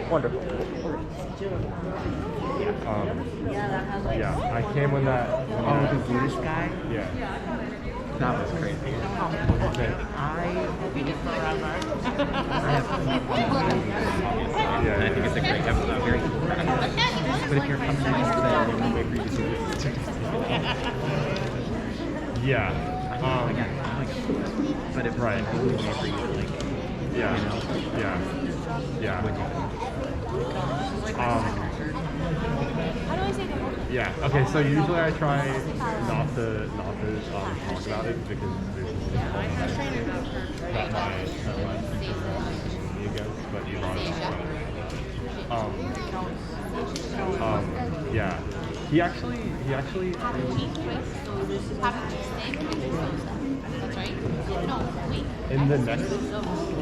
Wonderful. Yeah, I came when that. Oh, the British guy? Yeah. That was crazy. Okay. I think it's a great episode. Very cool. But if you're coming to this, then there's no way for you to do this. Yeah. Again, but if Right. there's no way for you to like, Yeah. you know, Yeah. Yeah. what you Yeah. Okay. So usually I try not to talk about it because there's this thing that my teacher has me against, but you want to talk about it. Yeah. He actually. In the next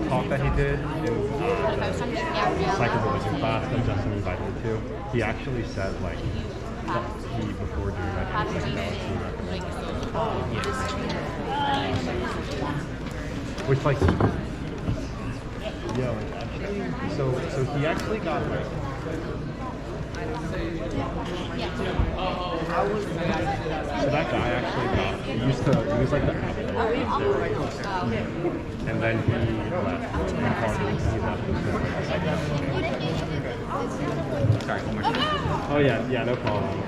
talk that he did in the psychology class that Justin invited me to, he actually said like that he before doing that he was like no, he recommended. Which like actually so he actually got like so that guy actually he was like the admin and then he left and part of the reason he left was because like Sorry, one more time. oh yeah, no problem.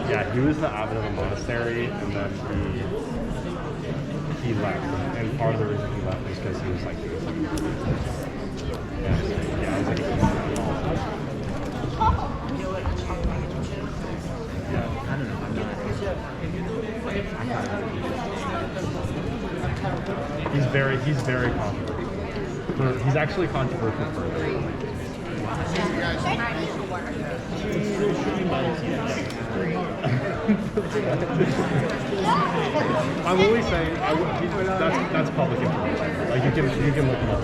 Yeah, he was the abbot of a monastery, and then he left. And part of the reason he left was because he was like doing something. Yeah, it was like I don't know. he's very controversial. He's actually controversial for I'm only saying that's public information. Like you can look him up.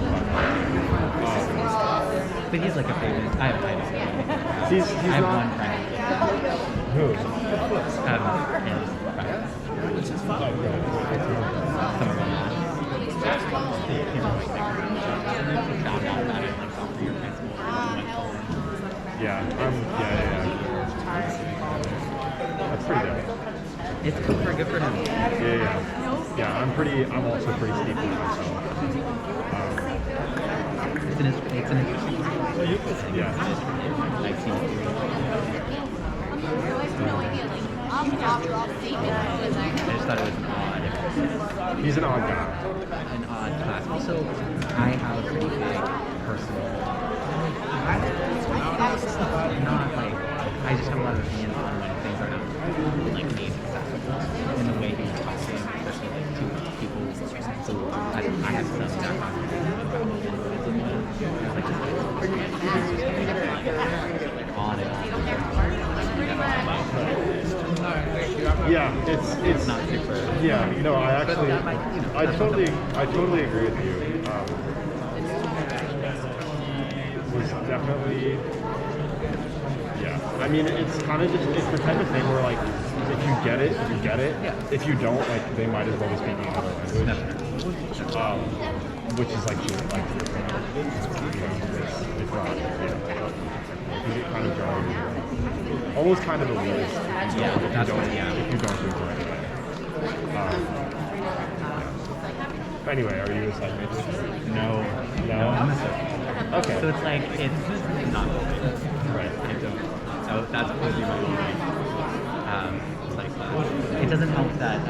But he's like a favorite. I have He's I have not. one friend. Who? His friend. Some of them. Found out about it like sophomore year of high school. Yeah. Yeah. That's pretty dope. It's good for him. Yeah. I'm also pretty steep in it myself. It's an interesting. Yeah. I've seen it. I just thought it was an odd. He's an odd guy. An odd class. Also, I have a pretty big personal. Not like I just have a lot of opinions on when things are not like made successful in the way he was talking, especially like to people. So I have some background like on and on. Yeah, it's Not super. Yeah, no, I But that might, you know, I that's totally something. agree with you. He was definitely, yeah. I mean, it's the type of thing where like, if you get it, you get it. Yeah. If you don't, like, they might as well be speaking another language. That's right. Which is like, it's not, you get kind of drawn, almost kind of elitist. Yeah, that's what, If you don't do it the right way. Anyway, are you a psych major? No, I'm a surgeon. Okay. So it's like, it's not open. Right. I don't. So that's would be my only, like, it doesn't help that,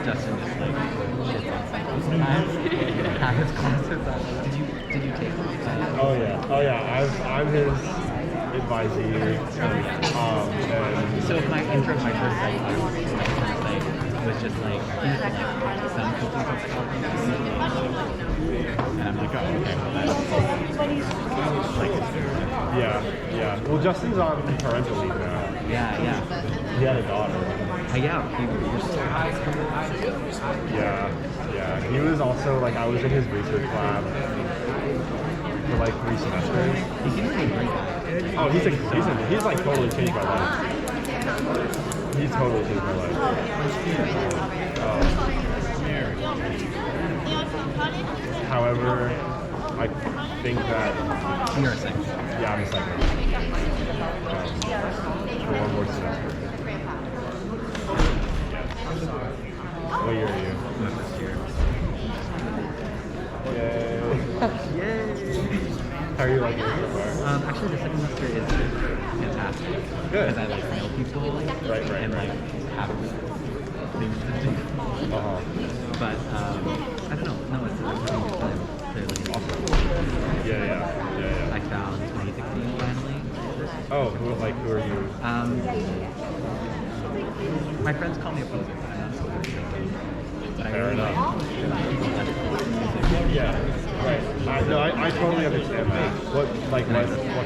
Justin just, like, shits on cycles sometimes. Have his classes. Did you take Oh yeah. I'm his advisee. And So if my intro to my first psych class was just like, here's like some coaching psychology, and I'm like, oh, okay, well that's like it's yeah. Well, Justin's on parental leave now. yeah. He had a daughter. Yeah, Yeah. He was also like, I was in his research lab for like 3 semesters. he seems like a great guy. Oh, he's like totally changed my life. He's totally changed my life. However, I think that You're a second. yeah, I'm a second. For one more semester. What year are you? Not this year. Yay! Yay! How are you liking it so far? Actually, the second semester is fantastic. Good. Because I like know people Right, and like have things to do. But I don't know. No, it's really fun. Clearly. Awesome. Yeah. I found 2016 finally. Oh, who are you? My friends call me a poser, but I'm not so but I Fair really enough. like Yeah, right. I totally understand that. What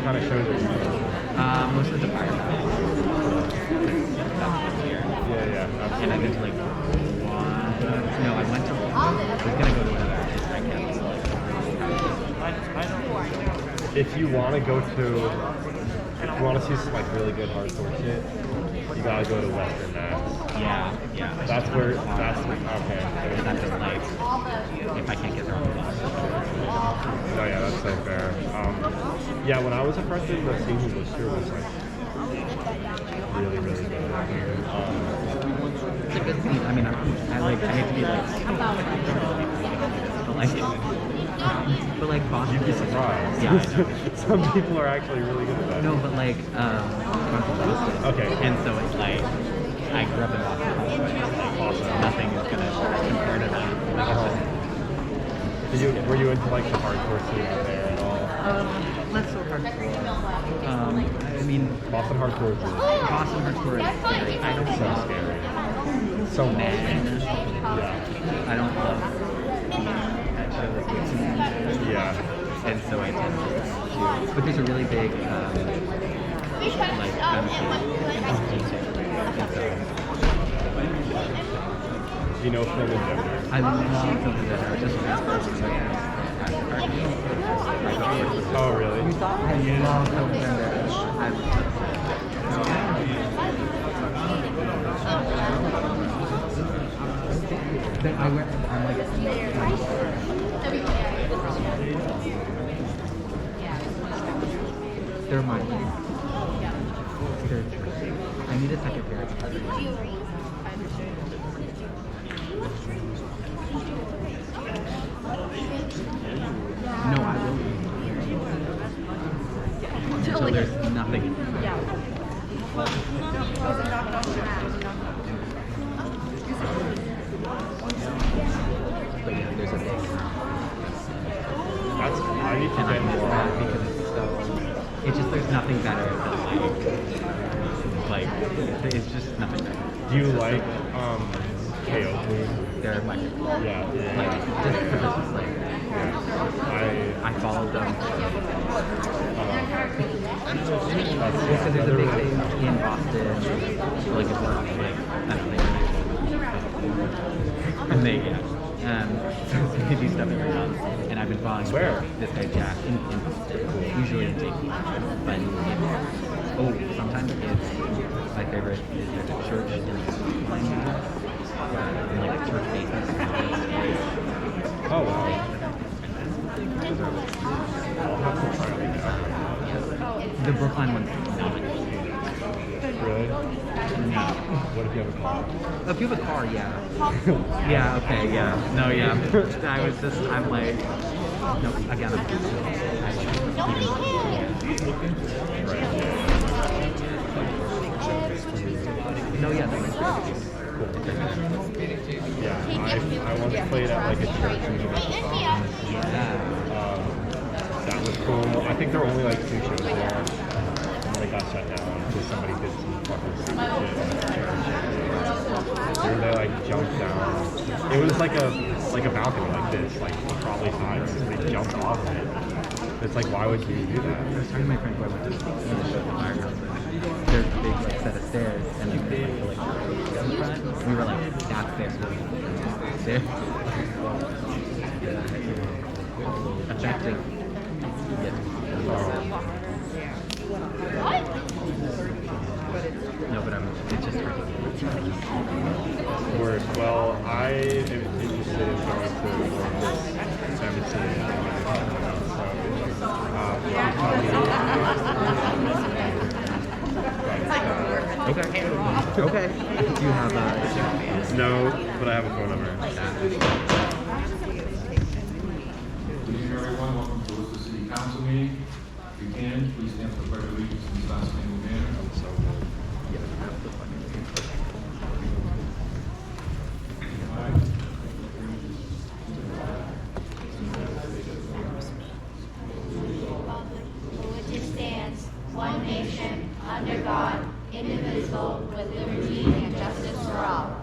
kind of shows are you doing? most of the fire Yeah, and I've absolutely. been to like one. No, I went to one. I was gonna go to another. Just I canceled. If you want to go to, if you want to see some like really good hardcore shit, you gotta go to Western Mass. Yeah. That's okay. That's just like if I can't get there on the bus. No, yeah, that's so fair. Yeah, when I was a freshman, the scene in Worcester was like really good. It's a good scene. I mean, I hate to be but like Boston You'd be is surprised. Yeah, I know. Some people are actually really good at that. No, but like I'm from Boston. Okay. And so it's like I grew up in Boston, so it's like Awesome. nothing is gonna compare to that. Like, it's just, Were you into like the hardcore scene out there at all? not so hardcore. I mean, Boston hardcore is really Boston hardcore is scary. I don't so love scary. So much. Yeah. I don't love that show is way too much. Yeah. And so I tend to, but there's a really big like benefit in so Do you know Film and Gender? I love filming that. I just went to Oh, really? I love filming that. Then I went. I'm like. They're mine. I need a second pair. No, I will. Until there's nothing. But yeah, there's a big. I need to And I get miss more. that because it's so. It's just there's nothing better than like it's just nothing better. Do you like KO? They're like Yeah. just because it's like I followed them because there's a big thing in Boston like it's like I don't know and they so they do stuff every month and I've been following Where? this guy Jack in Boston usually in JP but sometimes it's my favorite is there's a church in like a church basement. Oh wow. I'll have to try it out. The Brookline one's not. Really? No. What if you have a car? If you have a car, yeah. Yeah, okay, yeah. No, yeah. I'm like, no, again, no, yeah, that's great. Yeah, I once played at like a church in Yeah. that was cool. I think there were only like 2 shows there. And they got shut down because somebody did some fucking stupid shit. Where they like jumped down. It was like a balcony like this, like probably 5. They jumped off of it. It's like, why would you do that? I was talking to my friend who I went to the show at the firehouse. There's a big like set of stairs, and then there's like in front. We were like, that's their there. Effective. No, but it's just Word. Well, I am interested in going to this Okay. Do you have a? No, but I have a phone number. Good evening, everyone. Welcome to the Worcester City Council meeting. If you can, please stand for the pledge of allegiance and the last name of banner. Which stands, one nation, under God, indivisible, with liberty and justice for all.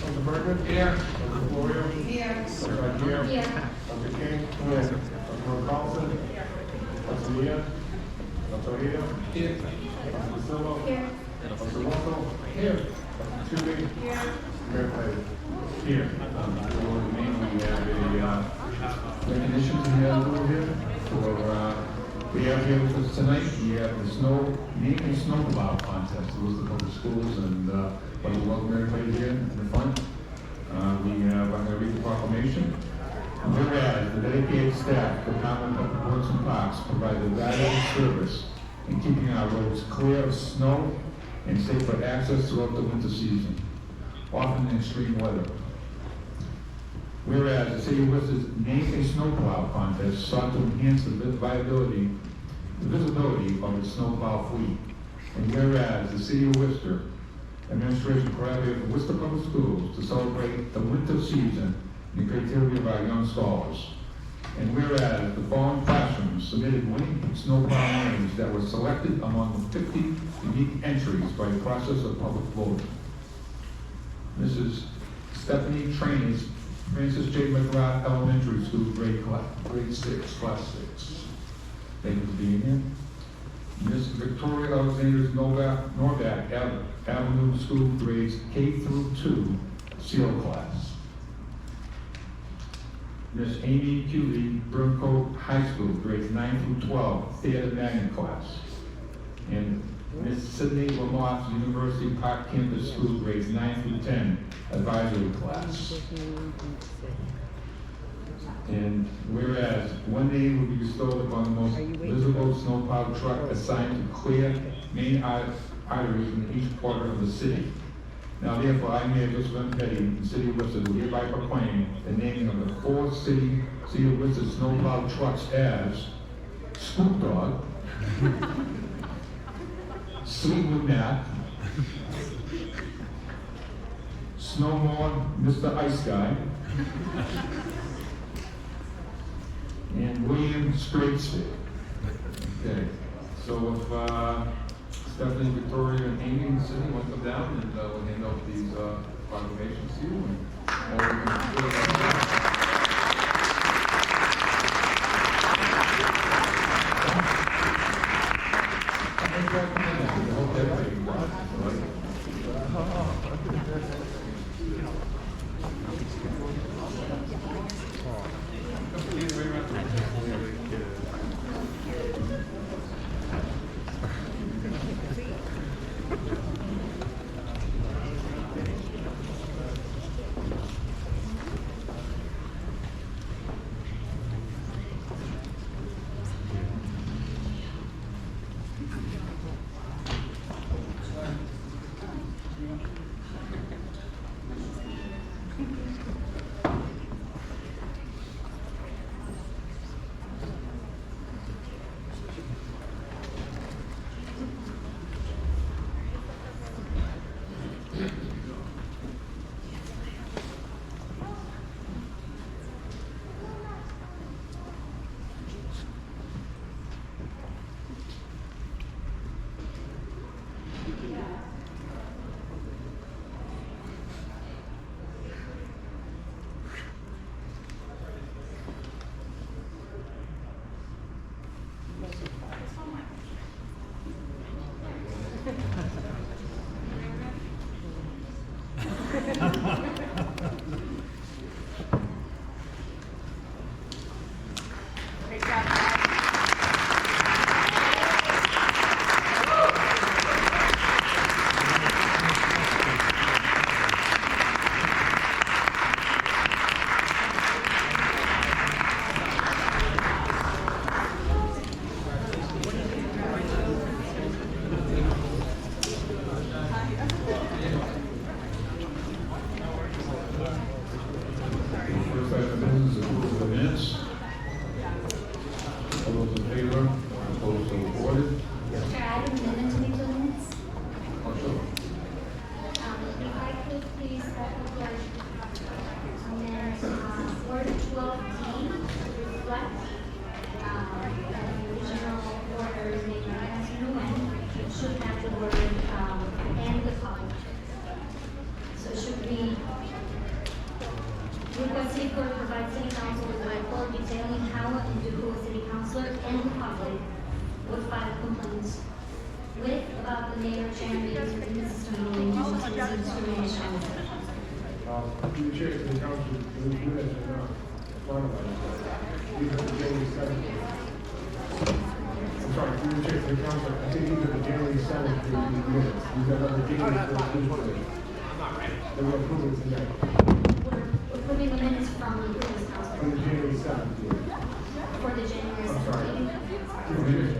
Dr. Berger? Here. Dr. Florio? Here. Dr. Here. Here. Dr. King? Here. Dr. Carlson? Dr. Leah? Dr. Ida? Here. Dr. Silva? Here. Dr. Russell? Here. Dr. Tooby? Here. Mayor Payne? Here. For the name, we have a recognition to have over here for, we have here with us tonight, we have the name and snowplow contest, the Worcester Public Schools, and, want to welcome everybody here in the front. I'm going to read the proclamation. Whereas the dedicated staff of Department of Public Works and Parks provide a valuable service in keeping our roads clear of snow and safe for access throughout the winter season, often in extreme weather. Whereas the City of Worcester's Name a Snowplow contest sought to enhance the visibility of its snowplow fleet. And whereas the City of Worcester Administration collaborated with Worcester Public Schools to celebrate the winter season and the creativity of our young scholars. And whereas the following classrooms submitted winning snowplow names that were selected among the 50 unique entries by the process of public voting. Mrs. Stephanie Trainers, Francis J. McGrath Elementary School, grade 6, class 6. Thank you for being here. Miss Victoria Alexander's Novak Avenue School, grades K through 2, seal class. Miss Amy Cooley, Burncoat High School, grades 9 through 12, theater magnet class. And Miss Sydney Lamotte's University Park Campus School, grades 9 through 10, advisory class. And whereas one name will be bestowed upon the most visible snowplow truck assigned to clear main arteries in each quarter of the city. Now therefore, I, Mayor Joseph M. Petty, the City of Worcester, do hereby proclaim the naming of the 4 City of Worcester snowplow trucks as Scoop Dog, Sweetwood Nat, Snowmore, Mr. Ice Guy, and William Straitsford. Okay, so if Stephanie, Victoria, and Amy and Cindy want to come down, and we'll hand out these proclamations to you. And, or we can do it like that. I hope everybody can watch it, right? Mayor Jeremy consistently discrimination. Through the chair to the council, do minutes are not finalized. These are the January 7th. I'm sorry, through the chair to the council, I think these are the January 7th minutes. These are not the January 1st. They were approved tonight. We're putting the minutes from the previous council. From the January 7th meeting. For the January I'm 7th sorry. meeting.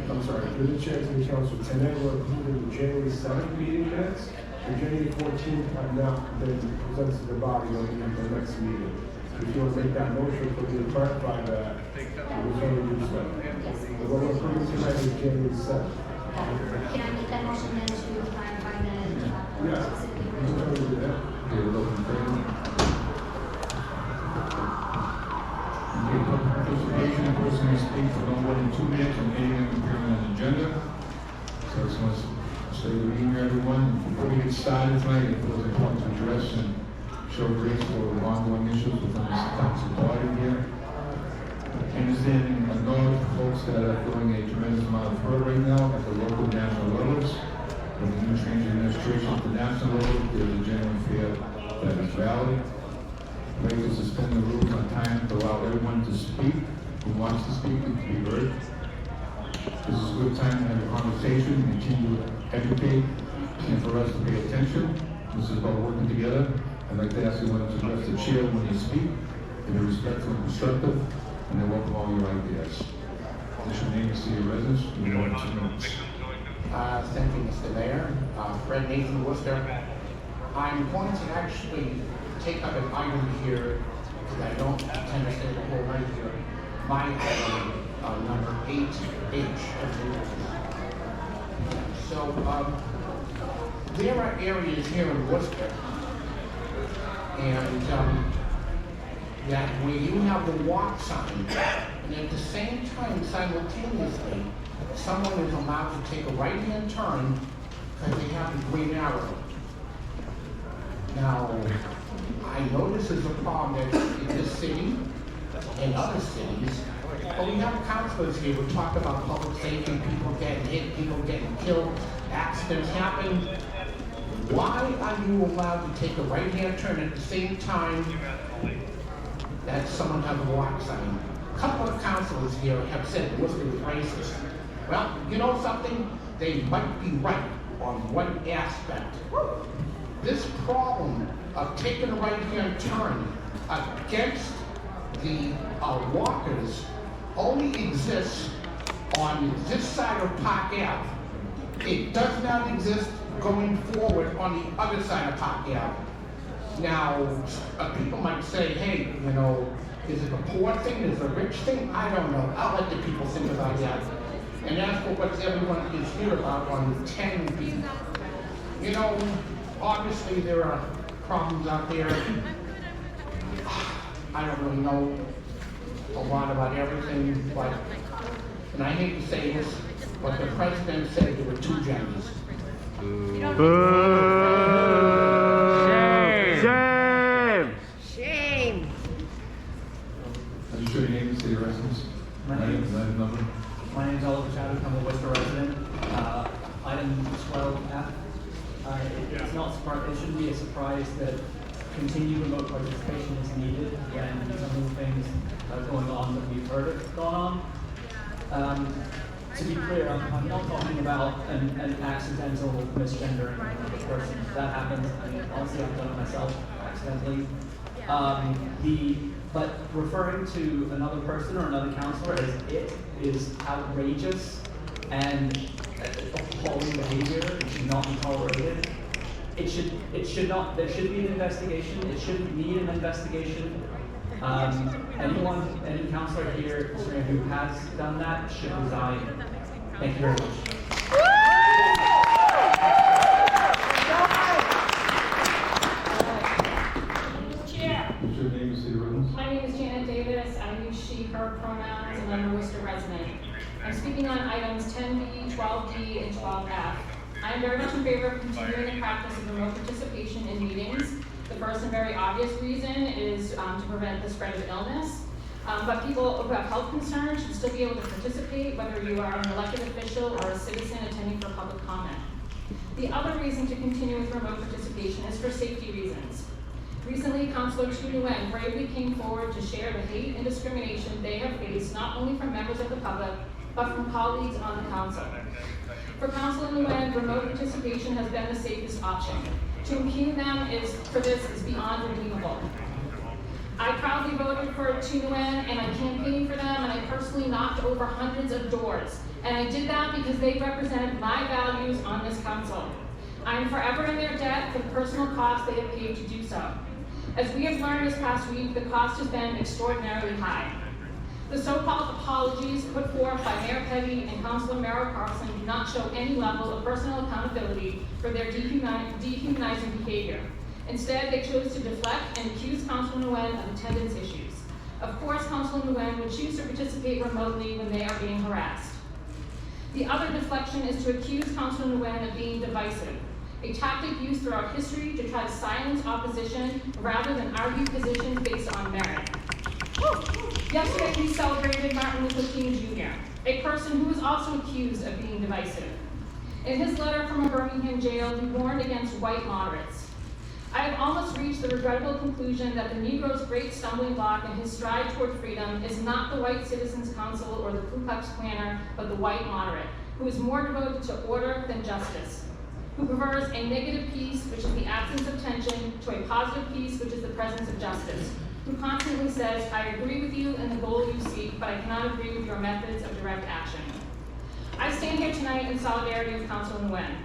I'm sorry, through the chair to the council, tonight we're approving the January 7th meeting minutes. The January 14th have not been presented to the body or even the next meeting. If you want to make that motion for me to clarify that, we're going to do so. The one we're approving tonight is January 7th. Can I make that motion then to clarify the Yes, specific we're going to do that. Okay, we'll open for you. Okay, public participation, a person may speak for no more than 2 minutes on any item appearing on the agenda. So I just want to say good evening, everyone. Before we get started tonight, it feels important to address and show grace for the ongoing issues within this council body here. Understanding and acknowledge the folks that are doing a tremendous amount of hurt right now at the local and national levels. With the new change in administration at the national level, there's a genuine fear that is valid. Ready to suspend the rules on time to allow everyone to speak who wants to speak and to be heard. This is a good time to have a conversation, continue to educate, and for us to pay attention. This is about working together. I'd like to ask everyone to address the chair when you speak, and be respectful and constructive, and then welcome all your ideas. What's your name, city of residence? You know, 2 minutes. Thank you, Mr. Mayor. Fred Nathan Worcester. I'm going to actually take up an item here that I don't tend to say the whole night here. My item, number 8H. So, there are areas here in Worcester, and that where you have the walk sign, and at the same time, simultaneously, someone is allowed to take a right-hand turn because they have the green arrow. Now, I know this is a problem in this city and other cities, but we have counselors here who talk about public safety, people getting hit, people getting killed, accidents happen. Why are you allowed to take a right-hand turn at the same time that someone has a walk sign? A couple of counselors here have said Worcester is racist. Well, you know something? They might be right on one aspect. This problem of taking a right-hand turn against the walkers only exists on this side of Park Ave. It does not exist going forward on the other side of Park Ave. Now, people might say, hey, you know, is it a poor thing? Is it a rich thing? I don't know. I'll let the people think about that. And as for what everyone is here about on 10B, you know, obviously there are problems out there. I don't really know a lot about everything, but, and I hate to say this, but the president said there were 2 genders. Shame! Are you sure your name is city of residence? My name is- Number? My name is Oliver Chadwick, I'm a Worcester resident. Item 12F. It's not it shouldn't be a surprise that continued remote participation is needed when some of the things are going on that we've heard have gone on. To be clear, I'm not talking about an accidental misgendering of a person. That happens. I mean, honestly, I've done it myself accidentally. But referring to another person or another counselor as it is outrageous and appalling behavior. It should not be tolerated. It should not. There should be an investigation. It shouldn't need an investigation. Any counselor here who has done that should resign. Thank you very much. Chair. What's your name, city of residence? My name is Janet Davis. I use she, her pronouns, and I'm a Worcester resident. I'm speaking on items 10B, 12D, and 12F. I am very much in favor of continuing the practice of remote participation in meetings. The first and very obvious reason is to prevent the spread of illness. But people who have health concerns should still be able to participate, whether you are an elected official or a citizen attending for public comment. The other reason to continue with remote participation is for safety reasons. Recently, Councilor Chu Nguyen bravely came forward to share the hate and discrimination they have faced not only from members of the public, but from colleagues on the council. For Councilor Nguyen, remote participation has been the safest option. To impugn them for this is beyond redeemable. I proudly voted for Chu Nguyen, and I campaigned for them, and I personally knocked over hundreds of doors. And I did that because they represented my values on this council. I am forever in their debt for the personal cost they have paid to do so. As we have learned this past week, the cost has been extraordinarily high. The so-called apologies put forth by Mayor Petty and Councilor Merrill Carlson do not show any level of personal accountability for their dehumanizing behavior. Instead, they chose to deflect and accuse Councilor Nguyen of attendance issues. Of course, Councilor Nguyen would choose to participate remotely when they are being harassed. The other deflection is to accuse Councilor Nguyen of being divisive, a tactic used throughout history to try to silence opposition rather than argue positions based on merit. Yesterday, we celebrated Martin Luther King Jr., a person who was also accused of being divisive. In his letter from a Birmingham jail, he warned against white moderates. I have almost reached the regrettable conclusion that the Negro's great stumbling block in his stride toward freedom is not the White Citizens Council or the Ku Klux Klaner, but the white moderate, who is more devoted to order than justice, who prefers a negative peace, which is the absence of tension, to a positive peace, which is the presence of justice, who constantly says, I agree with you in the goal you seek, but I cannot agree with your methods of direct action. I stand here tonight in solidarity with Councilor Nguyen.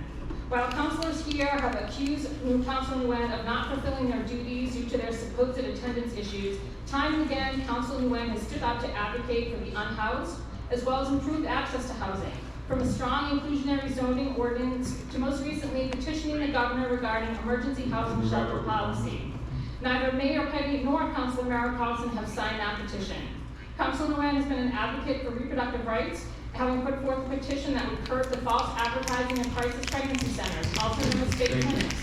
While councilors here have accused Councilor Nguyen of not fulfilling their duties due to their supposed attendance issues, time and again, Councilor Nguyen has stood up to advocate for the unhoused, as well as improved access to housing, from a strong inclusionary zoning ordinance to most recently petitioning the governor regarding emergency housing shelter policy. Neither Mayor Petty nor Councilor Merrill Carlson have signed that petition. Councilor Nguyen has been an advocate for reproductive rights, having put forth a petition that would curb the false advertising of crisis pregnancy centers, also known as fake clinics.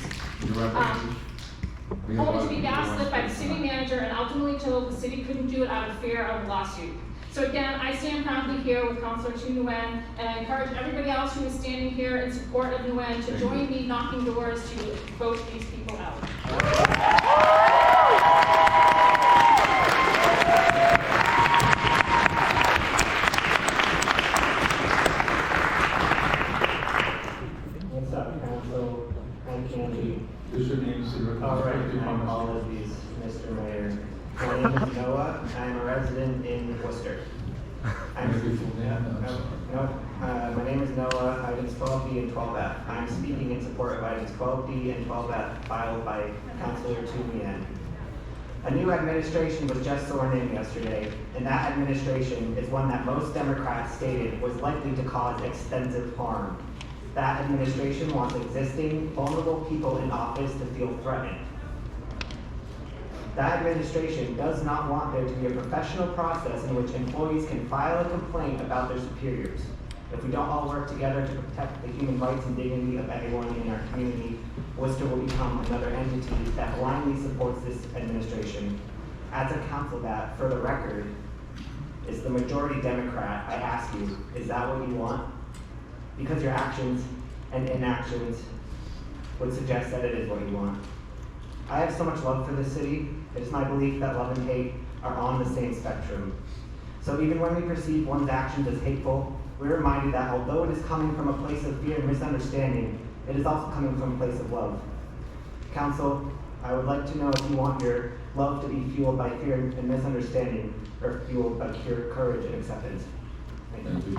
Only to be gaslit by the city manager and ultimately told the city couldn't do it out of fear of a lawsuit. So again, I stand proudly here with Councilor Chu Nguyen, and I encourage everybody else who is standing here in support of Nguyen to join me knocking doors to vote these people out. What's up, Council? I'm Candy. This should name the All right, my apologies, Mr. Mayor. My name is Noah. I'm a resident in Worcester. My name is Noah. Items 12D and 12F. I'm speaking in support of items 12D and 12F filed by Councilor Chu Nguyen. A new administration was just sworn in yesterday, and that administration is one that most Democrats stated was likely to cause extensive harm. That administration wants existing, vulnerable people in office to feel threatened. That administration does not want there to be a professional process in which employees can file a complaint about their superiors. If we don't all work together to protect the human rights and dignity of everyone in our community, Worcester will become another entity that blindly supports this administration. As a council that, for the record, is the majority Democrat, I ask you, is that what you want? Because your actions and inactions would suggest that it is what you want. I have so much love for this city. It is my belief that love and hate are on the same spectrum. So even when we perceive one's actions as hateful, we're reminded that although it is coming from a place of fear and misunderstanding, it is also coming from a place of love. Council, I would like to know if you want your love to be fueled by fear and misunderstanding, or fueled by courage and acceptance. Thank you.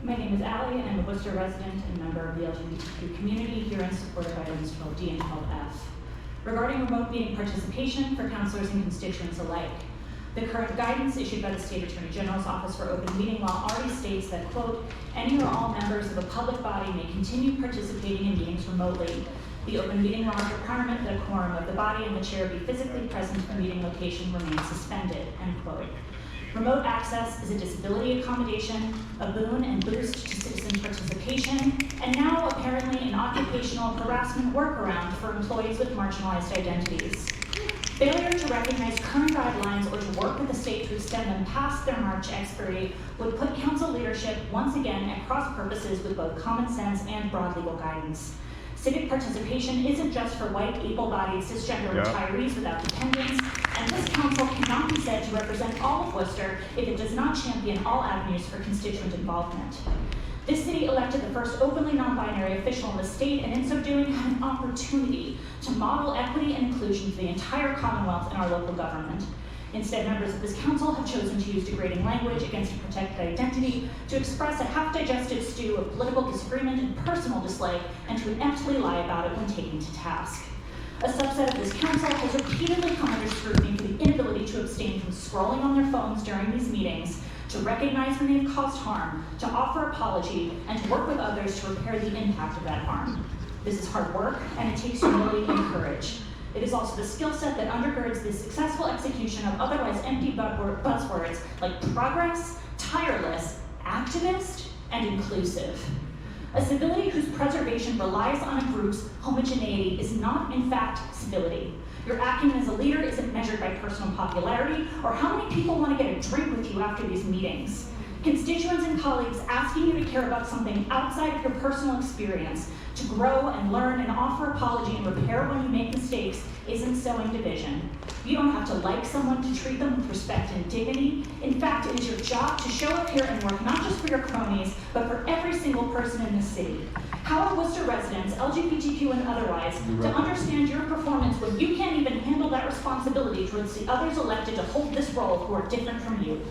My name is Allie, and I'm a Worcester resident and member of the LGBTQ community here in support of items 12D and 12F. Regarding remote meeting participation for councilors and constituents alike, the current guidance issued by the State Attorney General's Office for Open Meeting Law already states that, quote, any or all members of a public body may continue participating in meetings remotely. The open meeting law requirement that a quorum of the body and the chair be physically present at the meeting location remains suspended, end quote. Remote access is a disability accommodation, a boon and boost to citizen participation, and now apparently an occupational harassment workaround for employees with marginalized identities. Failure to recognize current guidelines or to work with the state to extend them past their March expiry would put council leadership once again at cross purposes with both common sense and broad legal guidance. Civic participation isn't just for white, able-bodied, cisgender retirees without dependents, and this council cannot be said to represent all of Worcester if it does not champion all avenues for constituent involvement. This city elected the first openly non-binary official in the state, and in so doing had an opportunity to model equity and inclusion for the entire Commonwealth in our local government. Instead, members of this council have chosen to use degrading language against a protected identity to express a half-digested stew of political disagreement and personal dislike, and to ineptly lie about it when taken to task. A subset of this council has repeatedly come under scrutiny for the inability to abstain from scrolling on their phones during these meetings, to recognize when they have caused harm, to offer apology, and to work with others to repair the impact of that harm. This is hard work, and it takes humility and courage. It is also the skill set that undergirds the successful execution of otherwise empty buzzwords like progress, tireless, activist, and inclusive. A civility whose preservation relies on a group's homogeneity is not, in fact, civility. Your acumen as a leader isn't measured by personal popularity or how many people want to get a drink with you after these meetings. Constituents and colleagues asking you to care about something outside of your personal experience, to grow and learn and offer apology and repair when you make mistakes, isn't sowing division. You don't have to like someone to treat them with respect and dignity. In fact, it is your job to show up here and work not just for your cronies, but for every single person in the city. How are Worcester residents, LGBTQ and otherwise, to understand your performance when you can't even handle that responsibility towards the others elected to hold this role who are different from you?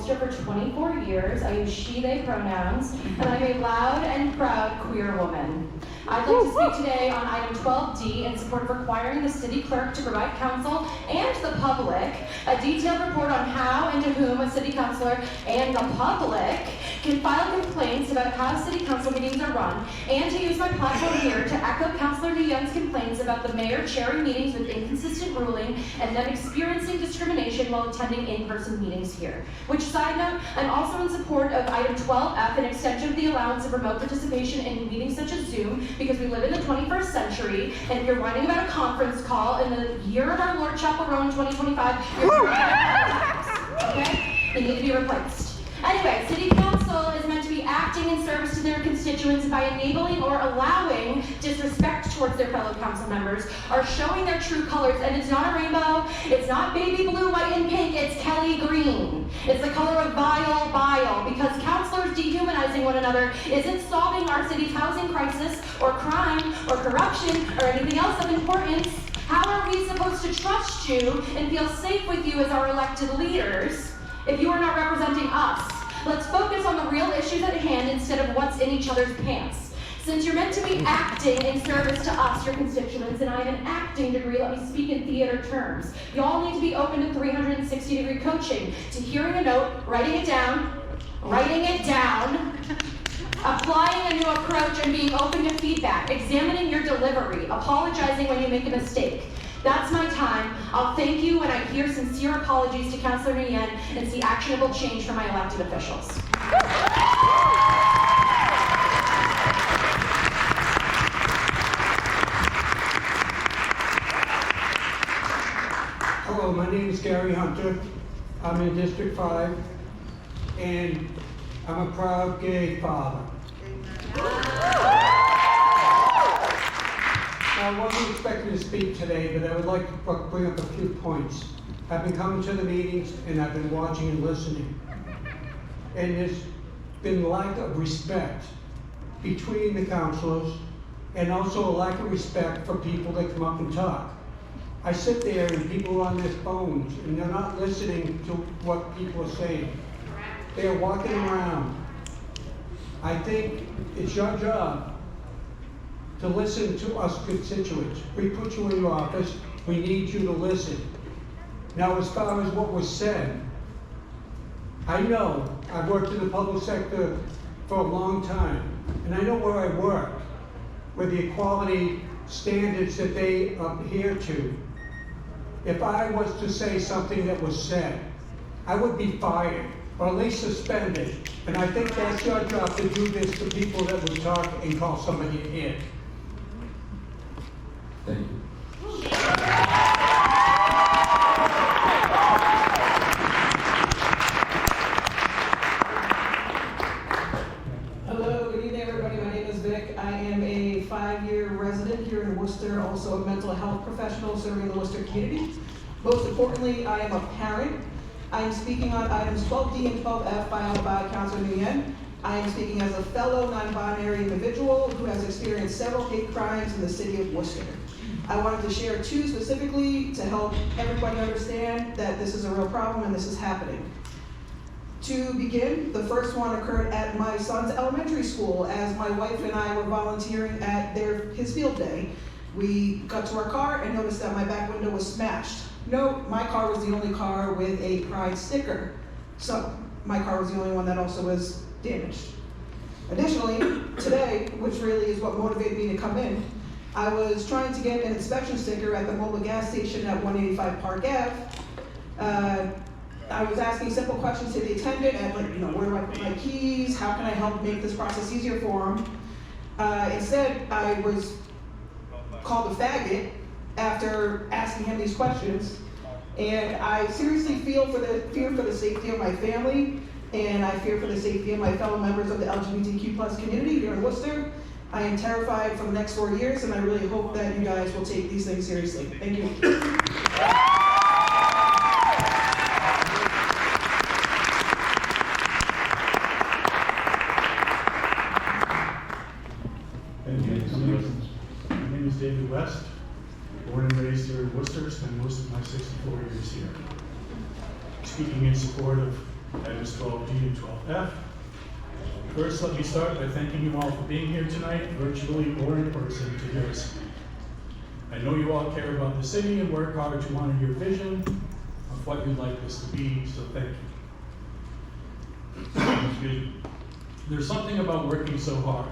For 24 years, I use she, they pronouns, and I'm a loud and proud queer woman. I'd like to speak today on item 12D in support of requiring the city clerk to provide council and the public a detailed report on how and to whom a city councilor and the public can file complaints about how city council meetings are run, and to use my platform here to echo Councilor DeYoung's complaints about the mayor chairing meetings with inconsistent ruling and them experiencing discrimination while attending in-person meetings here. Which, side note, I'm also in support of item 12F, an extension of the allowance of remote participation in meetings such as Zoom, because we live in the 21st century, and if you're whining about a conference call in the year of our Lord Chaperone 2025, you're okay? They need to be replaced. Anyway, City Council is meant to be acting in service to their constituents by enabling or allowing disrespect towards their fellow council members, or showing their true colors, and it's not a rainbow, it's not baby blue, white, and pink, it's Kelly green. It's the color of bile, because councilors dehumanizing one another isn't solving our city's housing crisis, or crime, or corruption, or anything else of importance. How are we supposed to trust you and feel safe with you as our elected leaders if you are not representing us? Let's focus on the real issues at hand instead of what's in each other's pants. Since you're meant to be acting in service to us, your constituents, and I have an acting degree, let me speak in theater terms. Y'all need to be open to 360-degree coaching, to hearing a note, writing it down, applying a new approach and being open to feedback, examining your delivery, apologizing when you make a mistake. That's my time. I'll thank you when I hear sincere apologies to Councilor Nguyen and see actionable change from my elected officials. Hello, my name is Gary Hunter. I'm in District 5, and I'm a proud gay father. I wasn't expecting to speak today, but I would like to bring up a few points. I've been coming to the meetings, and I've been watching and listening. And there's been lack of respect between the councilors, and also a lack of respect for people that come up and talk. I sit there and people are on their phones, and they're not listening to what people are saying. They're walking around. I think it's your job to listen to us constituents. We put you in your office, we need you to listen. Now, as far as what was said, I know I've worked in the public sector for a long time, and I know where I work, where the equality standards that they adhere to. if I was to say something that was said, I would be fired, or at least suspended. And I think that's your job to do this to people that would talk and call somebody an idiot. Thank you. Hello, good evening, everybody. My name is Vic. I am a 5-year resident here in Worcester, also a mental health professional serving the Worcester community. Most importantly, I am a parent. I am speaking on items 12D and 12F filed by Councilor Nguyen. I am speaking as a fellow non-binary individual who has experienced several hate crimes in the city of Worcester. I wanted to share 2 specifically to help everybody understand that this is a real problem and this is happening. To begin, the first one occurred at my son's elementary school as my wife and I were volunteering at his field day. We got to our car and noticed that my back window was smashed. No, my car was the only car with a Pride sticker. So my car was the only one that also was damaged. Additionally, today, which really is what motivated me to come in, I was trying to get an inspection sticker at the mobile gas station at 185 Park Ave. I was asking simple questions to the attendant and where do I put my keys? How can I help make this process easier for him? Instead, I was called a faggot after asking him these questions. And I seriously fear for the safety of my family, and I fear for the safety of my fellow members of the LGBTQ+ community here in Worcester. I am terrified for the next 4 years, and I really hope that you guys will take these things seriously. Thank you. My name is David West, born and raised here in Worcester, spent most of my 64 years here. Speaking in support of items 12D and 12F. First, let me start by thanking you all for being here tonight, virtually or in person, to hear us speak. I know you all care about the city and work hard to honor your vision of what you'd like this to be, so thank you. Excuse me. There's something about working so hard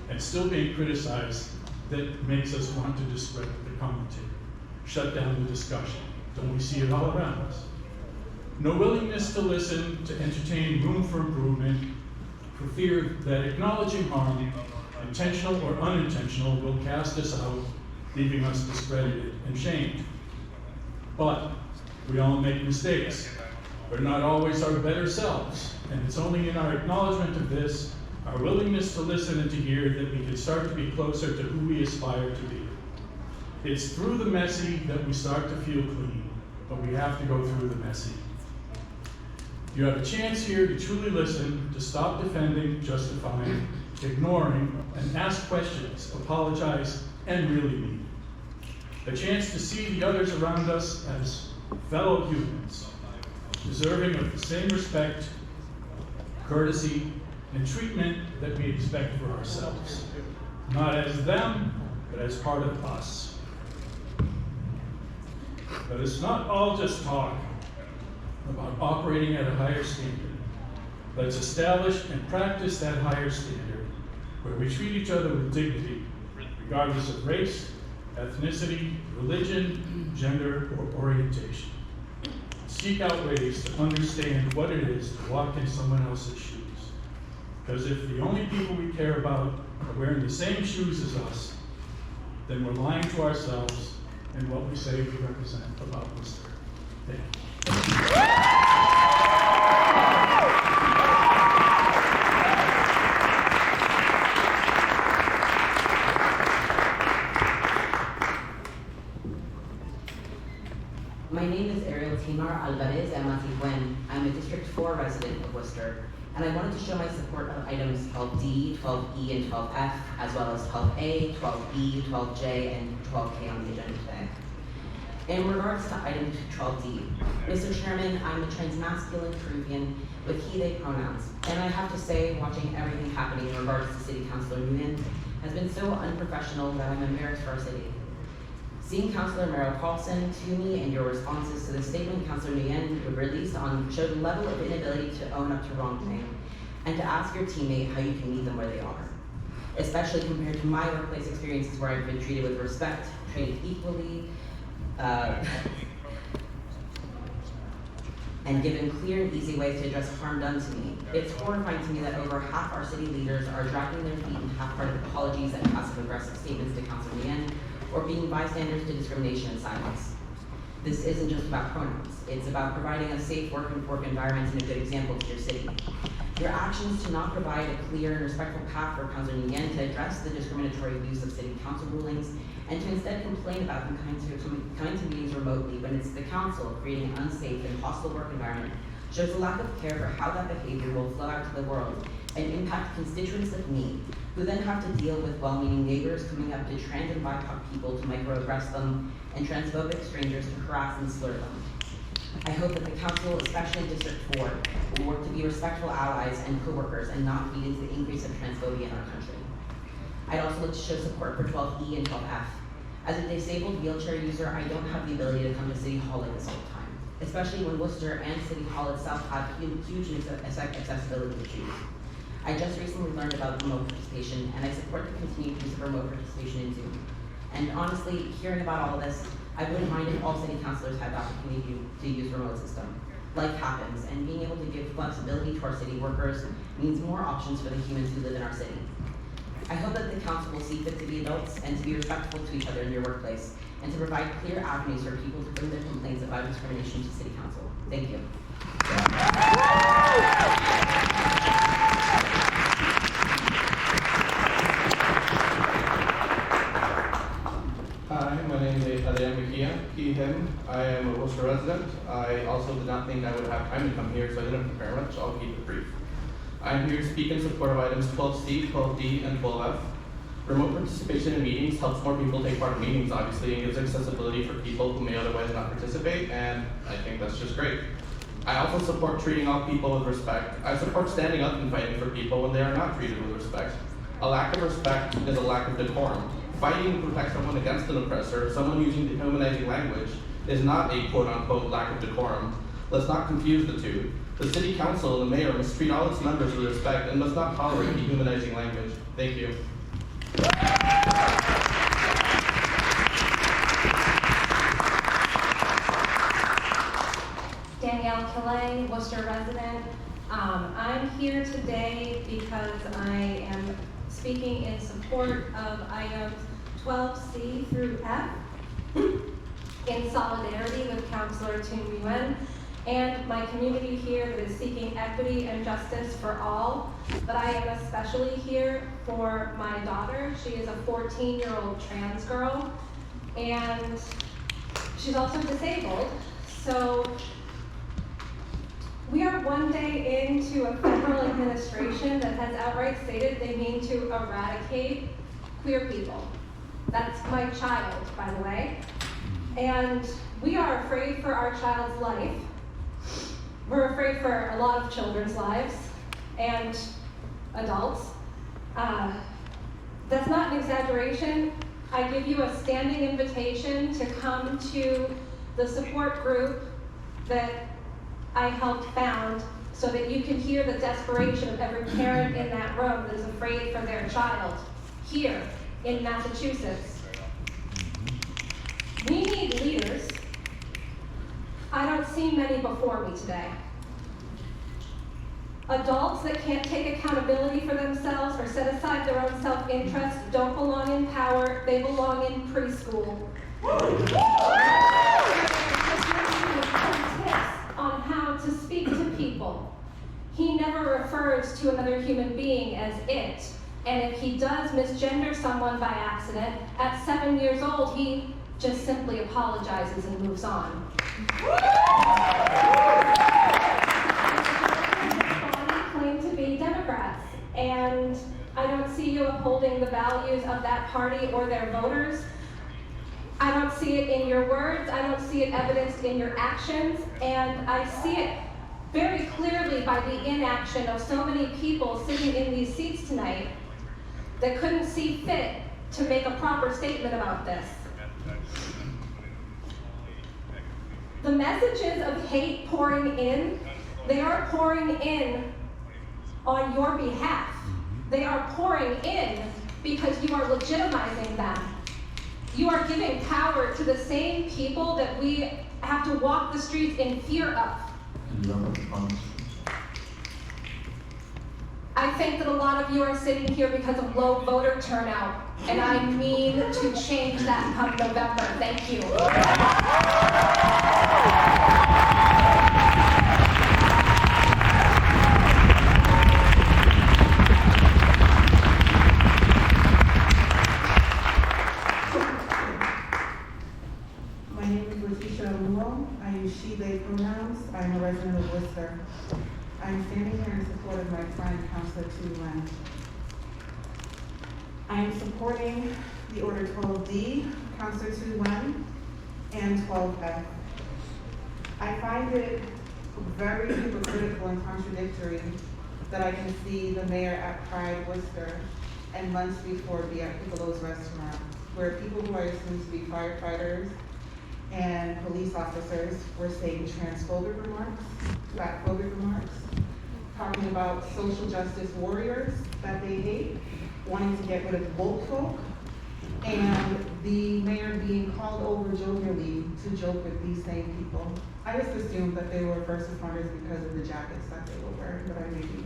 and still being criticized that makes us want to discredit the commentary, shut down the discussion. Don't we see it all around us? No willingness to listen, to entertain room for improvement, for fear that acknowledging harm, intentional or unintentional, will cast us out, leaving us discredited and shamed. But we all make mistakes. We're not always our better selves, and it's only in our acknowledgement of this, our willingness to listen and to hear, that we can start to be closer to who we aspire to be. It's through the messy that we start to feel clean, but we have to go through the messy. You have a chance here to truly listen, to stop defending, justifying, ignoring, and ask questions, apologize, and really mean. A chance to see the others around us as fellow humans, deserving of the same respect, courtesy, and treatment that we expect for ourselves. Not as them, but as part of us. But it's not all just talk about operating at a higher standard. Let's establish and practice that higher standard where we treat each other with dignity, regardless of race, ethnicity, religion, gender, or orientation. Seek out ways to understand what it is to walk in someone else's shoes. Because if the only people we care about are wearing the same shoes as us, then we're lying to ourselves and what we say we represent about Worcester. Thank you. My name is Ariel Timar Alvarez Amatihuen. I'm a District 4 resident of Worcester, and I wanted to show my support of items 12D, 12E, and 12F, as well as 12A, 12B, 12J, and 12K on the agenda today. In regards to item 12D, Mr. Chairman, I'm a transmasculine Peruvian with he, they pronouns, and I have to say, watching everything happening in regards to City Councilor Nguyen has been so unprofessional that I'm embarrassed for our city. Seeing Councilor Merrill Carlson to me and your responses to the statement Councilor Nguyen would release showed a level of inability to own up to wrongdoing and to ask your teammate how you can meet them where they are, especially compared to my workplace experiences where I've been treated with respect, treated equally, and given clear and easy ways to address harm done to me. It's horrifying to me that over half our city leaders are dragging their feet in half-hearted apologies and passive-aggressive statements to Councilor Nguyen, or being bystanders to discrimination and silence. This isn't just about pronouns. It's about providing a safe work environment and a good example to your city. Your actions to not provide a clear and respectful path for Councilor Nguyen to address the discriminatory use of city council rulings, and to instead complain about them coming to meetings remotely when it's the council creating an unsafe and hostile work environment, shows a lack of care for how that behavior will flow out to the world and impact constituents like me, who then have to deal with well-meaning neighbors coming up to trans and BIPOC people to microaggress them, and transphobic strangers to harass and slur them. I hope that the council, especially District 4, will work to be respectful allies and co-workers and not feed into the increase of transphobia in our country. I'd also like to show support for 12E and 12F. As a disabled wheelchair user, I don't have the ability to come to City Hall like this all the time, especially when Worcester and City Hall itself have huge accessibility issues. I just recently learned about remote participation, and I support the continued use of remote participation in Zoom. And honestly, hearing about all this, I wouldn't mind if all city councilors had the opportunity to use remote system. Life happens, and being able to give flexibility to our city workers means more options for the humans who live in our city. I hope that the council will see fit to be adults and to be respectful to each other in your workplace, and to provide clear avenues for people to bring their complaints about discrimination to city council. Thank you. Hi, my name is Adrian Mejia, he, him. I am a Worcester resident. I also did not think I would have time to come here, so I didn't prepare much, so I'll keep it brief. I'm here to speak in support of items 12C, 12D, and 12F. Remote participation in meetings helps more people take part in meetings, obviously, and gives accessibility for people who may otherwise not participate, and I think that's just great. I also support treating all people with respect. I support standing up and fighting for people when they are not treated with respect. A lack of respect is a lack of decorum. Fighting to protect someone against an oppressor, someone using dehumanizing language, is not a quote-unquote lack of decorum. Let's not confuse the two. The city council and the mayor must treat all its members with respect and must not tolerate dehumanizing language. Thank you. Danielle Killay, Worcester resident. I'm here today because I am speaking in support of items 12C through F in solidarity with Councilor Tung Nguyen and my community here that is seeking equity and justice for all. But I am especially here for my daughter. She is a 14-year-old trans girl, and she's also disabled. So we are one day into a federal administration that has outright stated they mean to eradicate queer people. That's my child, by the way. And we are afraid for our child's life. We're afraid for a lot of children's lives and adults. That's not an exaggeration. I give you a standing invitation to come to the support group that I helped found so that you can hear the desperation of every parent in that room that is afraid for their child here in Massachusetts. We need leaders. I don't see many before me today. Adults that can't take accountability for themselves or set aside their own self-interest don't belong in power, they belong in preschool. On how to speak to people. He never refers to another human being as it, and if he does misgender someone by accident, at 7 years old, he just simply apologizes and moves on. Claim to be Democrats, and I don't see you upholding the values of that party or their voters. I don't see it in your words, I don't see it evidenced in your actions, and I see it very clearly by the inaction of so many people sitting in these seats tonight that couldn't see fit to make a proper statement about this. The messages of hate pouring in, they are pouring in on your behalf. They are pouring in because you are legitimizing them. You are giving power to the same people that we have to walk the streets in fear of. Do you have any comments? I think that a lot of you are sitting here because of low voter turnout, and I mean to change that come November. Thank you. My name is Leticia Luo. I use she, they pronouns. I'm a resident of Worcester. I'm standing here in support of my friend, Councilor Tu Wen. I am supporting the Order 12D, Councilor Tu Wen, and 12F. I find it very hypocritical and contradictory that I can see the mayor at Pride Worcester and months before be at Piccolo's restaurant, where people who I assume to be firefighters and police officers were saying transphobic remarks, blackphobic remarks, talking about social justice warriors that they hate, wanting to get rid of woke folk, and the mayor being called over jovially to joke with these same people. I just assumed that they were first responders because of the jackets that they were wearing, but I may be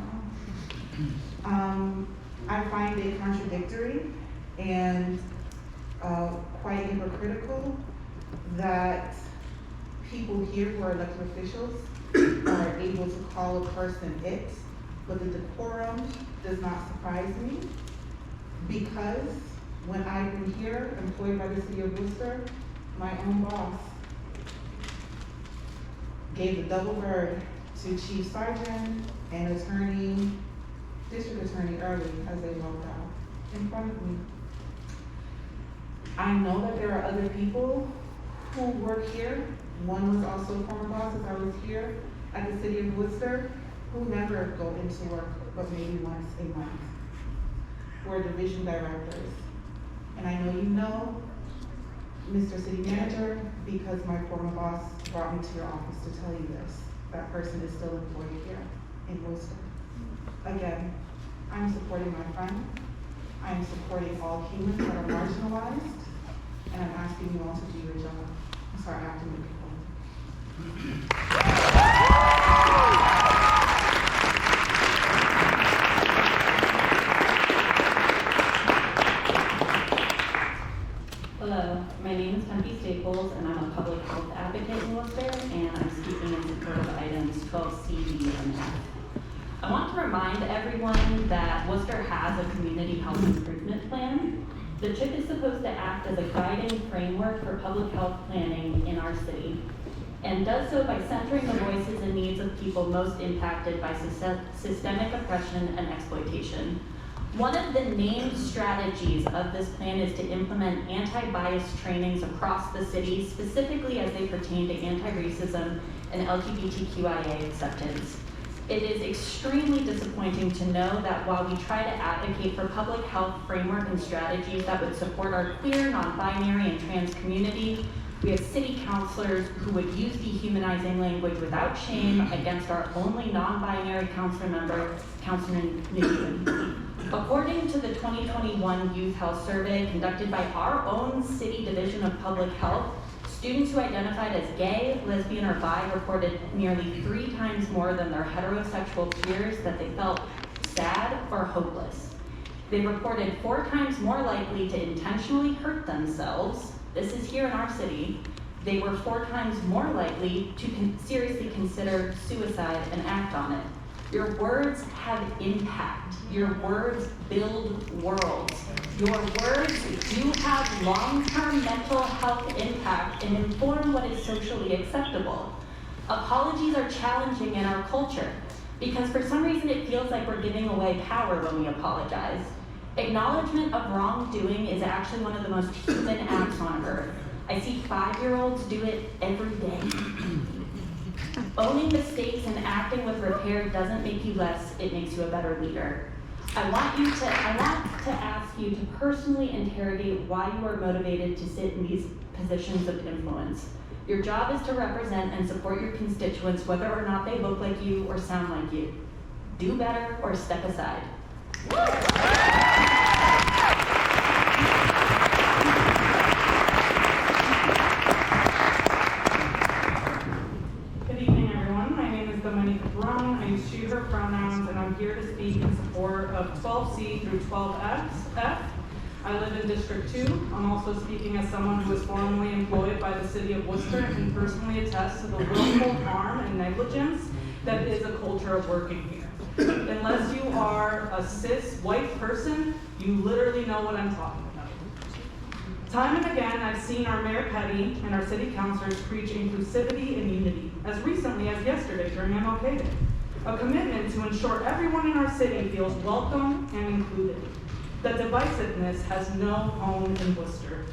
wrong. I find it contradictory and quite hypocritical that people here who are elected officials are able to call a person it, but the decorum does not surprise me, because when I've been here, employed by the city of Worcester, my own boss gave the double bird to Chief Sergeant and District Attorney Early as they walked out in front of me. I know that there are other people who work here. One was also a former boss as I was here at the city of Worcester, who never go into work but maybe once a month. We're division directors. And I know you know, Mr. City Manager, because my former boss brought me to your office to tell you this. That person is still employed here in Worcester. Again, I'm supporting my friend. I'm supporting all humans that are marginalized. And I'm asking you all to do your job. I'm sorry, I have to make it home. Hello, my name is Tempe Staples, and I'm a public health advocate in Worcester, and I'm speaking in support of items 12C, D, and F. I want to remind everyone that Worcester has a community health improvement plan. The CHIP is supposed to act as a guiding framework for public health planning in our city, and does so by centering the voices and needs of people most impacted by systemic oppression and exploitation. One of the named strategies of this plan is to implement anti-bias trainings across the city, specifically as they pertain to anti-racism and LGBTQIA acceptance. It is extremely disappointing to know that while we try to advocate for public health framework and strategies that would support our queer, non-binary, and trans community, we have city councilors who would use dehumanizing language without shame against our only non-binary council member, Councilman Nguyen. According to the 2021 Youth Health Survey conducted by our own City Division of Public Health, students who identified as gay, lesbian, or bi reported nearly 3 times more than their heterosexual peers that they felt sad or hopeless. They reported 4 times more likely to intentionally hurt themselves. This is here in our city. They were 4 times more likely to seriously consider suicide and act on it. Your words have impact. Your words build worlds. Your words do have long-term mental health impact and inform what is socially acceptable. Apologies are challenging in our culture because for some reason it feels like we're giving away power when we apologize. Acknowledgement of wrongdoing is actually one of the most human acts on earth. I see 5-year-olds do it every day. Owning mistakes and acting with repair doesn't make you less, it makes you a better leader. I want to ask you to personally interrogate why you are motivated to sit in these positions of influence. Your job is to represent and support your constituents whether or not they look like you or sound like you. Do better or step aside. Good evening, everyone. My name is support of 12C through 12F. I live in District 2. I'm also speaking as someone who was formerly employed by the City of Worcester and can personally attest to the willful harm and negligence that is a culture of working here. Unless you are a cis white person, you literally know what I'm talking about. Time and again, I've seen our Mayor Petty and our city councilors preach inclusivity and unity, as recently as yesterday during MLK Day, a commitment to ensure everyone in our city feels welcome and included. That divisiveness has no home in Worcester.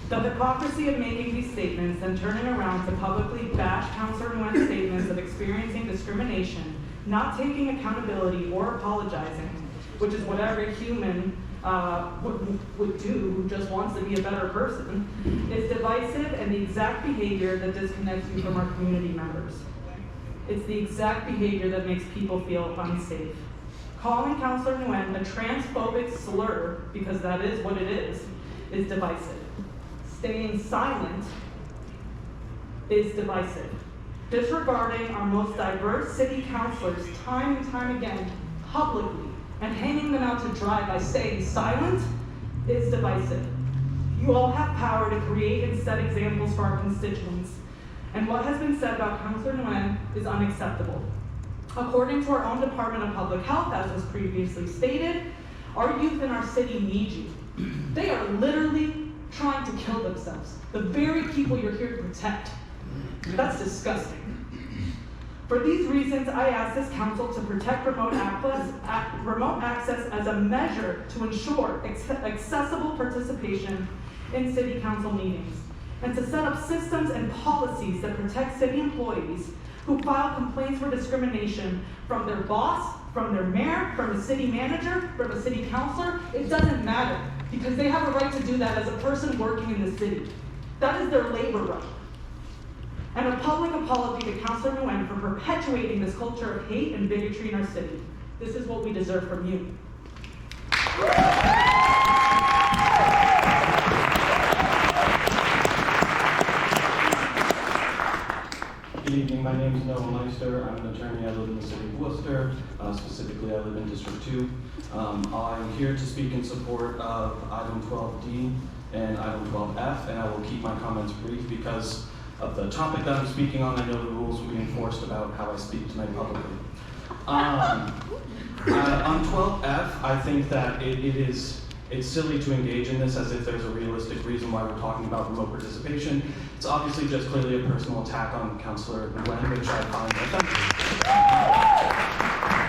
The hypocrisy of making these statements and turning around to publicly bash Councilor Nguyen's statements of experiencing discrimination, not taking accountability or apologizing, which is what every human would do who just wants to be a better person, is divisive and the exact behavior that disconnects you from our community members. It's the exact behavior that makes people feel unsafe. Calling Councilor Nguyen a transphobic slur, because that is what it is divisive. Staying silent is divisive. Disregarding our most diverse city councilors time and time again, publicly, and hanging them out to dry by staying silent is divisive. You all have power to create and set examples for our constituents, and what has been said about Councilor Nguyen is unacceptable. According to our own Department of Public Health, as was previously stated, our youth in our city need you. They are literally trying to kill themselves. The very people you're here to protect. That's disgusting. For these reasons, I ask this council to protect remote access as a measure to ensure accessible participation in city council meetings, and to set up systems and policies that protect city employees who file complaints for discrimination from their boss, from their mayor, from the city manager, from a city councilor. It doesn't matter, because they have a right to do that as a person working in the city. That is their labor right. And a public apology to Councilor Nguyen for perpetuating this culture of hate and bigotry in our city. This is what we deserve from you. Good evening, my name is Noah Meister. I'm an attorney. I live in the city of Worcester. Specifically, I live in District 2. I'm here to speak in support of item 12D and item 12F, and I will keep my comments brief because of the topic that I'm speaking on. I know the rules will be enforced about how I speak tonight publicly. On 12F, I think that it's silly to engage in this as if there's a realistic reason why we're talking about remote participation. It's obviously just clearly a personal attack on Councilor Nguyen, which I find offensive.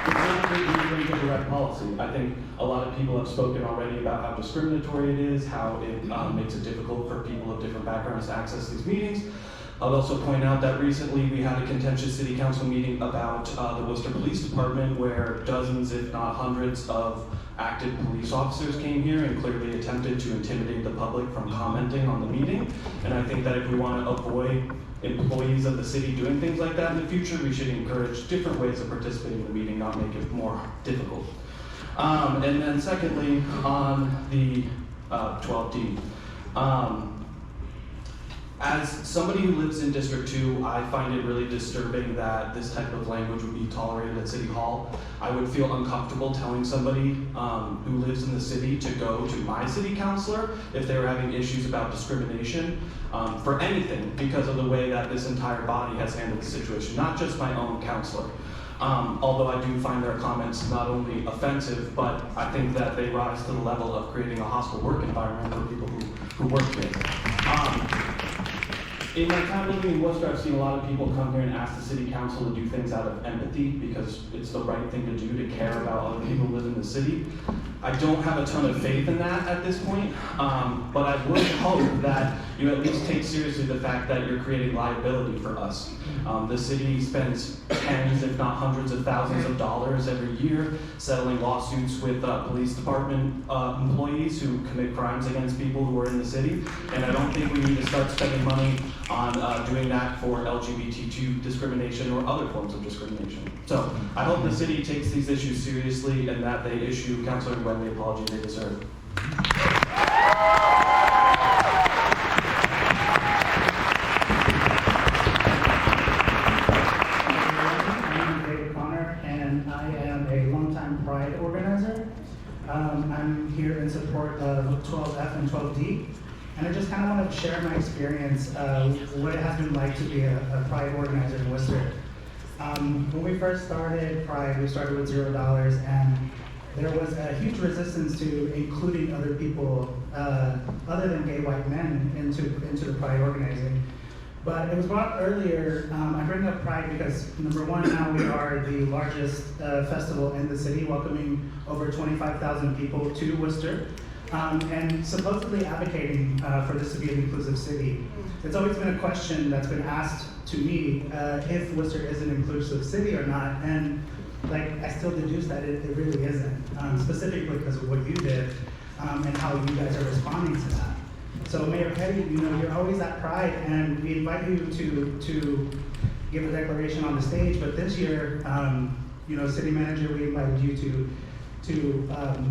It's not really a direct policy. I think a lot of people have spoken already about how discriminatory it is, how it makes it difficult for people of different backgrounds to access these meetings. I'll also point out that recently we had a contentious city council meeting about the Worcester Police Department, where dozens, if not hundreds, of active police officers came here and clearly attempted to intimidate the public from commenting on the meeting. And I think that if we want to avoid employees of the city doing things like that in the future, we should encourage different ways of participating in the meeting, not make it more difficult. And then secondly, on the 12D. As somebody who lives in District 2, I find it really disturbing that this type of language would be tolerated at City Hall. I would feel uncomfortable telling somebody who lives in the city to go to my city councilor if they were having issues about discrimination for anything, because of the way that this entire body has handled the situation, not just my own councilor. Although I do find their comments not only offensive, but I think that they rise to the level of creating a hostile work environment for people who work here. In my time living in Worcester, I've seen a lot of people come here and ask the city council to do things out of empathy because it's the right thing to do to care about other people who live in the city. I don't have a ton of faith in that at this point, but I would hope that you at least take seriously the fact that you're creating liability for us. The city spends tens, if not hundreds of thousands of dollars every year settling lawsuits with police department employees who commit crimes against people who are in the city, and I don't think we need to start spending money on doing that for LGBTQ discrimination or other forms of discrimination. So I hope the city takes these issues seriously and that they issue Councilor Nguyen the apology they deserve. I'm David Connor, and I am a longtime Pride organizer. Worcester. I'm here in support of 12F and 12D. And I just kind of want to share my experience, what it has been like to be a Pride organizer in Worcester. When we first started Pride, we started with $0, and there was a huge resistance to including other people other than gay white men into the Pride organizing. But it was brought up earlier. I bring up Pride because, number one, now we are the largest festival in the city, welcoming over 25,000 people to Worcester, and supposedly advocating for this to be an inclusive city. It's always been a question that's been asked to me if Worcester is an inclusive city or not, and I still deduce that it really isn't, specifically because of what you did and how you guys are responding to that. So Mayor Petty, you're always at Pride, and we invite you to give a declaration on the stage. But this year, City Manager, we invited you to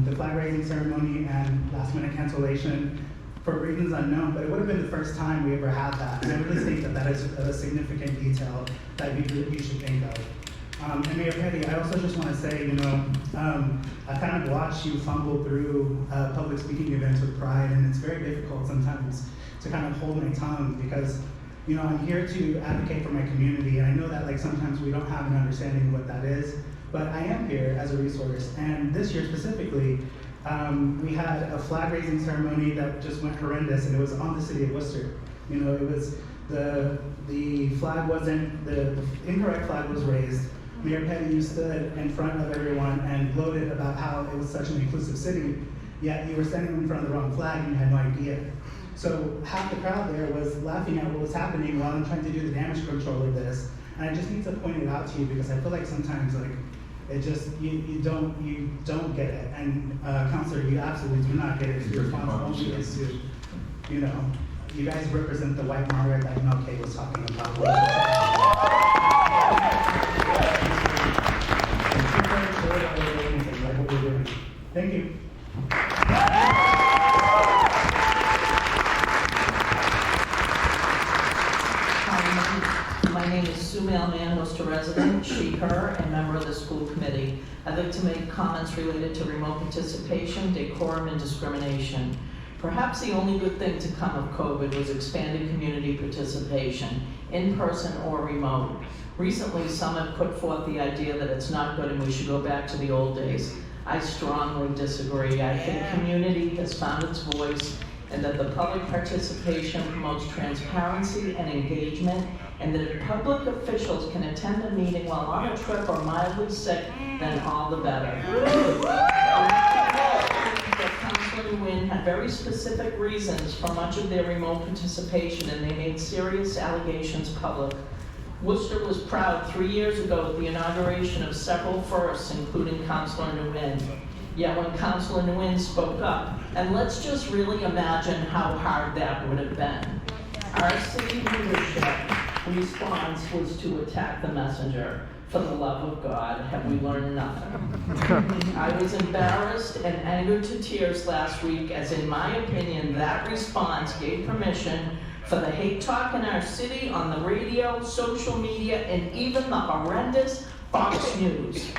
the flag raising ceremony and last minute cancellation for reasons unknown. But it would have been the first time we ever had that, and I really think that is a significant detail that you should think of. And Mayor Petty, I also just want to say, I kind of watched you fumble through public speaking events with Pride, and it's very difficult sometimes to kind of hold my tongue because, I'm here to advocate for my community, and I know that sometimes we don't have an understanding of what that is, but I am here as a resource. And this year specifically, we had a flag raising ceremony that just went horrendous, and it was on the city of Worcester. It was the flag wasn't, the incorrect flag was raised. Mayor Petty, you stood in front of everyone and gloated about how it was such an inclusive city, yet you were standing in front of the wrong flag and you had no idea. So half the crowd there was laughing at what was happening while I'm trying to do the damage control of this. And I just need to point it out to you because I feel like sometimes it just, you don't get it. And Councilor, you absolutely do not get it. Your response only is to, you guys represent the white martyr that MLK was talking about. Thank you. My name is Sue Mailman, Worcester resident, she, her, and member of the school committee. I'd like to make comments related to remote participation, decorum, and discrimination. Perhaps the only good thing to come of COVID was expanded community participation, in person or remote. Recently, some have put forth the idea that it's not good and we should go back to the old days. I strongly disagree. I think community has found its voice and that the public participation promotes transparency and engagement, and that if public officials can attend a meeting while on a trip or mildly sick, then all the better. Councilor Nguyen had very specific reasons for much of their remote participation, and they made serious allegations public. Worcester was proud 3 years ago at the inauguration of several firsts, including Councilor Nguyen. Yet when Councilor Nguyen spoke up, and let's just really imagine how hard that would have been. Our city leadership response was to attack the messenger. For the love of God, have we learned nothing? I was embarrassed and angered to tears last week, as in my opinion, that response gave permission for the hate talk in our city on the radio, social media, and even the horrendous Fox News.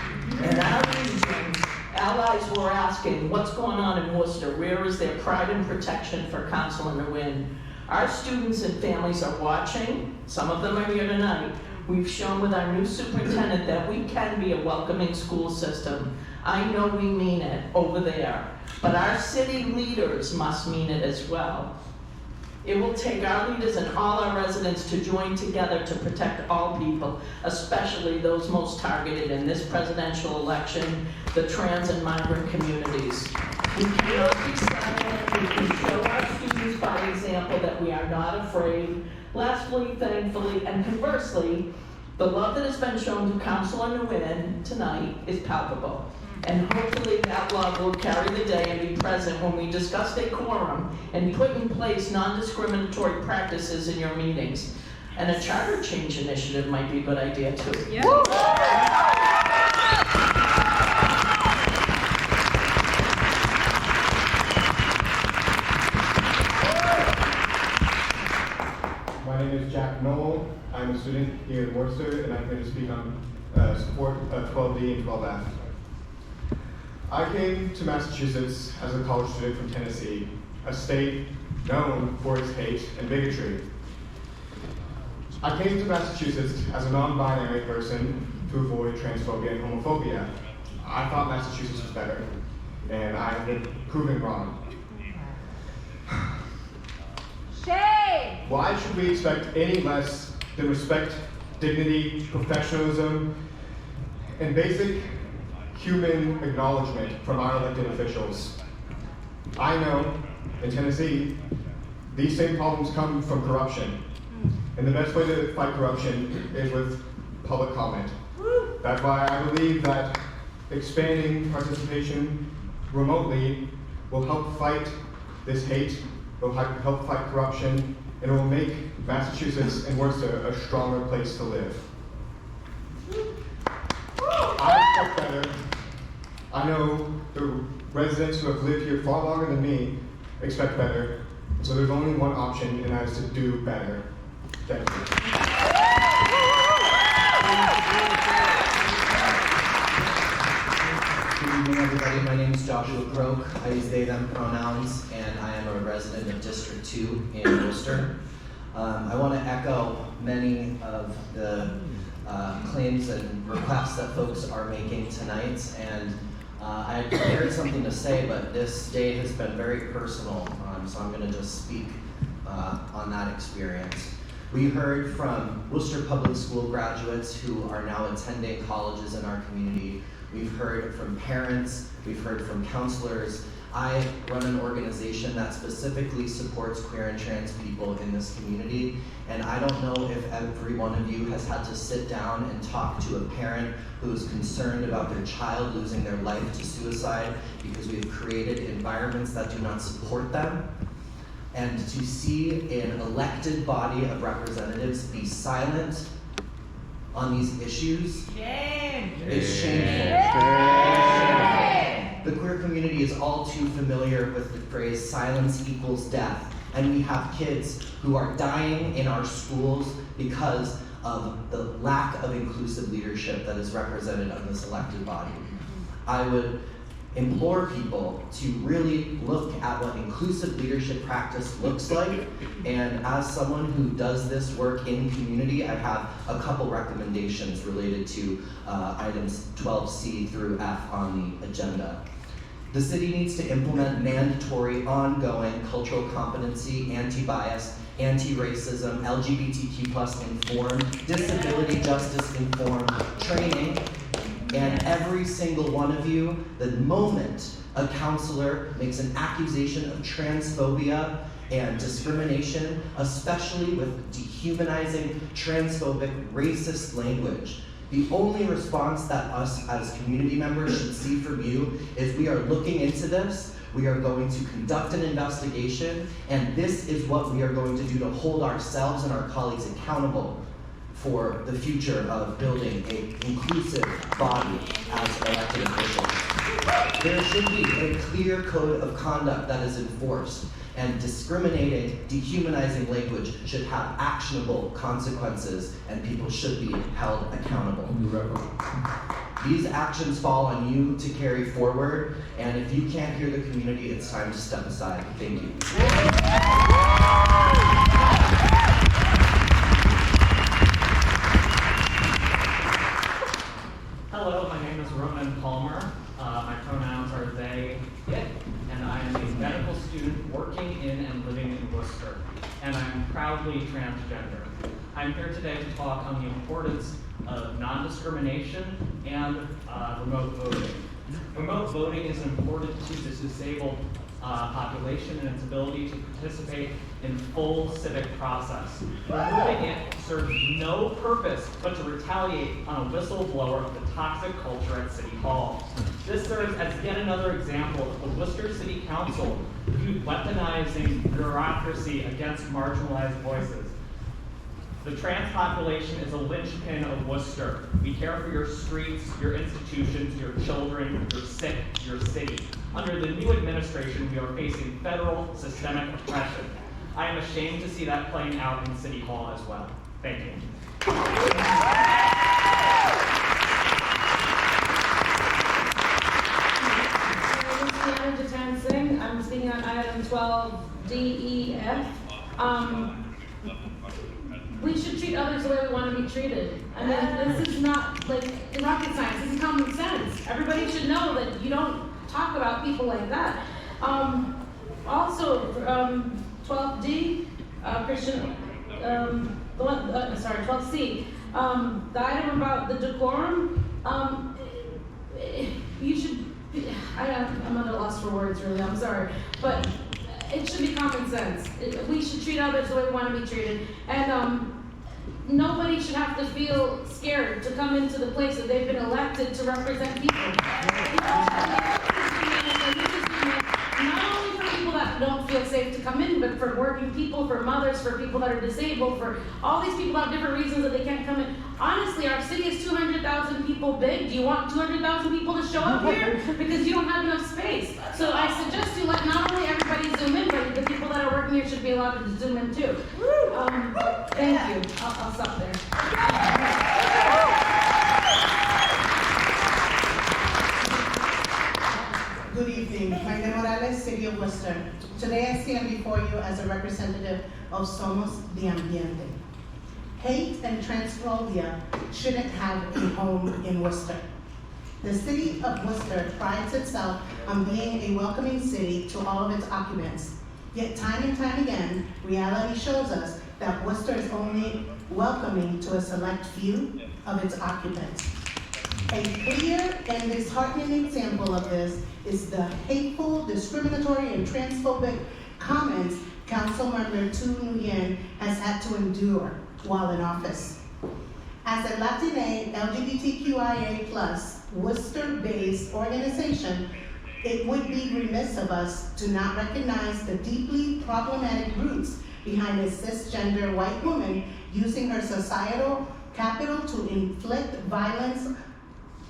In our region, allies were asking, what's going on in Worcester? Where is their pride and protection for Councilor Nguyen? Our students and families are watching. Some of them are here tonight. We've shown with our new superintendent that we can be a welcoming school system. I know we mean it over there, but our city leaders must mean it as well. It will take our leaders and all our residents to join together to protect all people, especially those most targeted in this presidential election, the trans and migrant communities. We cannot be silent. We can show our students by example that we are not afraid. Lastly, thankfully, and conversely, the love that has been shown to Councilor Nguyen tonight is palpable. And hopefully that love will carry the day and be present when we discuss decorum and put in place non-discriminatory practices in your meetings. And a charter change initiative might be a good idea too. Yeah. My name is Jack Knoll. I'm a student here in Worcester, and I'm here to speak on support of 12D and 12F. I came to Massachusetts as a college student from Tennessee, a state known for its hate and bigotry. I came to Massachusetts as a non-binary person to avoid transphobia and homophobia. I thought Massachusetts was better, and I have been proven wrong. Shame! Why should we expect any less than respect, dignity, professionalism, and basic human acknowledgement from our elected officials? I know, in Tennessee, these same problems come from corruption. And the best way to fight corruption is with public comment. That's why I believe that expanding participation remotely will help fight this hate, will help fight corruption, and it will make Massachusetts and Worcester a stronger place to live. I expect better. I know the residents who have lived here far longer than me expect better. So there's only one option, and that is to do better. Thank you. Good evening, everybody. My name is Joshua Croak. I use they, them pronouns, and I am a resident of District 2 in Worcester. I want to echo many of the claims and requests that folks are making tonight, and I had prepared something to say, but this day has been very personal, so I'm going to just speak on that experience. We heard from Worcester Public School graduates who are now attending colleges in our community. We've heard from parents, we've heard from counselors. I run an organization that specifically supports queer and trans people in this community, and I don't know if every one of you has had to sit down and talk to a parent who is concerned about their child losing their life to suicide because we've created environments that do not support them. And to see an elected body of representatives be silent on these issues is shameful. The queer community is all too familiar with the phrase silence equals death, and we have kids who are dying in our schools because of the lack of inclusive leadership that is represented on this elected body. I would implore people to really look at what inclusive leadership practice looks like, and as someone who does this work in community, I have a couple recommendations related to items 12C through F on the agenda. The city needs to implement mandatory, ongoing cultural competency, anti-bias, anti-racism, LGBTQ+ informed, disability justice informed training. And every single one of you, the moment a counselor makes an accusation of transphobia and discrimination, especially with dehumanizing, transphobic, racist language, the only response that us as community members should see from you is we are looking into this, we are going to conduct an investigation, and this is what we are going to do to hold ourselves and our colleagues accountable for the future of building an inclusive body as elected officials. There should be a clear code of conduct that is enforced, and discriminating, dehumanizing language should have actionable consequences, and people should be held accountable. These actions fall on you to carry forward, and if you can't hear the community, it's time to step aside. Thank you. Hello, my name is Ronan Palmer. My pronouns are they, it, and I am a medical student working in and living in Worcester, and I'm proudly transgender. I'm here today to talk on the importance of non-discrimination and remote voting. Remote voting is important to the disabled population and its ability to participate in full civic process. Removing it serves no purpose but to retaliate on a whistleblower of the toxic culture at City Hall. This serves as yet another example of the Worcester City Council weaponizing bureaucracy against marginalized voices. The trans population is a linchpin of Worcester. We care for your streets, your institutions, your children, your sick, your city. Under the new administration, we are facing federal systemic oppression. I am ashamed to see that playing out in City Hall as well. Thank you. I'm speaking on item 12D, E, F. We should treat others the way we want to be treated. I mean, this is not like rocket science, this is common sense. Everybody should know that you don't talk about people like that. Also, 12D, Christian, 12C, the item about the decorum, you should, I'm at a loss for words really, I'm sorry, but it should be common sense. We should treat others the way we want to be treated, and nobody should have to feel scared to come into the place that they've been elected to represent people. Not only for people that don't feel safe to come in, but for working people, for mothers, for people that are disabled, for all these people that have different reasons that they can't come in. Honestly, our city is 200,000 people big. Do you want 200,000 people to show up here? Because you don't have enough space. So I suggest you let not only everybody zoom in, but the people that are working here should be allowed to zoom in too. Thank you. I'll stop there. Good evening. Maite Morales, City of Worcester. Today I stand before you as a representative of Somos de Ambiente. Hate and transphobia shouldn't have a home in Worcester. The City of Worcester prides itself on being a welcoming city to all of its occupants. Yet time and time again, reality shows us that Worcester is only welcoming to a select few of its occupants. A clear and disheartening example of this is the hateful, discriminatory, and transphobic comments Councilmember Tu Nguyen has had to endure while in office. As a Latina LGBTQIA+ Worcester-based organization, it would be remiss of us to not recognize the deeply problematic roots behind a cisgender white woman using her societal capital to inflict violence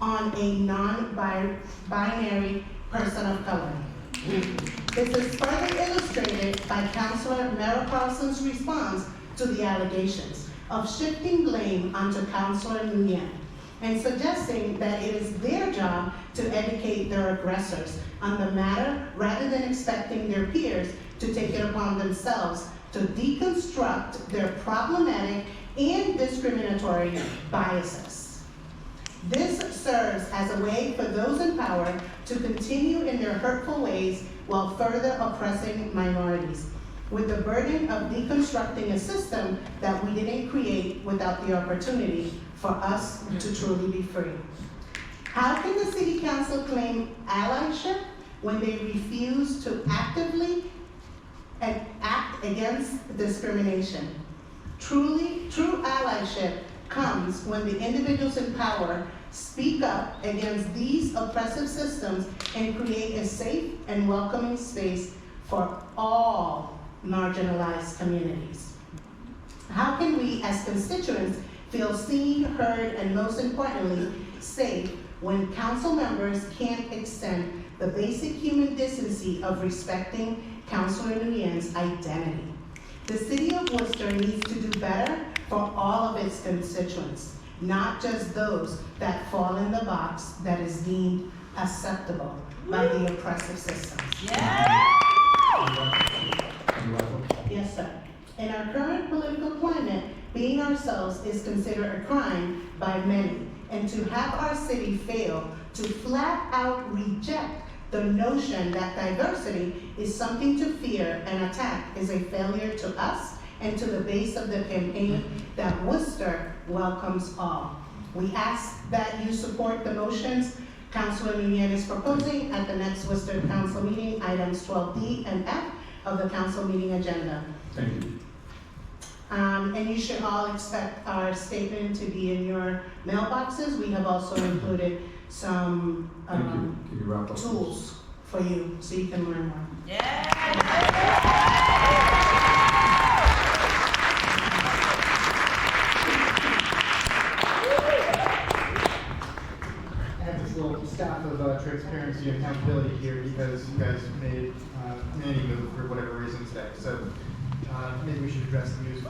on a non-binary person of color. This is further illustrated by Councilor Mara Carlson's response to the allegations of shifting blame onto Councilor Nguyen and suggesting that it is their job to educate their aggressors on the matter rather than expecting their peers to take it upon themselves to deconstruct their problematic and discriminatory biases. This serves as a way for those in power to continue in their hurtful ways while further oppressing minorities, with the burden of deconstructing a system that we didn't create without the opportunity for us to truly be free. How can the City Council claim allyship when they refuse to actively act against discrimination? True allyship comes when the individuals in power speak up against these oppressive systems and create a safe and welcoming space for all marginalized communities. How can we as constituents feel seen, heard, and most importantly, safe when council members can't extend the basic human decency of respecting Councilor Nguyen's identity? The City of Worcester needs to do better for all of its constituents, not just those that fall in the box that is deemed acceptable by the oppressive systems. Yes, sir. In our current political climate, being ourselves is considered a crime by many, and to have our city fail to flat out reject the notion that diversity is something to fear and attack is a failure to us and to the base of the campaign that Worcester welcomes all. We ask that you support the motions Councilor Nguyen is proposing at the next Worcester Council meeting, items 12D and F of the council meeting agenda. Thank you. And you should all expect our statement to be in your mailboxes. We have also included some Can you wrap up, tools for you so you can learn more. I have this little staff of transparency and accountability here because you guys made many move for whatever reason today. So maybe we should address the use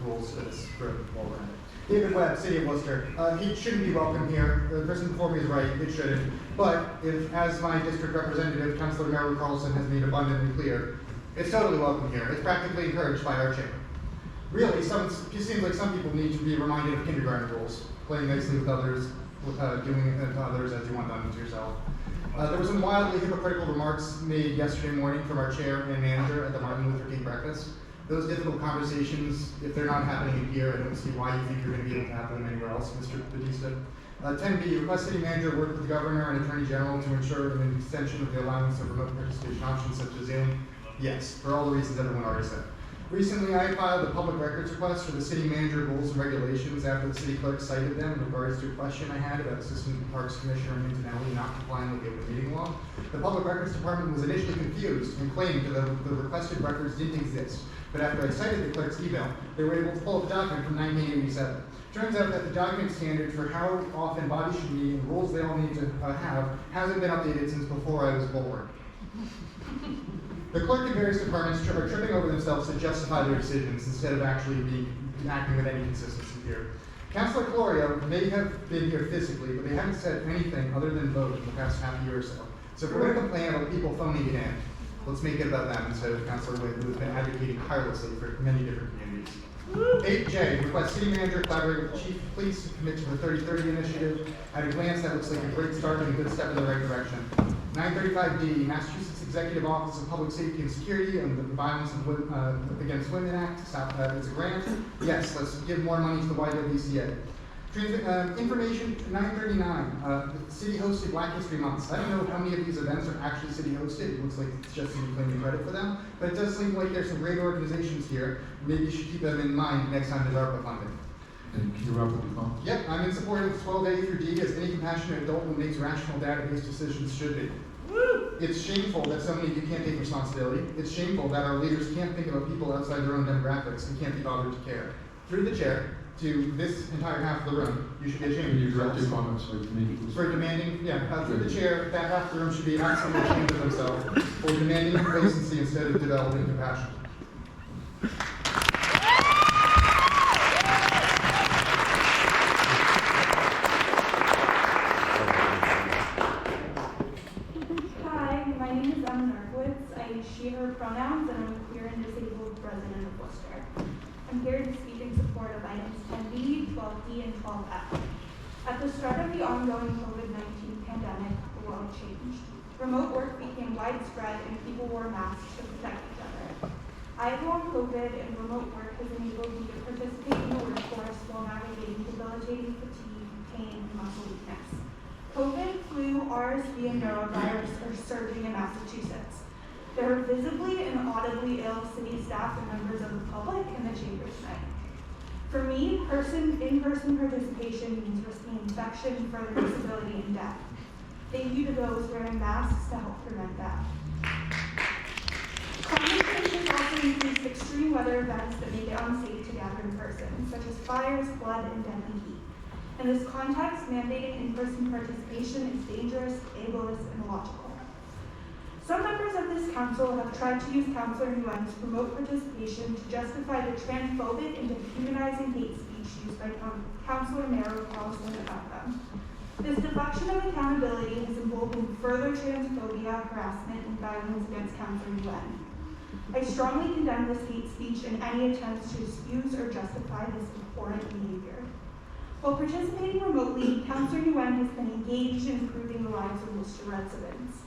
rules for this for while we're at it. David Webb, City of Worcester. He shouldn't be welcome here. The person before me is right, it shouldn't. But if, as my district representative, Councilor Merrill Carlson, has made abundantly clear, it's totally welcome here. It's practically encouraged by our chair. Really, it seems like some people need to be reminded of kindergarten rules, playing nicely with others, doing it to others as you want done to yourself. There were some wildly hypocritical remarks made yesterday morning from our chair and manager at the Martin Luther King breakfast. Those difficult conversations, if they're not happening here, I don't see why you think you're going to be able to have them anywhere else, Mr. Batista. 10B, request City Manager work with the Governor and Attorney General to ensure an extension of the allowance of remote participation options such as Zoom. Yes, for all the reasons everyone already said. Recently, I filed a public records request for the City Manager rules and regulations after the City Clerk cited them in regards to a question I had about Assistant Parks Commissioner Mintonelli not complying with the open meeting law. The Public Records Department was initially confused and claimed that the requested records didn't exist. But after I cited the clerk's email, they were able to pull up a document from 1987. Turns out that the document standard for how often bodies should meet and rules they all need to have hasn't been updated since before I was born. The clerk and various departments are tripping over themselves to justify their decisions instead of actually acting with any consistency here. Councilor Florio may have been here physically, but they haven't said anything other than vote in the past half year or so. So if we're going to complain about people phoning it in, let's make it about them instead of Councilor Witt, who has been advocating tirelessly for many different communities. 8J, request City Manager collaborate with the Chief of Police to commit to the 30/30 initiative. At a glance, that looks like a great start and a good step in the right direction. 935D, Massachusetts Executive Office of Public Safety and Security and the Violence Against Women Act. It's a grant. Yes, let's give more money to the YWCA. Information 939, the city hosted Black History Month. I don't know how many of these events are actually city hosted. It looks like it's just me claiming credit for them, but it does seem like there's some great organizations here. Maybe you should keep them in mind next time there's ARPA funding. And can you wrap up the phone? Yep, I'm in support of 12A through D as any compassionate adult who makes rational database decisions should be. It's shameful that so many of you can't take responsibility. It's shameful that our leaders can't think about people outside their own demographics and can't be bothered to care. Through the chair, to this entire half of the room, you should be ashamed Can you of direct your yourselves. comments like me, please? For demanding, through the chair, that half of the room should be absolutely ashamed of themselves for demanding complacency instead of developing compassion. Hi, my name is Emma Narkowitz. I use she, her pronouns, and I'm a queer and disabled resident of Worcester. I'm here to speak in support of items 10B, 12D, and 12F. At the start of the ongoing COVID-19 pandemic, the world changed. Remote work became widespread and people wore masks to protect each other. I have long COVID and remote work has enabled me to participate in the workforce while navigating debilitating fatigue, pain, and muscle weakness. COVID, flu, RSV, and norovirus are surging in Massachusetts. There are visibly and audibly ill city staff and members of the public in the chamber tonight. For me, in-person participation means risking infection, further disability, and death. Thank you to those wearing masks to help prevent that. Climate change has also increased extreme weather events that make it unsafe to gather in person, such as fires, flood, and deadly heat. In this context, mandating in-person participation is dangerous, ableist, and illogical. Some members of this council have tried to use Councilor Nguyen's remote participation to justify the transphobic and dehumanizing hate speech used by Councilor Merrill Carlson about them. This deflection of accountability has emboldened further transphobia, harassment, and violence against Councilor Nguyen. I strongly condemn this hate speech and any attempts to excuse or justify this abhorrent behavior. While participating remotely, Councilor Nguyen has been engaged in improving the lives of Worcester residents.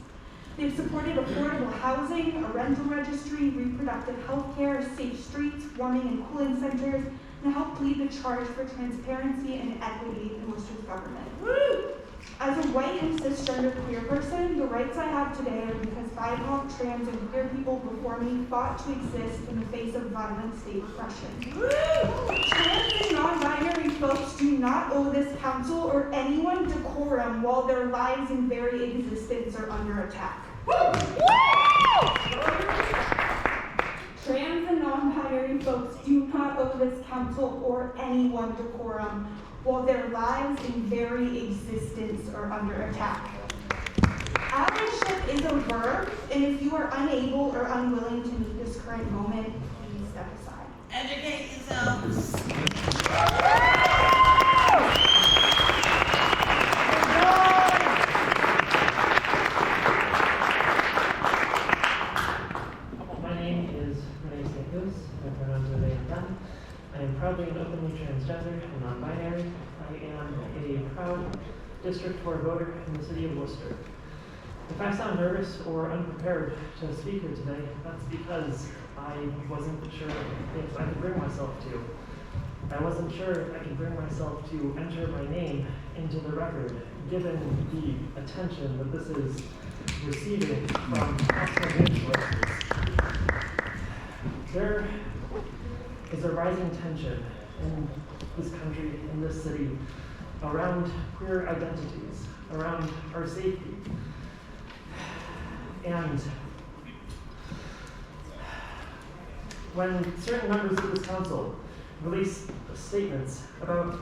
They've supported affordable housing, a rental registry, reproductive health care, safe streets, warming and cooling centers, and helped lead the charge for transparency and equity in Worcester's government. Woo! As a white and cisgender queer person, the rights I have today are because BIPOC, trans, and queer people before me fought to exist in the face of violent state repression. Woo! Trans and non-binary folks do not owe this council or anyone decorum while their lives and very existence are under attack. Trans and non-binary folks do not owe this council or anyone decorum while their lives and very existence are under attack. Allyship is a verb, and if you are unable or unwilling to meet this current moment, please step aside. Educate yourselves. proudly and openly transgender and non-binary. I am a proud District 4 voter in the city of Worcester. If I sound nervous or unprepared to speak here today, that's because I wasn't sure if I could bring myself to. I wasn't sure if I could bring myself to enter my name into the record, given the attention that this is receiving from national news sources. There is a rising tension in this country, in this city, around queer identities, around our safety. And when certain members of this council release statements about...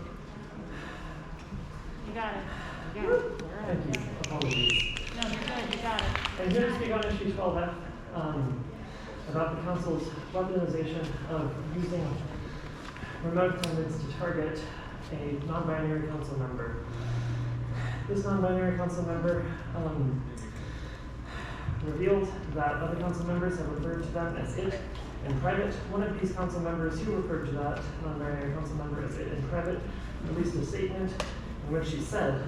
You got it. Thank you. Apologies. No, you're good. You got it. I'm here to speak on issue 12F about the council's weaponization of using remote attendance to target a non-binary council member. This non-binary council member revealed that other council members have referred to them as it in private. One of these council members who referred to that non-binary council member as it in private released a statement in which she said,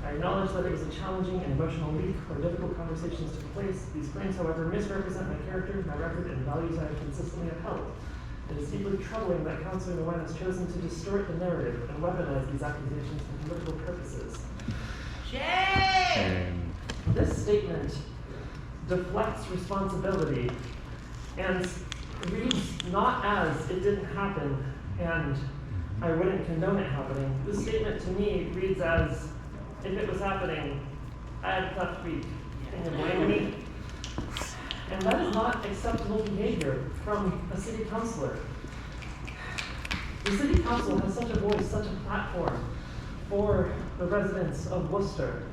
"I acknowledge that it was a challenging and emotional week where difficult conversations took place. These claims, however, misrepresent my character, my record, and values I have consistently upheld. It is deeply troubling that Councilor Nguyen has chosen to distort the narrative and weaponize these accusations for political purposes." Shame! This statement deflects responsibility and reads not as it didn't happen and I wouldn't condone it happening. This statement to me reads as if it was happening, I had a tough week. Can you blame me? And that is not acceptable behavior from a city councilor. The city council has such a voice, such a platform for the residents of Worcester.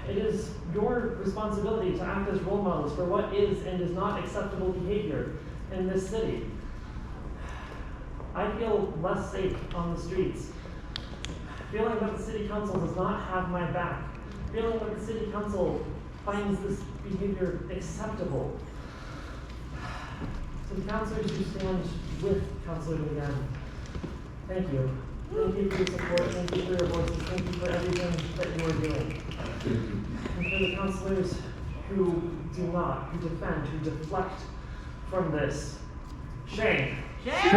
It is your responsibility to act as role models for what is and is not acceptable behavior in this city. I feel less safe on the streets, feeling that the city council does not have my back, feeling that the city council finds this behavior acceptable. To the councilors who stand with Councilor Nguyen, thank you. Thank you for your support, thank you for your voices, thank you for everything that you are doing. And for the councilors who do not, who defend, who deflect from this, shame. Shame!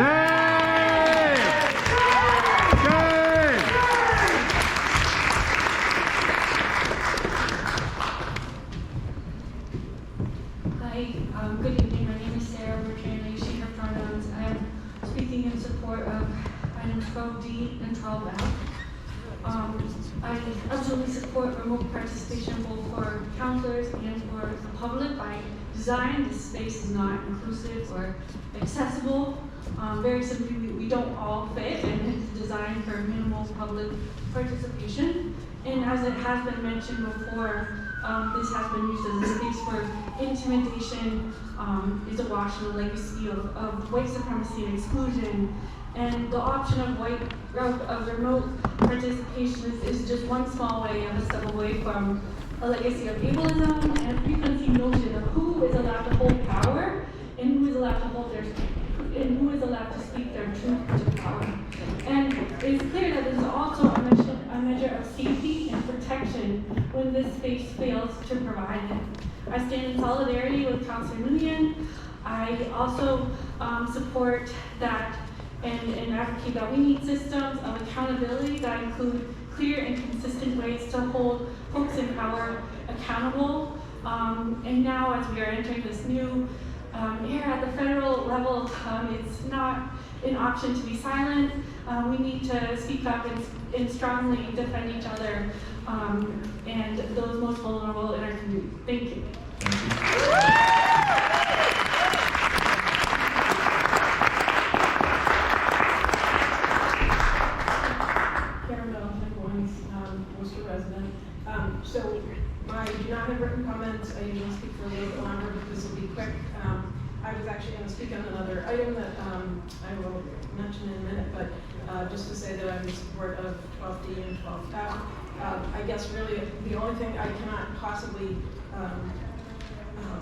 Hi, good evening. My name is Sarah Bertrand. I use she, her pronouns. I am speaking in support of items 12D and 12F. I absolutely support remote participation both for counselors and for the public. By design, this space is not inclusive or accessible. Very simply, we don't all fit, and it's designed for minimal public participation. And as it has been mentioned before, this has been used as a space for intimidation, is awash in the legacy of white supremacy and exclusion. And the option of remote participation is just one small way of a step away from a legacy of ableism and preconceived notion of who is allowed to hold power and who is allowed to hold and who is allowed to speak their truth to power. And it's clear that there's also a measure of safety and protection when this space fails to provide it. I stand in solidarity with Councilor Nguyen. I also support that and advocate that we need systems of accountability that include clear and consistent ways to hold folks in power accountable. And now as we are entering this new era at the federal level, it's not an option to be silent. We need to speak up and strongly defend each other and those most vulnerable in our community. Thank you. Worcester resident. So I do not have written comments. I usually speak for a little bit longer, but this will be quick. I was actually going to speak on another item that I will mention in a minute, but just to say that I'm in support of 12D and 12F. I guess really the only thing I cannot possibly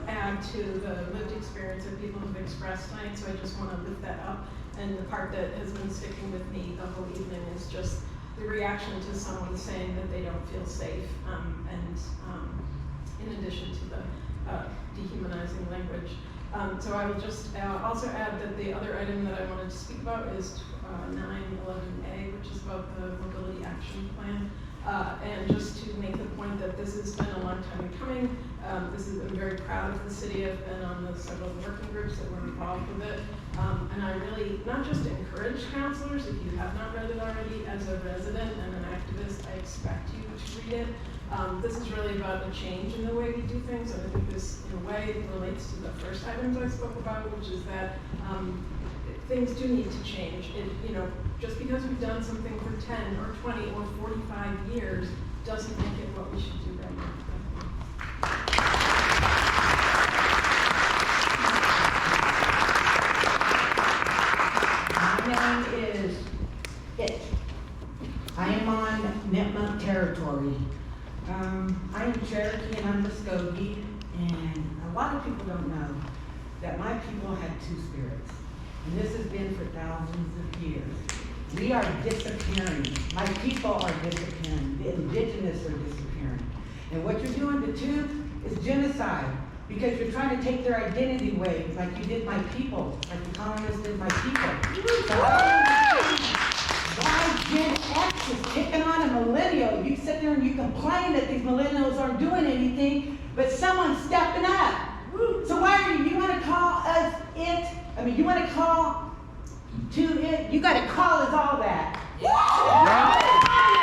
add to the lived experience that people have expressed tonight, so I just want to lift that up. And the part that has been sticking with me the whole evening is just the reaction to someone saying that they don't feel safe, and in addition to the dehumanizing language. So I will just also add that the other item that I wanted to speak about is 911A, which is about the Mobility Action Plan. And just to make the point that this has been a long time coming. I'm very proud of the city. I've been on the several working groups that were involved with it. And I really, not just encourage counselors, if you have not read it already, as a resident and an activist, I expect you to read it. This is really about a change in the way we do things, and I think this, in a way, relates to the first items I spoke about, which is that things do need to change. Just because we've done something for 10 or 20 or 45 years doesn't make it what we should do right now. My name is It. I am on Nipmuc territory. I am Cherokee and I'm Muskogee, and a lot of people don't know that my people had two spirits, and this has been for thousands of years. We are disappearing. My people are disappearing. The indigenous are disappearing. And what you're doing to two is genocide, because you're trying to take their identity away, like you did my people, like the colonists did my people. So why Gen X is kicking on a millennial? You sit there and you complain that these millennials aren't doing anything, but someone's stepping up. So why are you want to call us it? I mean, you want to call to it? You got to call us all that. We are tired.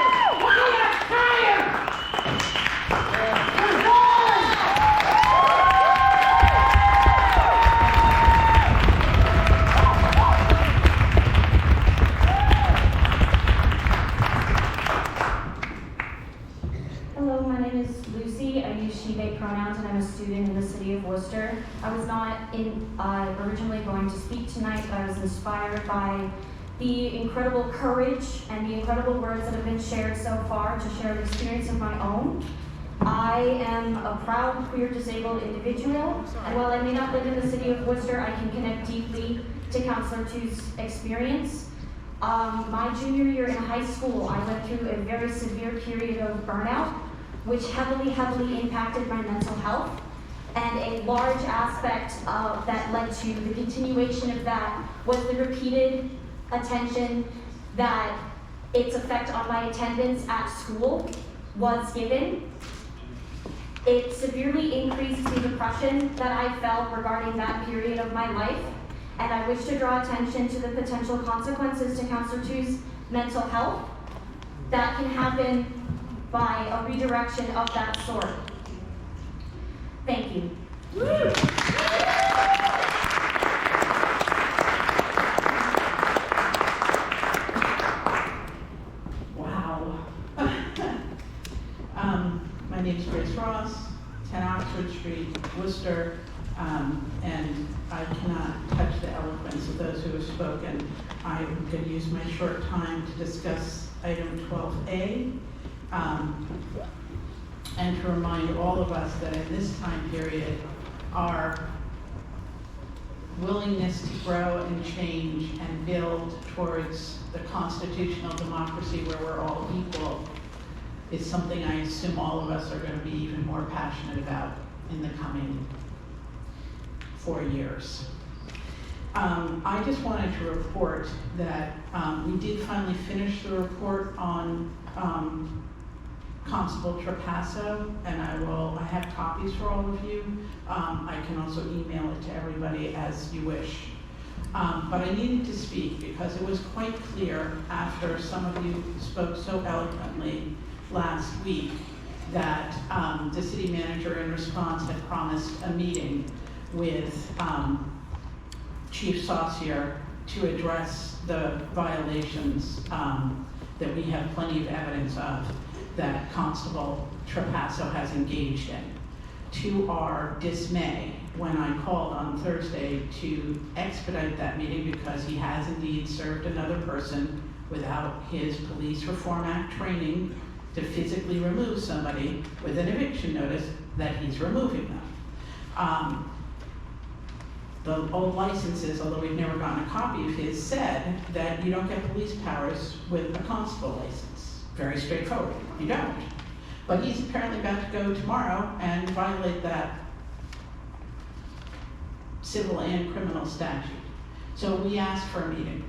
Hello, my name is Lucy. I use she, they pronouns, and I'm a student in the city of Worcester. I was not originally going to speak tonight, but I was inspired by the incredible courage and the incredible words that have been shared so far to share an experience of my own. I am a proud queer disabled individual, and while I may not live in the city of Worcester, I can connect deeply to Counselor Tu's experience. My junior year in high school, I went through a very severe period of burnout, which heavily impacted my mental health. And a large aspect that led to the continuation of that was the repeated attention that its effect on my attendance at school was given. It severely increased the depression that I felt regarding that period of my life. And I wish to draw attention to the potential consequences to Counselor Tu's mental health that can happen by a redirection of that sort. Thank you. Wow. My name is Grace Ross, 10 Oxford Street, Worcester. And I cannot touch the eloquence of those who have spoken. I'm going to use my short time to discuss item 12A, and to remind all of us that in this time period, our willingness to grow and change and build towards the constitutional democracy where we're all equal is something I assume all of us are going to be even more passionate about in the coming 4 years. I just wanted to report that we did finally finish the report on Constable Trapasso, and I have copies for all of you. I can also email it to everybody as you wish. But I needed to speak because it was quite clear after some of you spoke so eloquently last week that the city manager in response had promised a meeting with Chief Saucier to address the violations that we have plenty of evidence of that Constable Trapasso has engaged in. To our dismay, when I called on Thursday to expedite that meeting because he has indeed served another person without his Police Reform Act training to physically remove somebody with an eviction notice, that he's removing them. The old licenses, although we've never gotten a copy of his, said that you don't get police powers with a constable license. Very straightforward, you don't. But he's apparently about to go tomorrow and violate that civil and criminal statute. So we asked for a meeting,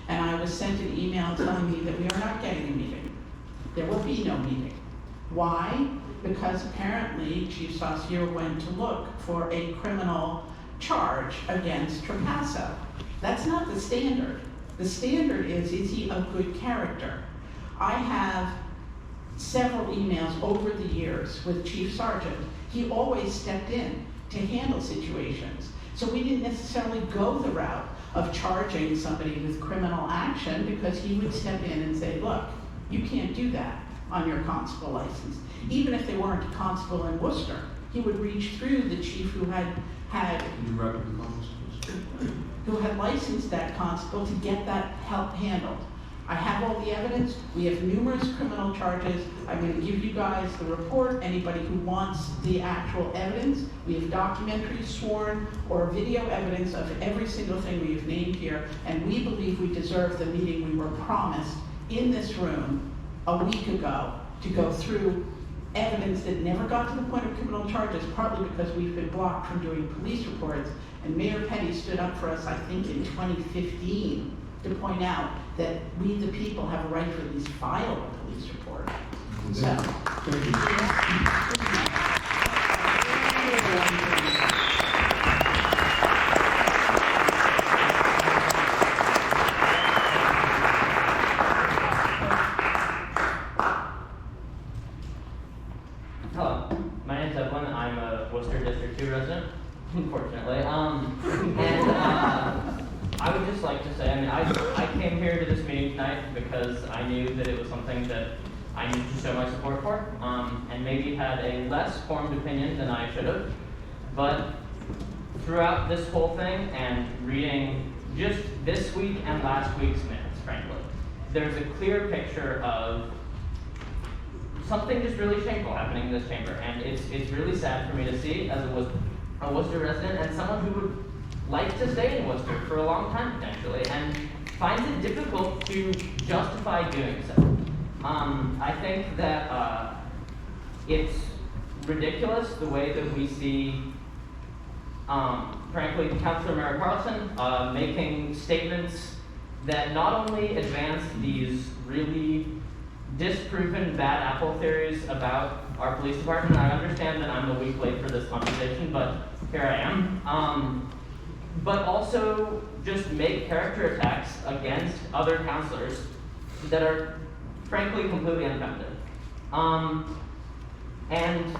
and I was sent an email telling me that we are not getting a meeting. There will be no meeting. Why? Because apparently Chief Saucier went to look for a criminal charge against Trapasso. That's not the standard. The standard is he of good character? I have several emails over the years with Chief Sargent. He always stepped in to handle situations. So we didn't necessarily go the route of charging somebody with criminal action, because he would step in and say, look, you can't do that on your constable license. Even if they weren't a constable in Worcester, he would reach through the chief who had licensed that constable to get that help handled. I have all the evidence. We have numerous criminal charges. I'm going to give you guys the report. Anybody who wants the actual evidence, we have documentary, sworn, or video evidence of every single thing we have named here, and we believe we deserve the meeting we were promised in this room a week ago to go through evidence that never got to the point of criminal charges, partly because we've been blocked from doing police reports. And Mayor Petty stood up for us, I think, in 2015 to point out that we, the people, have a right to at least file a police report. So. Hello, my name's Evelyn. I'm a Worcester District 2 resident, unfortunately. I would just like to say, I came here to this meeting tonight because I knew that it was something that I needed to show my support for, and maybe had a less formed opinion than I should have. But throughout this whole thing, and reading just this week and last week's minutes, frankly, there's a clear picture of something just really shameful happening in this chamber, and it's really sad for me to see as a Worcester resident and someone who would like to stay in Worcester for a long time potentially, and finds it difficult to justify doing so. I think that it's ridiculous the way that we see, frankly, Councilor Mara Carlson making statements that not only advance these really disproven bad apple theories about our police department. I understand that I'm a week late for this conversation, but here I am. But also just make character attacks against other counselors that are frankly completely unfounded. And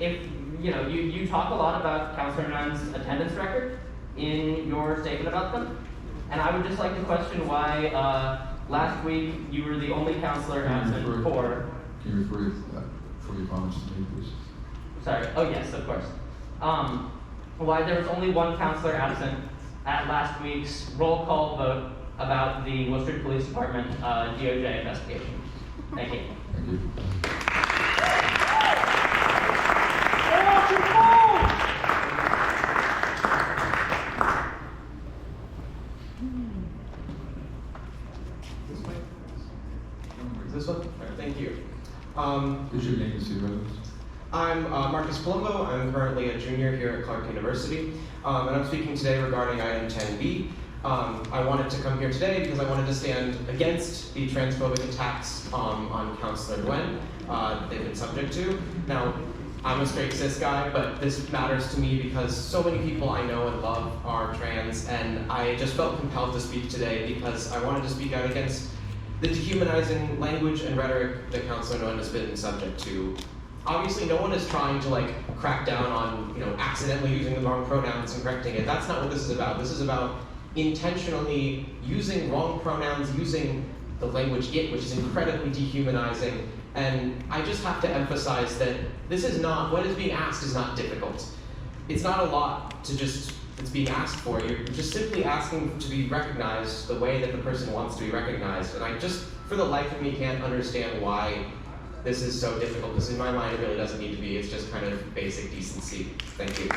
if, you talk a lot about Councilor Nunn's attendance record in your statement about them, and I would just like to question why last week you were the only counselor absent for... Can you refer for your comments to me, please? Sorry, oh yes, of course. Why there was only one counselor absent at last week's roll call vote about the Worcester Police Department DOJ investigation. Thank you. Thank you. Is this one? All right, thank you. Who's your name and city residence? I'm Marcus Palumbo. I'm currently a junior here at Clark University, and I'm speaking today regarding item 10B. I wanted to come here today because I wanted to stand against the transphobic attacks on Councilor Nguyen they've been subject to. Now, I'm a straight cis guy, but this matters to me because so many people I know and love are trans, and I just felt compelled to speak today because I wanted to speak out against the dehumanizing language and rhetoric that Councilor Nguyen has been subject to. Obviously, no one is trying to crack down on accidentally using the wrong pronouns and correcting it. That's not what this is about. This is about intentionally using wrong pronouns, using the language "it," which is incredibly dehumanizing. And I just have to emphasize that this is not, what is being asked is not difficult. It's not a lot that's being asked for. You're just simply asking to be recognized the way that the person wants to be recognized. And I just, for the life of me, can't understand why this is so difficult, because in my mind it really doesn't need to be. It's just kind of basic decency. Thank you.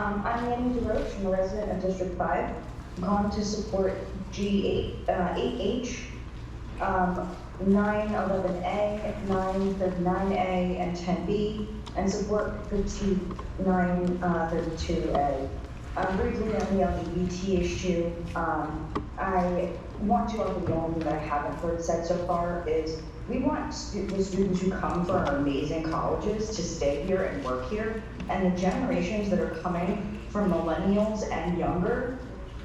I'm Annie DeRoche, I'm a resident of District 5. I'm calling to support G8, 8H, 911A, 939A, and 10B, and support 5932A. Briefly on the LGBT issue, I want to offer the only thing that I haven't heard said so far is we want the students who come from our amazing colleges to stay here and work here, and the generations that are coming from millennials and younger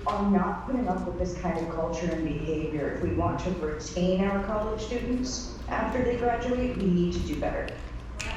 are not putting up with this kind of culture and behavior. If we want to retain our college students after they graduate, we need to do better.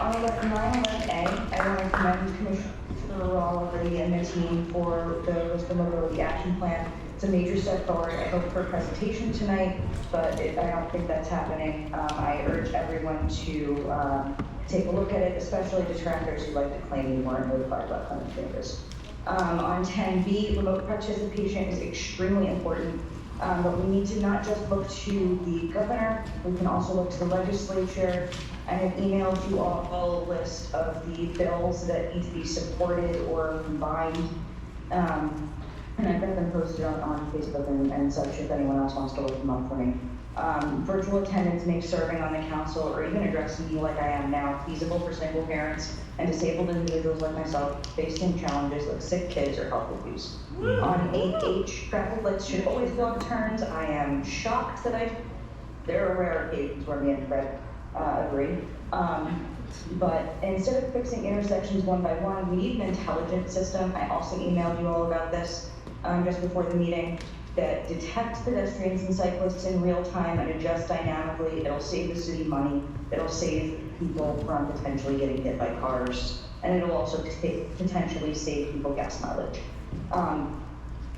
On 911A, I want to commend Commissioner Raleigh and the team for the Worcester Mobility Action Plan. It's a major step forward. I hope for a presentation tonight, but I don't think that's happening. I urge everyone to take a look at it, especially detractors who like to claim we weren't notified about climate changes. On 10B, remote participation is extremely important, but we need to not just look to the governor, we can also look to the legislature. I have emailed you all a list of the bills that need to be supported or combined, and I've got them posted on Facebook and such if anyone else wants to look them up for me. Virtual attendance makes serving on the council or even addressing me like I am now feasible for single parents and disabled individuals like myself facing challenges like sick kids or health abuse. On 8H, traffic lights should always go on turns. I am shocked that there are rare occasions where me and Fred agree. But instead of fixing intersections one by one, we need an intelligent system. I also emailed you all about this just before the meeting, that detects pedestrians and cyclists in real time and adjusts dynamically. It'll save the city money. It'll save people from potentially getting hit by cars. And it'll also potentially save people gas mileage. On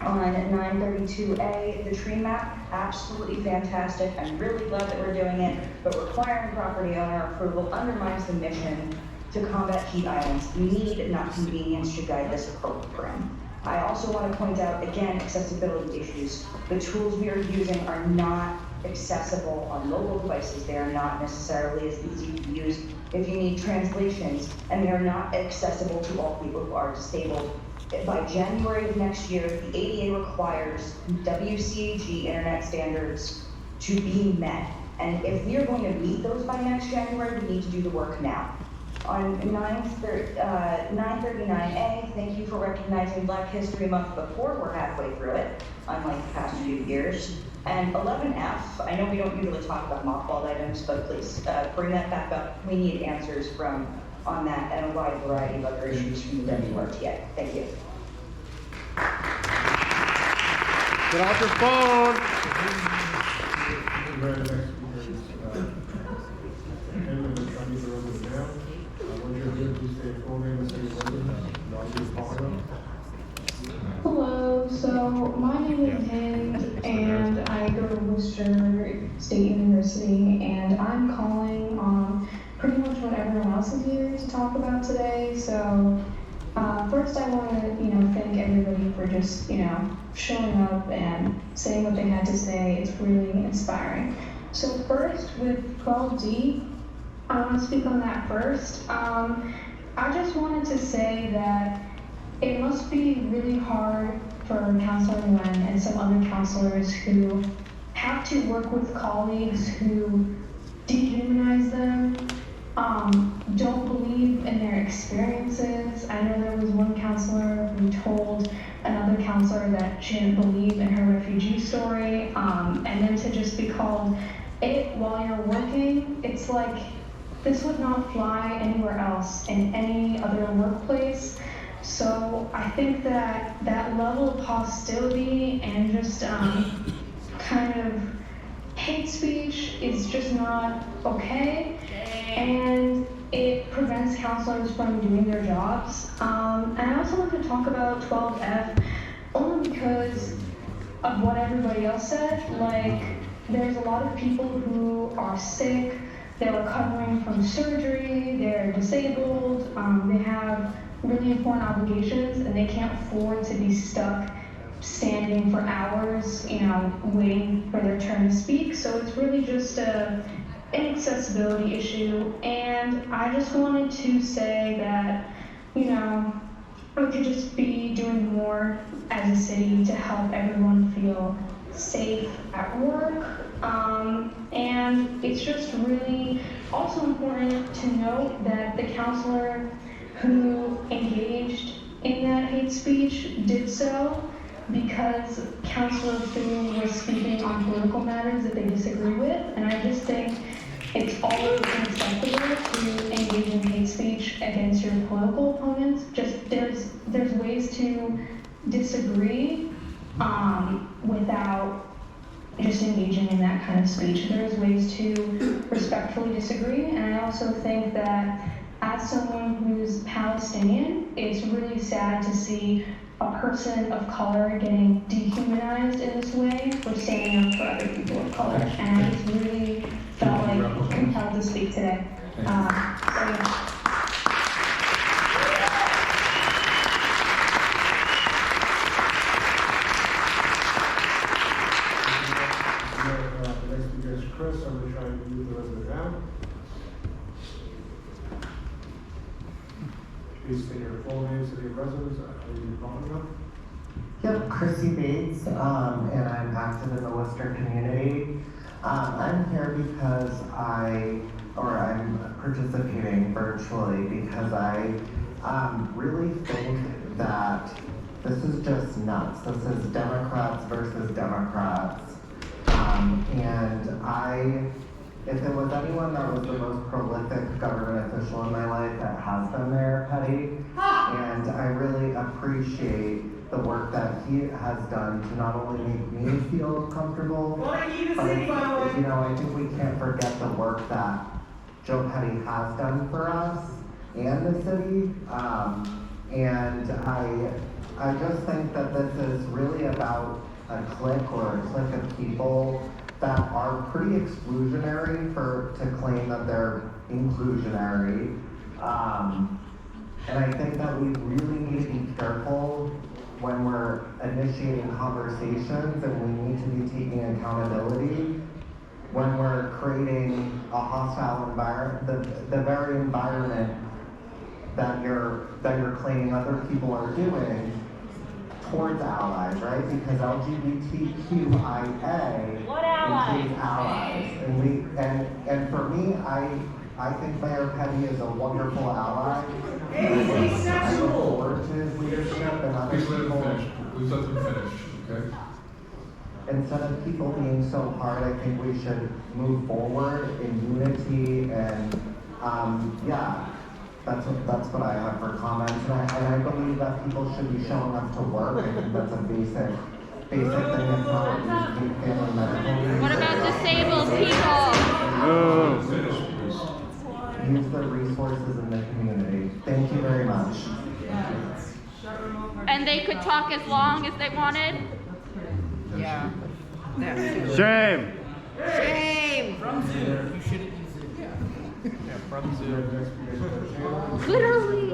932A, the tree map, absolutely fantastic. I'm really glad that we're doing it, but requiring property owner approval undermines the mission to combat heat islands. Need, not convenience, should guide this program. I also want to point out, again, accessibility issues. The tools we are using are not accessible on mobile devices. They are not necessarily as easy to use if you need translations, and they are not accessible to all people who are disabled. By January of next year, the ADA requires WCAG internet standards to be met. And if we are going to meet those by next January, we need to do the work now. On 939A, thank you for recognizing Black History Month before we're halfway through it, unlike the past few years. And 11F, I know we don't usually talk about mothballed items, but please bring that back up. We need answers on that and a wide variety of other issues from the WRTA. Thank you. Get off your phone. Hello, so my name is Hind, and I go to Worcester State University, and I'm calling on pretty much what everyone else is here to talk about today. So first I want to, thank everybody for just, showing up and saying what they had to say. It's really inspiring. So first, with 12D, I want to speak on that first. I just wanted to say that it must be really hard for Councilor Nguyen and some other councilors who have to work with colleagues who dehumanize them, don't believe in their experiences. I know there was one councilor who told another councilor that she didn't believe in her refugee story, and then to just be called it while you're working, it's like this would not fly anywhere else in any other workplace. So I think that that level of hostility and just kind of hate speech is just not okay, and it prevents counselors from doing their jobs. And I also want to talk about 12F only because of what everybody else said. Like, there's a lot of people who are sick, they're recovering from surgery, they're disabled, they have really important obligations, and they can't afford to be stuck standing for hours, waiting for their turn to speak. So it's really just an accessibility issue. And I just wanted to say that, we could just be doing more as a city to help everyone feel safe at work. And it's just really also important to note that the counselor who engaged in that hate speech did so because Counselor Fu was speaking on political matters that they disagree with, and I just think it's always unacceptable to engage in hate speech against your political opponents. Just there's ways to disagree without just engaging in that kind of speech. There's ways to respectfully disagree, and I also think that as someone who's Palestinian, it's really sad to see a person of color getting dehumanized in this way for standing up for other people of color. And I just really felt like compelled to speak today. So yeah. The next speaker is Chris. I'm going to try and move the resident down. Please state your full name, city of residence, are you calling them? Yep, Chrissy Bates, and I'm active in the Worcester community. I'm here because I'm participating virtually because I really think that this is just nuts. This is Democrats versus Democrats. If it was anyone that was the most prolific government official in my life, that has been Mayor Petty. And I really appreciate the work that he has done to not only make me feel comfortable, but I think we can't forget the work that Joe Petty has done for us and the city. And I just think that this is really about a clique or a clique of people that are pretty exclusionary to claim that they're inclusionary. And I think that we really need to be careful when we're initiating conversations, and we need to be taking accountability when we're creating a hostile environment, the very environment that you're claiming other people are doing towards allies, right? Because LGBTQIA includes allies, and for me, I think Mayor Petty is a wonderful ally. I look forward to his leadership and other people. Please let them finish, okay? Instead of people being so hard, I think we should move forward in unity and that's what I have for comments. And I believe that people should be showing up to work. I think that's a basic thing that's how we keep family medical leave. What about disabled people? Use the resources in the community. Thank you very much. And they could talk as long as they wanted? Yeah. Shame. Shame. From Zoom. You shouldn't use it. Yeah, from Zoom. Literally.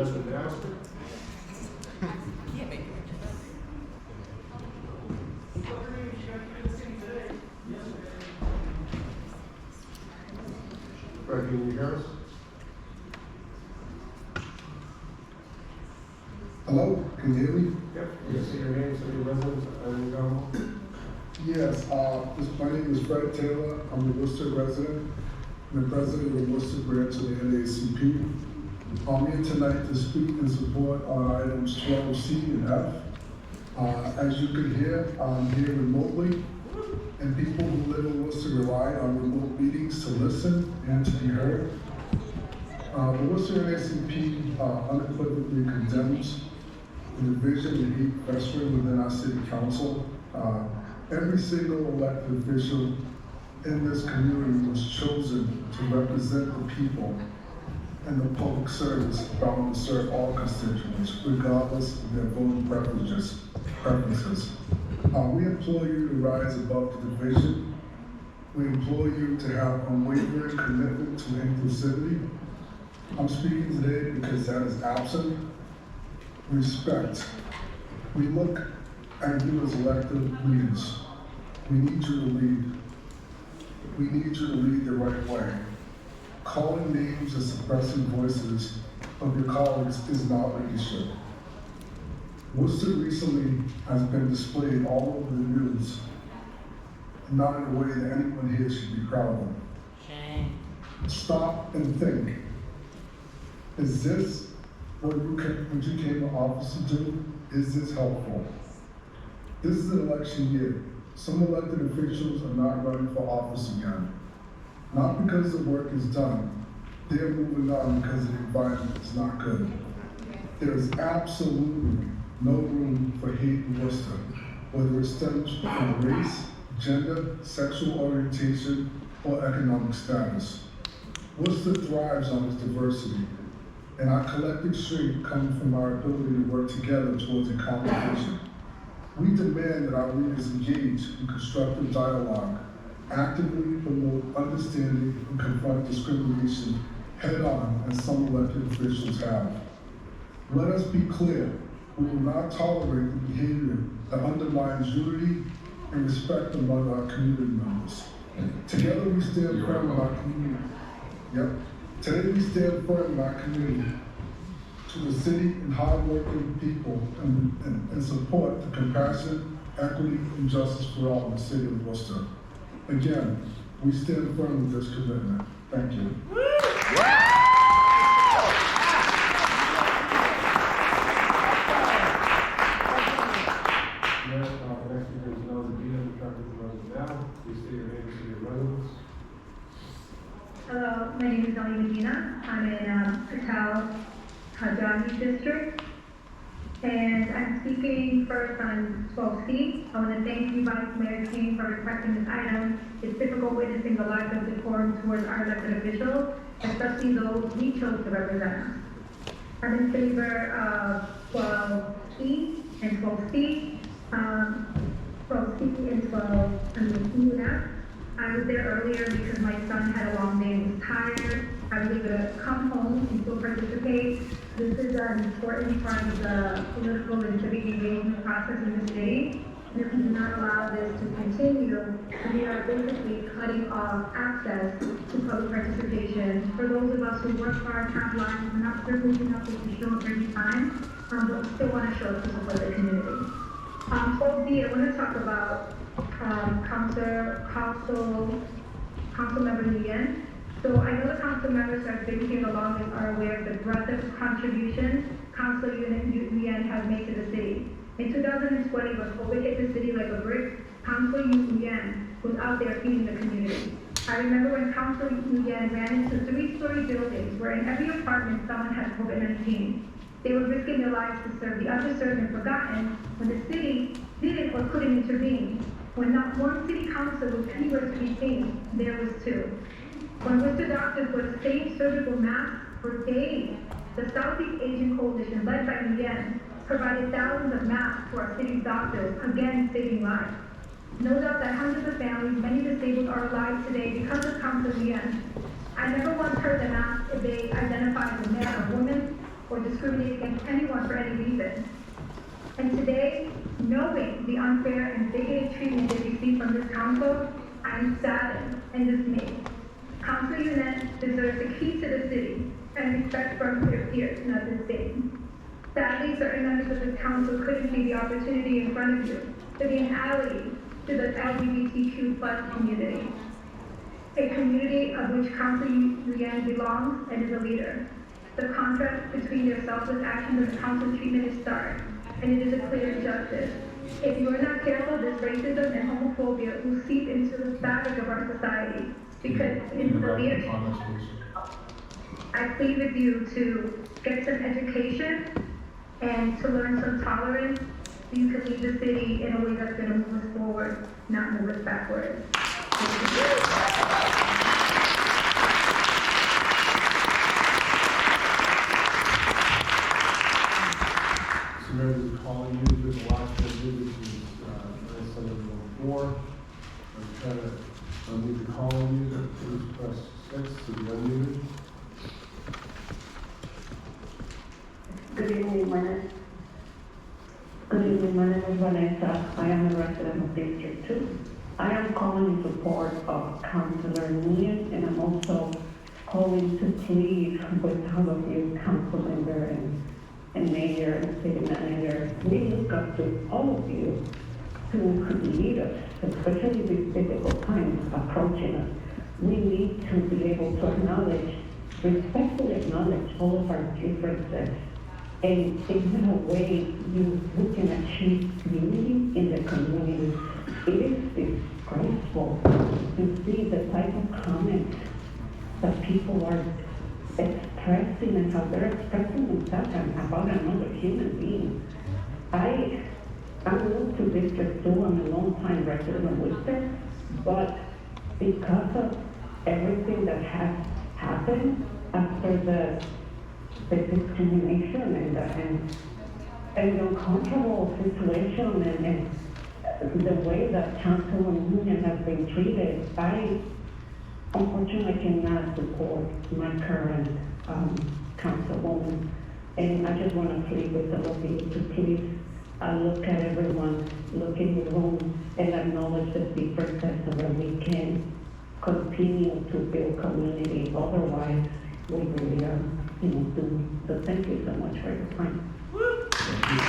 Greg, can you hear us? Hello, can you hear me? Yep. You say your name, city residence, and you go. Yes, my name is Fred Taylor. I'm a Worcester resident. I'm the president of the Worcester branch of the NAACP. I'm here tonight to speak in support on items 12C and F. As you can hear, I'm here remotely, and people who live in Worcester rely on remote meetings to listen and to be heard. The Worcester NAACP unequivocally condemns the division and hate festering within our city council. Every single elected official in this community was chosen to represent the people in the public service bound to serve all constituents, regardless of their voting preferences. We implore you to rise above the division. We implore you to have unwavering commitment to inclusivity. I'm speaking today because that is absent. Respect. We look at you as elected leaders. We need you to lead. We need you to lead the right way. Calling names and suppressing voices of your colleagues is not leadership. Worcester recently has been displayed all over the news, not in a way that anyone here should be proud of. Shame. Stop and think. Is this what you came to office to do? Is this helpful? This is an election year. Some elected officials are not running for office again. Not because the work is done. They are moving on because the environment is not good. There is absolutely no room for hate in Worcester, whether it stems from race, gender, sexual orientation, or economic status. Worcester thrives on its diversity, and our collective strength comes from our ability to work together towards a common vision. We demand that our leaders engage in constructive dialogue, actively promote understanding, and confront discrimination head-on, as some elected officials have. Let us be clear, we will not tolerate the behavior that undermines unity and respect among our community members. Together we stand firm in our community. Today we stand firm in our community to the city and hard-working people and support the compassion, equity, and justice for all in the city of Worcester. Again, we stand firm with this commitment. Thank you. Hello, my name is Ali Medina. I'm in Patel Kajani district. And I'm speaking first on 12C. I want to thank you, Vice Mayor King, for requesting this item. It's difficult witnessing the lack of decorum towards our elected officials, especially those we chose to represent us. I'm in favor of 12E and 12C. 12C and 12E. I was there earlier because my son had a long day and was tired. I was able to come home and still participate. This is an important part of the political and civic engagement process in the city. And if we do not allow this to continue, we are basically cutting off access to public participation. For those of us who work hard, have lives, we're not privileged enough to show up every time, but we still want to show up to support the community. 12D, I want to talk about council member Nguyen. So I know the council members who have been here the longest are aware of the breadth of contributions Councilor Nguyen has made to the city. In 2020, when COVID hit the city like a brick, Councilor Nguyen was out there feeding the community. I remember when Councilor Nguyen ran into 3-story buildings where in every apartment someone had COVID-19. They were risking their lives to serve the underserved and forgotten when the city didn't or couldn't intervene. When not one city council was anywhere to be seen, there was two. When Worcester doctors wore the same surgical masks for days, the Southeast Asian Coalition, led by Nguyen, provided thousands of masks to our city's doctors, again saving lives. No doubt that hundreds of families, many disabled, are alive today because of Councilor Nguyen. I never once heard them ask if they identify as a man or woman or discriminate against anyone for any reason. And today, knowing the unfair and bigoted treatment they receive from this council, I am saddened and dismayed. Councilor Nguyen deserves a key to the city and respect from their peers in other states. Sadly, certain members of this council couldn't see the opportunity in front of you to be an ally to the LGBTQ+ community, a community of which Councilor Nguyen belongs and is a leader. The contrast between their selfless actions and the council's treatment is stark, and it is a clear injustice. If you are not careful, this racism and homophobia will seep into the fabric of our society, because in the leadership, I plead with you to get some education and to learn some tolerance so you can lead the city in a way that's going to move us forward, not move us backward. So Mayor, we're calling you to the last one, which is 9704. I need to call on you, please press 6 to be unmuted. Good evening, my name is Vanessa. I am a resident of District 2. I am calling in support of Councilor Nguyen, and I'm also calling to plead with all of you, council member and mayor and city manager, we look up to all of you to lead us, especially these difficult times approaching us. We need to be able to respectfully acknowledge all of our differences. And in a way, we can achieve unity in the community. It is disgraceful to see the type of comments that people are expressing and how they're expressing themselves about another human being. I'm new to District 2, I'm a long-time resident of Worcester, but because of everything that has happened after the discrimination and the uncomfortable situation and the way that Councilwoman Union has been treated, I unfortunately cannot support my current councilwoman. And I just want to plead with all of you to please look at everyone, look in the room, and acknowledge the differences so that we can continue to build community. Otherwise, we really are, doomed. So thank you so much for your time. Thank you.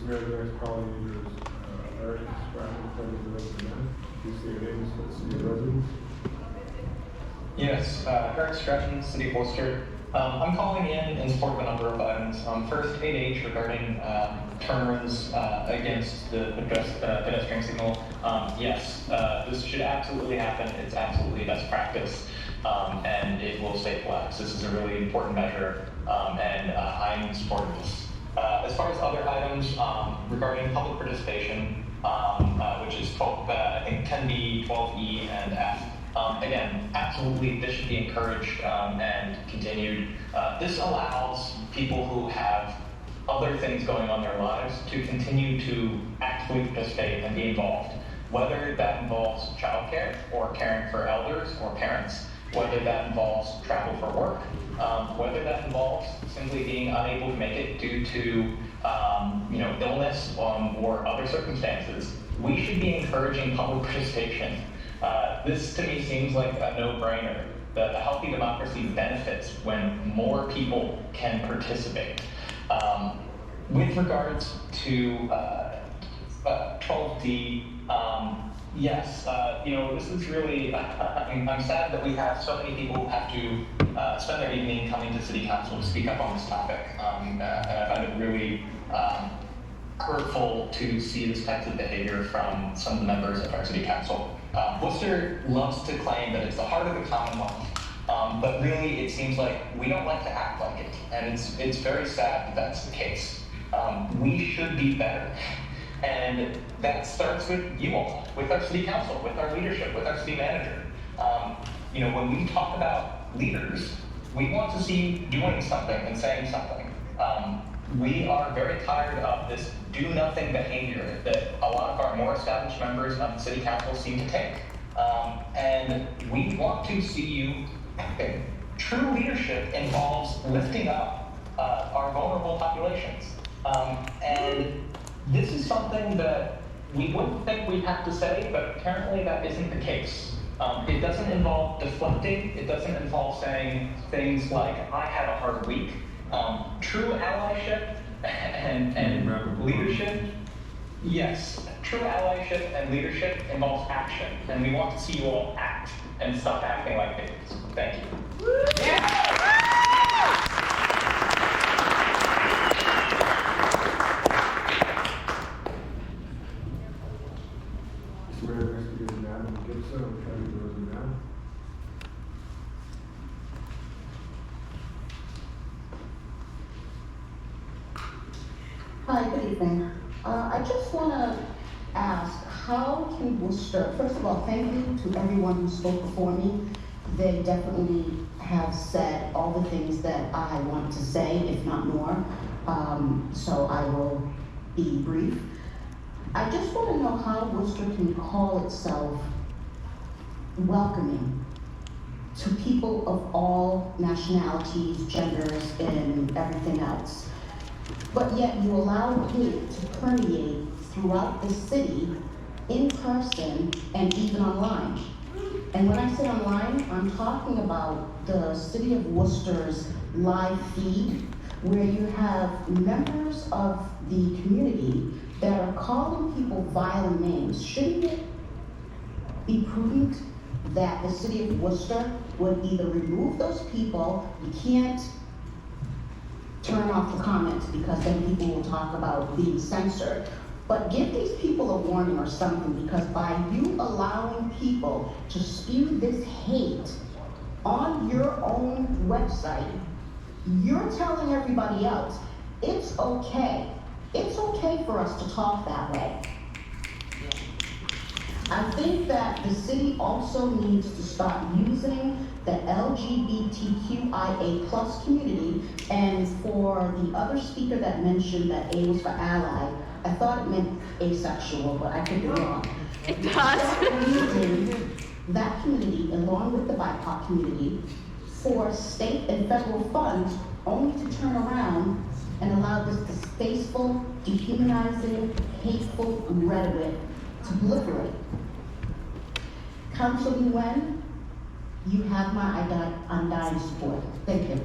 Mayor, calling leaders, Eric Stratton, President of the United. Please say your names for the city residents. Yes, Eric Stratton, City of Worcester. I'm calling in support of a number of items. First, 8H regarding turns against the pedestrian signal. Yes, this should absolutely happen. It's absolutely best practice, and it will save lives. This is a really important measure, and I'm in support of this. As far as other items regarding public participation, which is I think 10B, 12E, and F. Again, absolutely, this should be encouraged and continued. This allows people who have other things going on in their lives to continue to actively participate and be involved, whether that involves childcare or caring for elders or parents, whether that involves travel for work, whether that involves simply being unable to make it due to illness or other circumstances. We should be encouraging public participation. This to me seems like a no-brainer. The healthy democracy benefits when more people can participate. With regards to 12D, yes, this is really, I'm sad that we have so many people who have to spend their evening coming to City Council to speak up on this topic. And I find it really hurtful to see this type of behavior from some of the members of our City Council. Worcester loves to claim that it's the heart of the Commonwealth, but really it seems like we don't like to act like it, and it's very sad that that's the case. We should be better. And that starts with you all, with our city council, with our leadership, with our city manager. When we talk about leaders, we want to see you doing something and saying something. We are very tired of this do-nothing behavior that a lot of our more established members of the city council seem to take. And we want to see you acting. True leadership involves lifting up our vulnerable populations. And this is something that we wouldn't think we'd have to say, but apparently that isn't the case. It doesn't involve deflecting. It doesn't involve saying things like, I had a hard week. True allyship and leadership, yes, true allyship and leadership involves action. And we want to see you all act and stop acting like babies. Thank you. Yeah. Hi, good evening. I just want to ask, how can Worcester, first of all, thank you to everyone who spoke before me. They definitely have said all the things that I want to say, if not more. So I will be brief. I just want to know how Worcester can call itself welcoming to people of all nationalities, genders, and everything else. But yet you allow hate to permeate throughout the city, in person, and even online. And when I say online, I'm talking about the City of Worcester's live feed, where you have members of the community that are calling people vile names. Shouldn't it be prudent that the City of Worcester would either remove those people? You can't turn off the comments because then people will talk about being censored. But give these people a warning or something, because by you allowing people to spew this hate on your own website, you're telling everybody else, it's okay. It's okay for us to talk that way. I think that the city also needs to start using the LGBTQIA+ community, and for the other speaker that mentioned that A was for ally, I thought it meant asexual, but I could be wrong. It does. Start using that community along with the BIPOC community for state and federal funds, only to turn around and allow this distasteful, dehumanizing, hateful rhetoric to proliferate. Councilor Nguyen, you have my undying support. Thank you.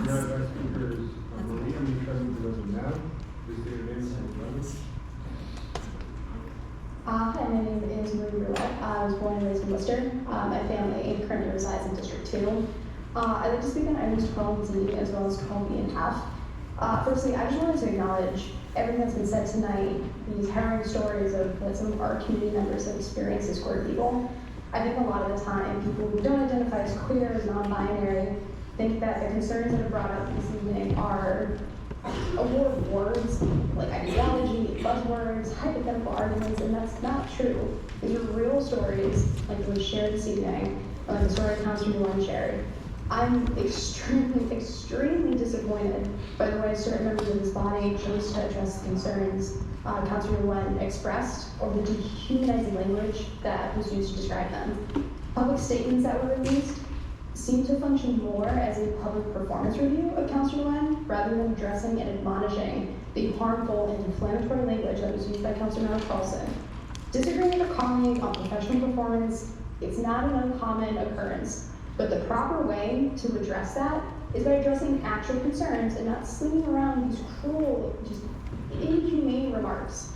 Our next speaker is Maria. I'm present with us now. Please state your name and address. Hi, my name is Marie Roulette. I was born and raised in Worcester. My family currently resides in District 2. I'd like to speak on items 12D as well as 12E and F. Firstly, I just wanted to acknowledge everything that's been said tonight, these harrowing stories of what some of our community members have experienced as queer people. I think a lot of the time, people who don't identify as queer, as non-binary, think that the concerns that are brought up this evening are a war of words, like ideology, buzzwords, hypothetical arguments, and that's not true. These are real stories, like the ones shared this evening, or like the story Councilor Nguyen shared. I'm extremely, extremely disappointed by the way certain members of this body chose to address the concerns Councilor Nguyen expressed, or the dehumanizing language that was used to describe them. Public statements that were released seem to function more as a public performance review of Councilor Nguyen, rather than addressing and admonishing the harmful and inflammatory language that was used by Councilor Mel Carlson. Disagreeing with a colleague on professional performance, it's not an uncommon occurrence, but the proper way to address that is by addressing actual concerns and not slinging around these cruel, just inhumane remarks.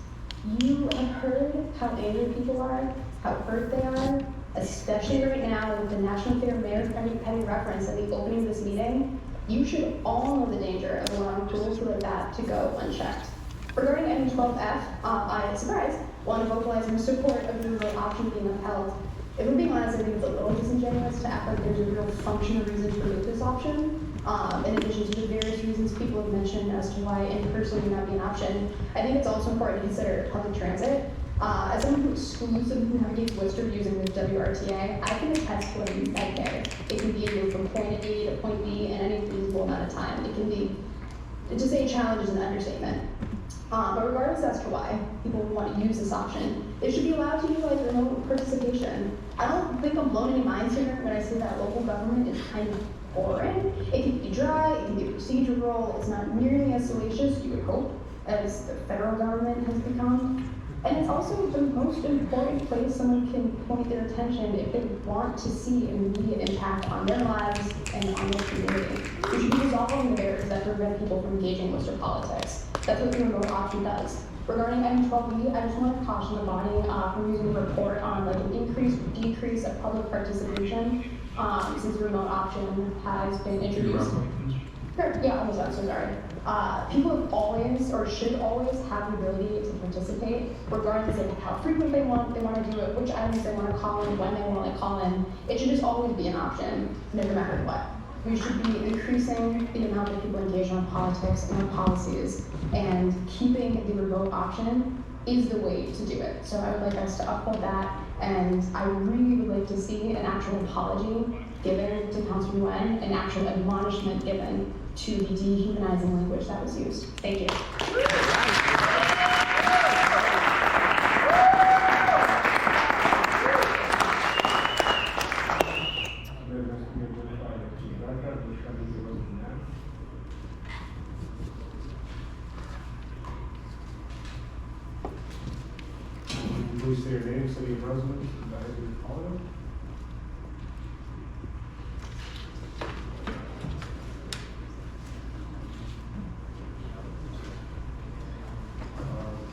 You have heard how angry people are, how hurt they are, especially right now with the National Fair Mayor Petty reference at the opening of this meeting. You should all know the danger of allowing tools like that to go unchecked. Regarding item 12F, I, surprise, want to vocalize my support of the remote option being upheld. If we're being honest, I think it's a little disingenuous to act like there's a real functional reason to remove this option. In addition to the various reasons people have mentioned as to why in-person would not be an option, I think it's also important to consider public transit. As someone who exclusively navigates Worcester using the WRTA, I can attest to what you said there. It can be moved from point A to point B in any feasible amount of time. It can be, to say challenge is an understatement. But regardless as to why people want to use this option, it should be allowed to utilize remote participation. I don't think I'm blowing any minds here when I say that local government is kind of boring. It can be dry, it can be procedural, it's not nearly as salacious, you would hope, as the federal government has become. And it's also the most important place someone can point their attention if they want to see immediate impact on their lives and on their community. We should be resolving the barriers that prevent people from engaging in Worcester politics. That's what the remote option does. Regarding item 12B, I just want to caution the body from using the report on like an increase or decrease of public participation since the remote option has been introduced. Sure, yeah, almost done, so sorry. People have always, or should always, have the ability to participate, regardless of how frequent they want to do it, which items they want to call in, when they want to call in. It should just always be an option, no matter what. We should be increasing the amount of people engaged on politics and on policies, and keeping the remote option is the way to do it. So I would like us to uphold that, and I really would like to see an actual apology given to Councilor Nguyen, an actual admonishment given to the dehumanizing language that was used. Thank you. please say your name, city of residence, and I will call it.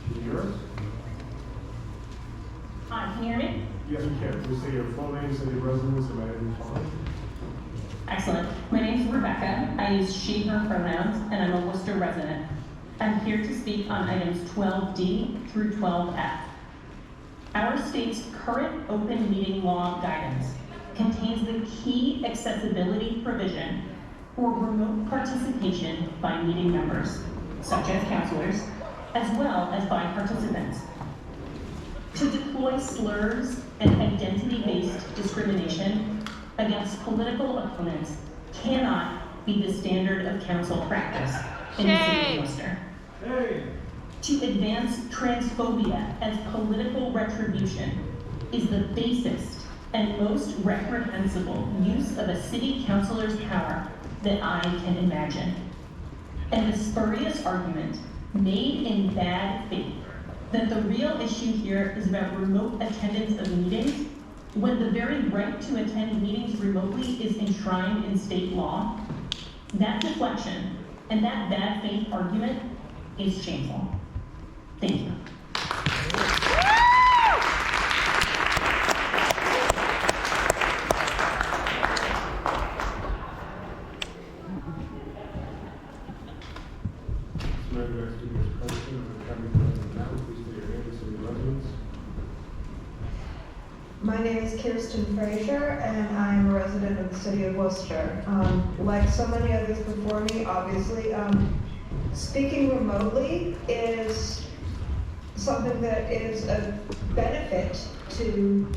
Can you hear us? Hi, can you hear me? Yes, we can. Please say your full name, city of residence, and I will call it. Excellent. My name is Rebecca. I use she, her pronouns, and I'm a Worcester resident. I'm here to speak on items 12D through 12F. Our state's current open meeting law guidance contains the key accessibility provision for remote participation by meeting members, such as counselors, as well as by participants. To deploy slurs and identity-based discrimination against political opponents cannot be the standard of council practice in the city of Worcester. To advance transphobia as political retribution is the basest and most reprehensible use of a city councilor's power that I can imagine. And the spurious argument made in bad faith that the real issue here is about remote attendance of meetings, when the very right to attend meetings remotely is enshrined in state law, that deflection and that bad faith argument is shameful. Thank you. My name is Kirsten Frazier, and I'm a resident of the city of Worcester. Like so many others before me, obviously, speaking remotely is something that is a benefit to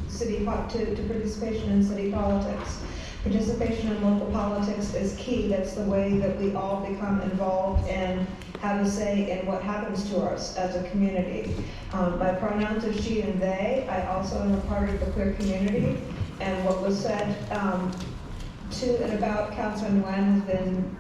participation in city politics. Participation in local politics is key. That's the way that we all become involved and have a say in what happens to us as a community. My pronouns are she and they. I also am a part of the queer community, and what was said to and about Councilor Nguyen has been,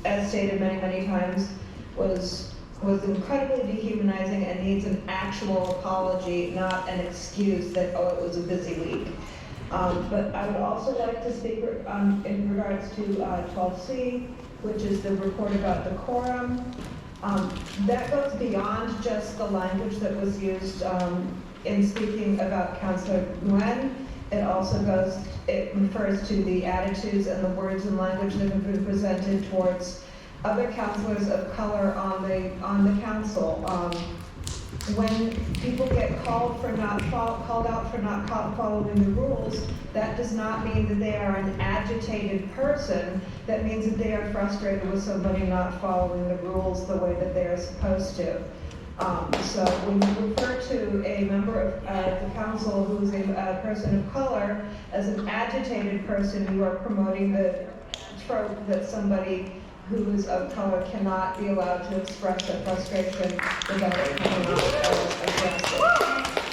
as stated many, many times, was incredibly dehumanizing and needs an actual apology, not an excuse that, oh, it was a busy week. But I would also like to speak in regards to 12C, which is the report about decorum. That goes beyond just the language that was used in speaking about Councilor Nguyen. It refers to the attitudes and the words and language that have been presented towards other councilors of color on the council. When people get called out for not following the rules, that does not mean that they are an agitated person. That means that they are frustrated with somebody not following the rules the way that they are supposed to. So when you refer to a member of the council who is a person of color as an agitated person, you are promoting the trope that somebody who is of color cannot be allowed to express their frustration without it coming out as aggressive.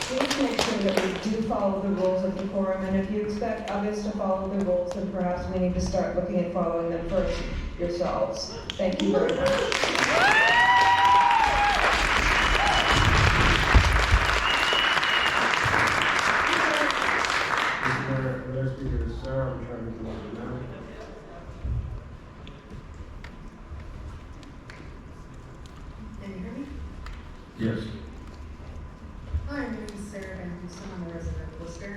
Please make sure that we do follow the rules of decorum, and if you expect others to follow the rules, then perhaps we need to start looking at following them first yourselves. Thank you very much. The next speaker is Sarah. I'm trying to come up now. Can you hear me? Yes. Hi, my name is Sarah Van Houston. I'm a resident of Worcester.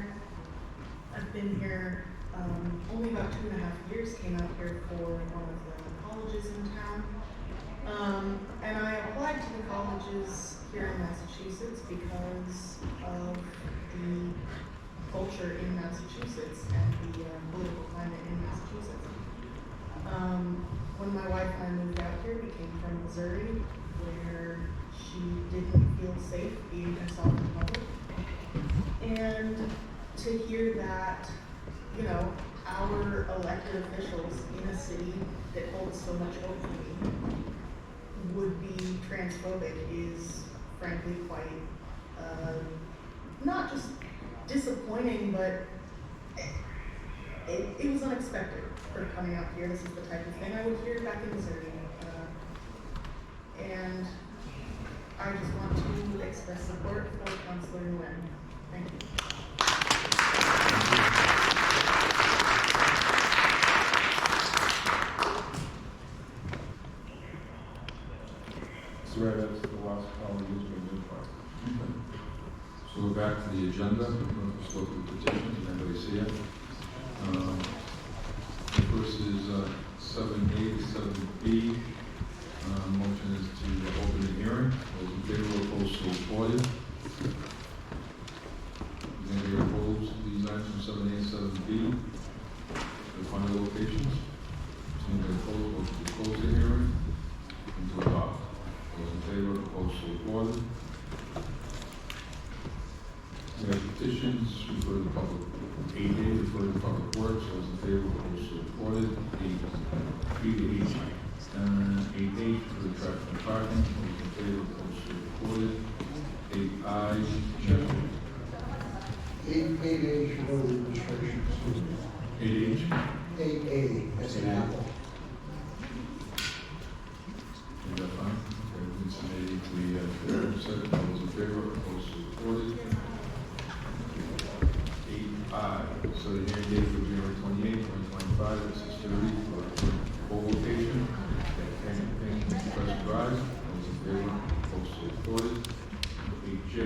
I've been here only about 2.5 years, came out here for one of the colleges in town. And I applied to the colleges here in Massachusetts because of the culture in Massachusetts and the political climate in Massachusetts. When my wife and I moved out here, we came from Missouri, where she didn't feel safe being herself in public. And to hear that, you know, our elected officials in a city that holds so much hope for me would be transphobic is frankly quite, not just disappointing, but it was unexpected for coming out here. This is the type of thing I would hear back in Missouri. And I just want to express support for Councilor Nguyen. Thank you. So that's the last call we use for the part. So we're back to the agenda. Let's go through petitions. Does anybody see it? The first is 7A to 7B. Motion is to open the hearing. Those in favor, opposed, so reported. Is anybody opposed to these items 7A and 7B? The final locations? Is anybody opposed? Motion to close the hearing and to adopt. Those in favor, opposed, so reported. We have petitions, refer to the public, 8A, refer to the public works, those in favor, opposed, so reported. 8B to 8. 8H for the traffic and parking, those in favor, opposed, so reported. 8I, general. 8A should go to administration. 8H. 8A, as an apple. Is that fine? Okay, we submitted the second, all those in favor, opposed, so reported. 8I, so the hearing date for January 28, 2025 at 6:30 for full location at Preston Drive. Those in favor, opposed, so reported. 8J,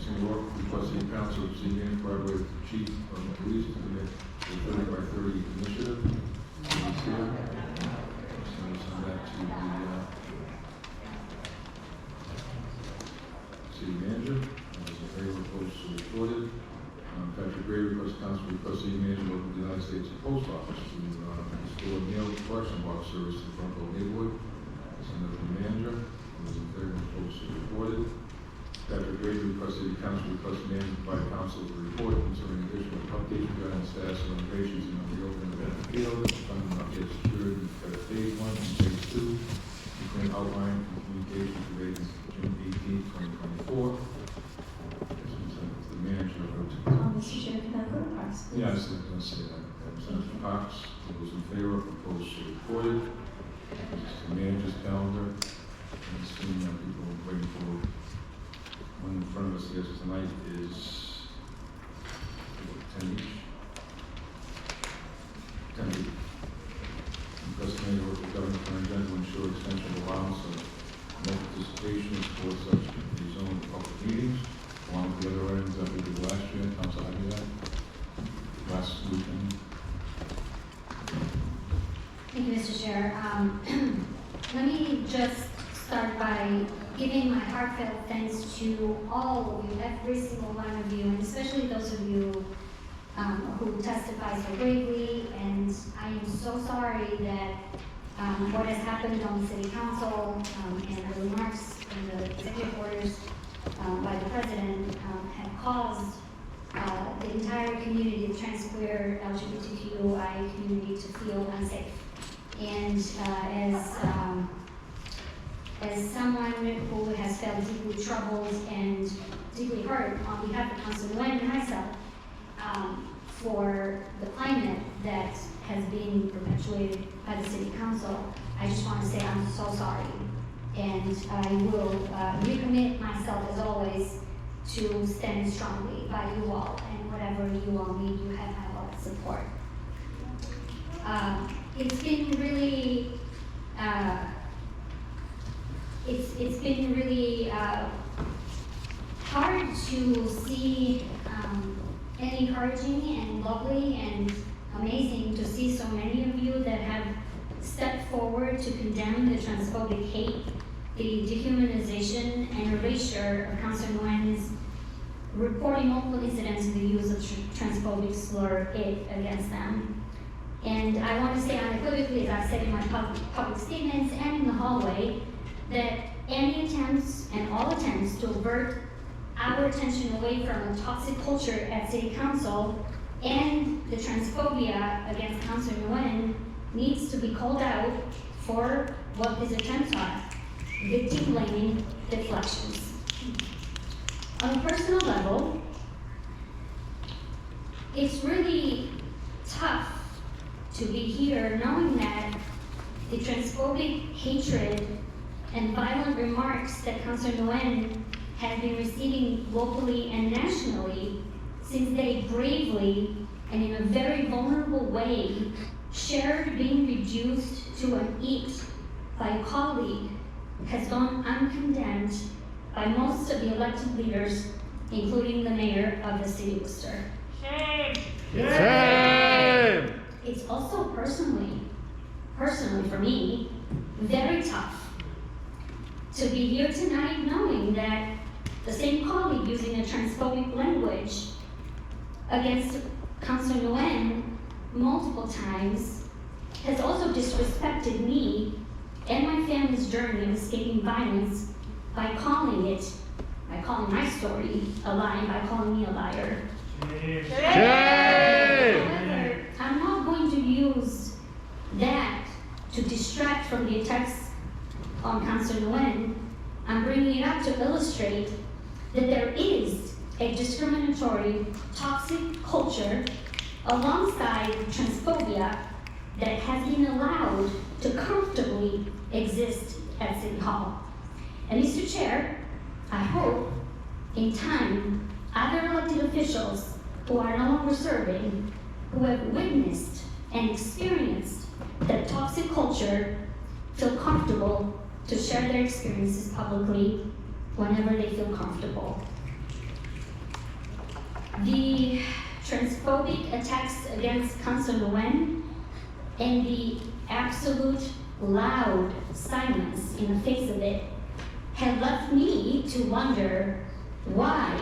New York, requesting the council to seek and collaborate with the chief of police to commit a 30 by 30 initiative. He's here. So we'll send that to the city manager. Those in favor, opposed, so reported. Patrick Gray requests council request city manager of the United States Post Office to restore mail collection box service to Bronco neighborhood. Send that to the manager. Those in favor, opposed, so reported. Patrick Gray requests city council request manager to provide council with a report concerning additional updates regarding the status of renovations in the reopening of the field, funding update secured at phase 1 and phase 2, between outline and communication related to June 18, 2024. Manager of Mr. Chair, can I go to Parks, please? Yeah, I was going to say that. Senator Cox, those in favor, opposed, so reported. This is the manager's calendar. I'm assuming that people are waiting for one in front of us. I guess tonight is 10 each. 10 each. Request manager work with government plan agenda to ensure extension of allowance of no participation in sports such as zone public meetings. Along with the other items that we did last year, Council, I did that last weekend. Thank you, Mr. Chair. Let me just start by giving my heartfelt thanks to all of you, every single one of you, and especially those of you who testified so bravely. And I am so sorry that what has happened on the City Council and the remarks and the executive orders by the President have caused the entire community, the trans, queer, LGBTQI community to feel unsafe. And as someone who has felt deeply troubled and deeply hurt on behalf of Councilor Nguyen and myself for the climate that has been perpetuated by the City Council, I just want to say I'm so sorry. And I will recommit myself, as always, to stand strongly by you all, and whatever you all need, you have my all support. It's been really, it's been really hard to see, and encouraging and lovely and amazing to see so many of you that have stepped forward to condemn the transphobic hate, the dehumanization and erasure of Councilor Nguyen's reporting multiple incidents of the use of transphobic slur "it" against them. And I want to say unequivocally, as I've said in my public statements and in the hallway, that any attempts and all attempts to avert our attention away from a toxic culture at City Council and the transphobia against Councilor Nguyen needs to be called out for what these attempts are: victim blaming deflections. On a personal level, it's really tough to be here knowing that the transphobic hatred and violent remarks that Councilor Nguyen has been receding locally and nationally since they bravely and in a very vulnerable way shared being reduced to an eat by a colleague has gone uncondemned by most of the elected leaders, including the mayor of the city of Worcester. Shame! Shame! It's also personally for me, very tough to be here tonight knowing that the same colleague using a transphobic language against Councilor Nguyen multiple times has also disrespected me and my family's journey of escaping violence by calling my story a lie and by calling me a liar. However, I'm not going to use that to distract from the attacks on Councilor Nguyen. I'm bringing it up to illustrate that there is a discriminatory, toxic culture alongside transphobia that has been allowed to comfortably exist at City Hall. And Mr. Chair, I hope in time other elected officials who are no longer serving, who have witnessed and experienced that toxic culture, feel comfortable to share their experiences publicly whenever they feel comfortable. The transphobic attacks against Councilor Nguyen and the absolute loud silence in the face of it have left me to wonder why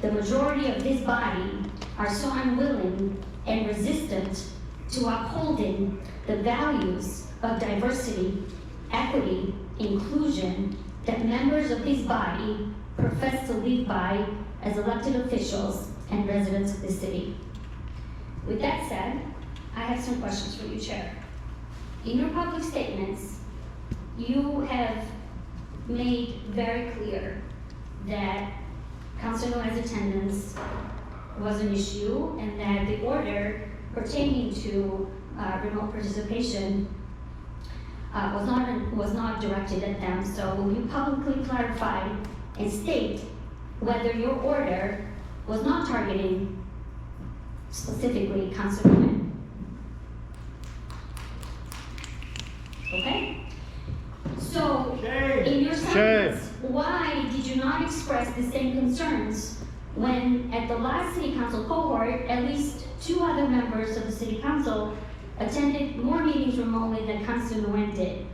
the majority of this body are so unwilling and resistant to upholding the values of diversity, equity, inclusion that members of this body profess to live by as elected officials and residents of the city. With that said, I have some questions for you, Chair. In your public statements, you have made very clear that Councilor Nguyen's attendance was an issue and that the order pertaining to remote participation was not directed at them. So will you publicly clarify and state whether your order was not targeting specifically Councilor Nguyen? Okay? So, in your silence, why did you not express the same concerns when at the last City Council cohort, at least 2 other members of the City Council attended more meetings remotely than Councilor Nguyen did?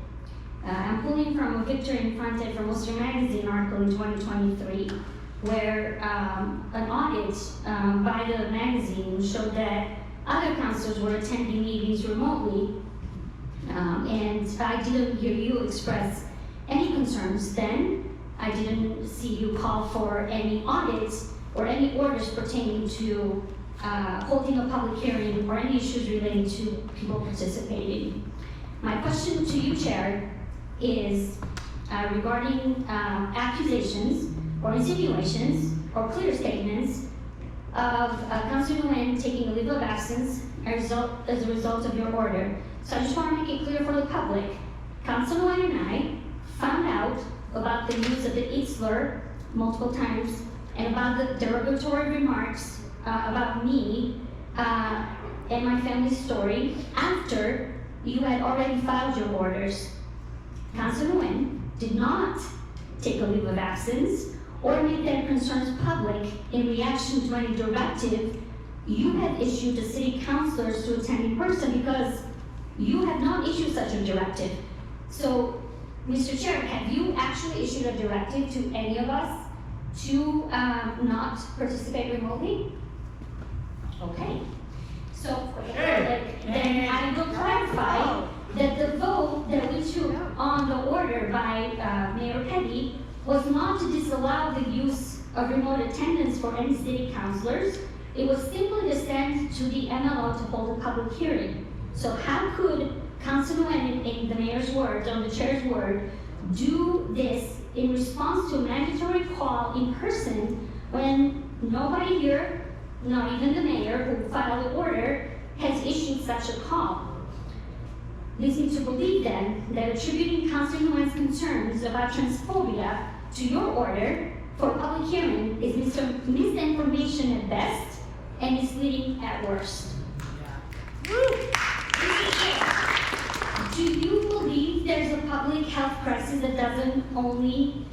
I'm pulling from a Victor Infante from Worcester Magazine article in 2023, where an audit by the magazine showed that other councilors were attending meetings remotely, and I didn't hear you express any concerns then. I didn't see you call for any audits or any orders pertaining to holding a public hearing or any issues relating to people participating. My question to you, Chair, is regarding accusations or insinuations or clear statements of Councilor Nguyen taking a leave of absence as a result of your order. So I just want to make it clear for the public. Councilor Nguyen and I found out about the use of the eat slur multiple times and about the derogatory remarks about me and my family's story after you had already filed your orders. Councilor Nguyen did not take a leave of absence or make their concerns public in reaction to any directive you had issued to city councilors to attend in person, because you have not issued such a directive. So, Mr. Chair, have you actually issued a directive to any of us to not participate remotely? Okay. So, for the public, then I will clarify that the vote that we took on the order by Mayor Petty was not to disallow the use of remote attendance for any city councilors. It was simply to send to the MLO to hold a public hearing. So how could Councilor Nguyen, in the mayor's words, on the chair's word, do this in response to a mandatory call in person when nobody here, not even the mayor who filed the order, has issued such a call? Leads me to believe then that attributing Councilor Nguyen's concerns about transphobia to your order for public hearing is misinformation at best and misleading at worst. Mr. Chair, do you believe there's a public health crisis that doesn't only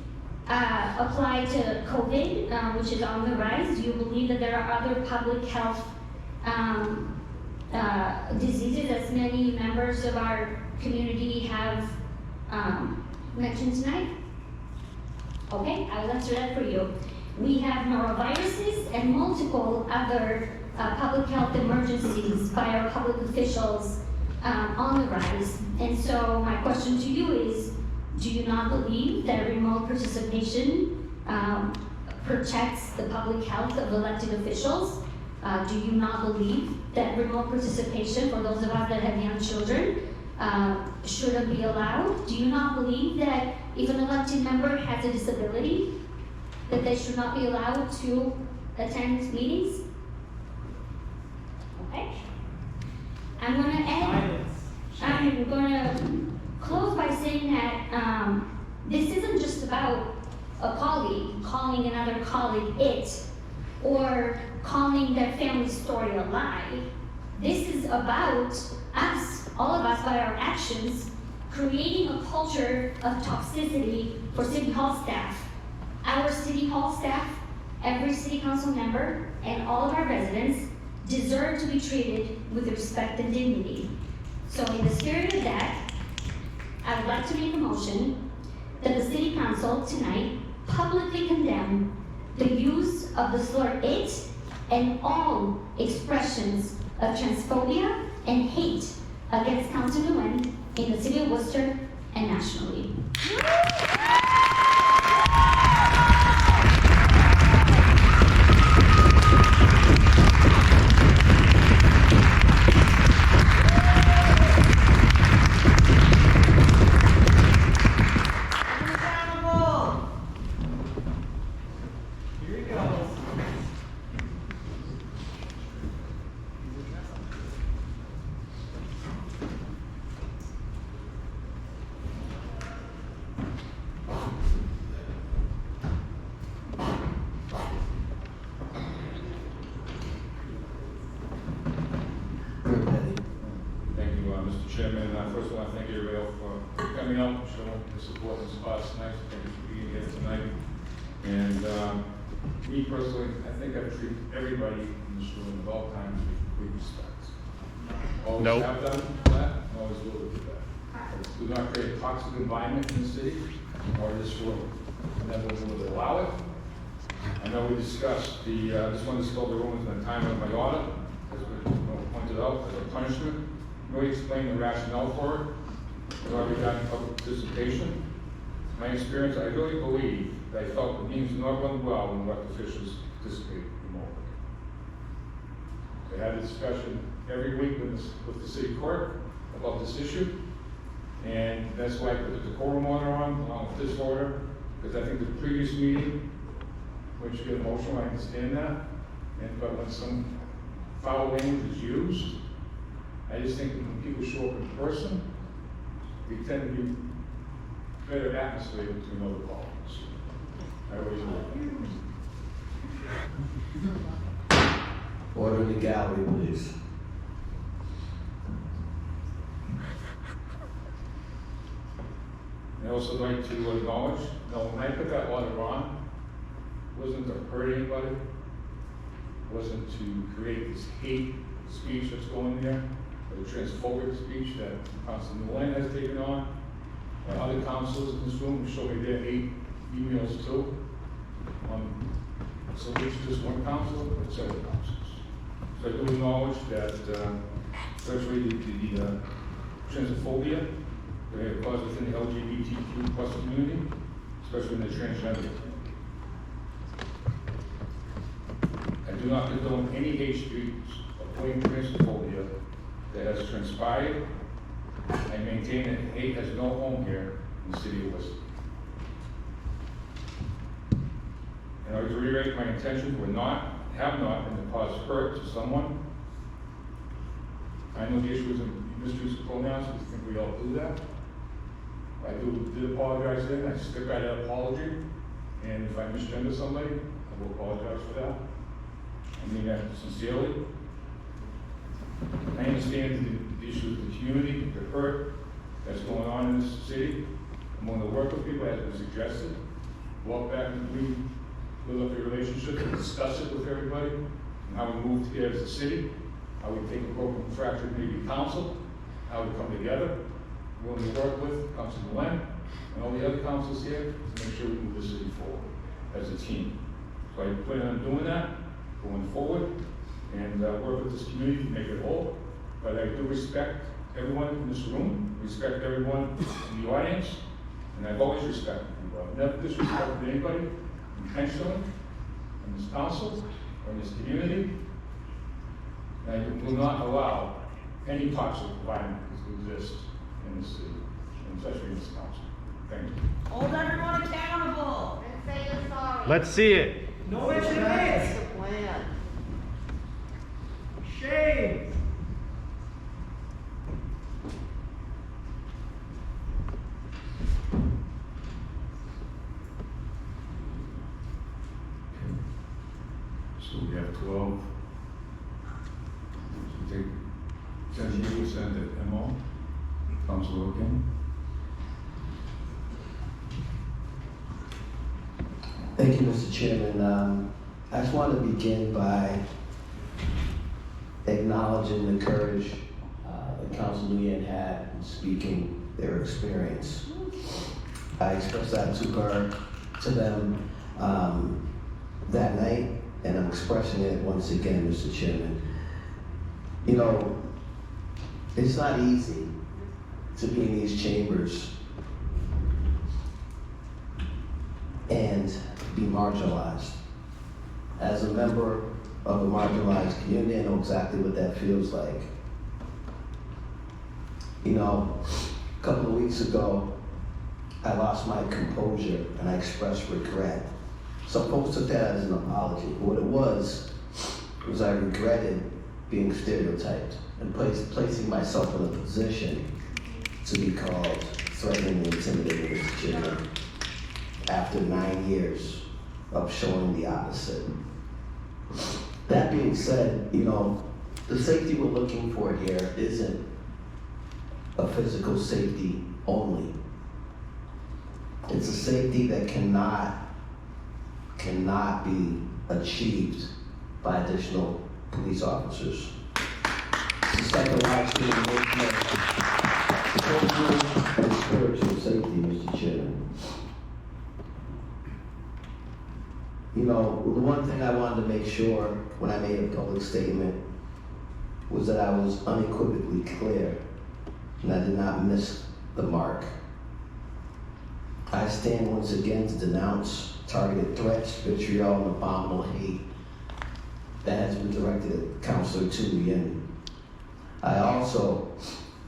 apply to COVID, which is on the rise? Do you believe that there are other public health diseases, as many members of our community have mentioned tonight? Okay, I will answer that for you. We have noroviruses and multiple other public health emergencies by our public officials on the rise. And so my question to you is, do you not believe that remote participation protects the public health of elected officials? Do you not believe that remote participation for those of us that have young children shouldn't be allowed? Do you not believe that if an elected member has a disability, that they should not be allowed to attend meetings? Okay. I'm gonna close by saying that this isn't just about a colleague calling another colleague it, or calling their family story a lie. This is about us, all of us, by our actions, creating a culture of toxicity for City Hall staff. Our City Hall staff, every City Council member, and all of our residents deserve to be treated with respect and dignity. So in the spirit of that, I would like to make a motion that the City Council tonight publicly condemn the use of the slur it and all expressions of transphobia and hate against Council Nguyen in the City of Worcester and nationally. Chairman, first of all, I thank everybody else for coming out, showing the support and support tonight. Thank you for being here tonight. And me personally, I think I treat everybody in this room at all times with respect. Always have done that, and always will do that. Do not create a toxic environment in the city or this room. Never will allow it. I know we discussed this one is called the room in the time of my order, as we pointed out, as a punishment. Really explain the rationale for it. We've already gotten public participation. My experience, I really believe that I felt the meetings not run well when elected officials participate remotely. They had a discussion every week with the city court about this issue, and that's why I put the decorum order on, along with this order, because I think the previous meeting, which you get emotional, I understand that, but when some foul language is used, I just think when people show up in person, we tend to be better atmosphere between other problems. I always will. Order in the gallery, please. I also like to acknowledge, when I put that order on, it wasn't to hurt anybody, it wasn't to create this hate speech that's going there, or the transphobic speech that Councilor Nguyen has taken on, and other councilors in this room who showed me their hate emails too. So it's just one council, but several councils. So I do acknowledge that, especially the transphobia that caused within the LGBTQ plus community, especially in the transgender. I do not condone any hate speech or blatant transphobia that has transpired. I maintain that hate has no home here in the city of Worcester. And I would reiterate my intentions have not been to cause hurt to someone. I know the issues and mysteries of pronouns, I think we all do that. I did apologize then, I stick by that apology. And if I misgender somebody, I will apologize for that. I mean that sincerely. I understand the issues of the community, the hurt that's going on in this city. I'm going to work with people as was suggested, walk back and build up a relationship and discuss it with everybody, and how we move here as a city, how we take a broken, fractured community council, how we come together. We're going to work with Councilman Len and all the other councils here to make sure we move the city forward as a team. So I plan on doing that, going forward, and work with this community to make it whole. But I do respect everyone in this room, respect everyone in the audience, and I've always respected people. I've never disrespected anybody intentionally in this council or in this community. And I will not allow any toxic environment to exist in this city, and especially in this council. Thank you. Hold everyone accountable. And say you're sorry. Let's see it. No incidents. Shame. So we have 12. So take 78% at MO. Councilor King. Thank you, Mr. Chairman. I just want to begin by acknowledging the courage that Councilor Nguyen had in speaking their experience. I expressed that to them that night, and I'm expressing it once again, Mr. Chairman. You know, it's not easy to be in these chambers and be marginalized. As a member of a marginalized community, I know exactly what that feels like. You know, a couple of weeks ago, I lost my composure and I expressed regret. Some folks took that as an apology, but what it was I regretted being stereotyped and placing myself in a position to be called threatening and intimidating, Mr. Chairman, after 9 years of showing the opposite. That being said, you know, the safety we're looking for here isn't a physical safety only. It's a safety that cannot be achieved by additional police officers. It's a psychological, emotional, social, and spiritual safety, Mr. Chairman. You know, the one thing I wanted to make sure when I made a public statement was that I was unequivocally clear and I did not miss the mark. I stand once again to denounce targeted threats, vitriol, and abominable hate that has been directed at Councilor Tu Nguyen. I also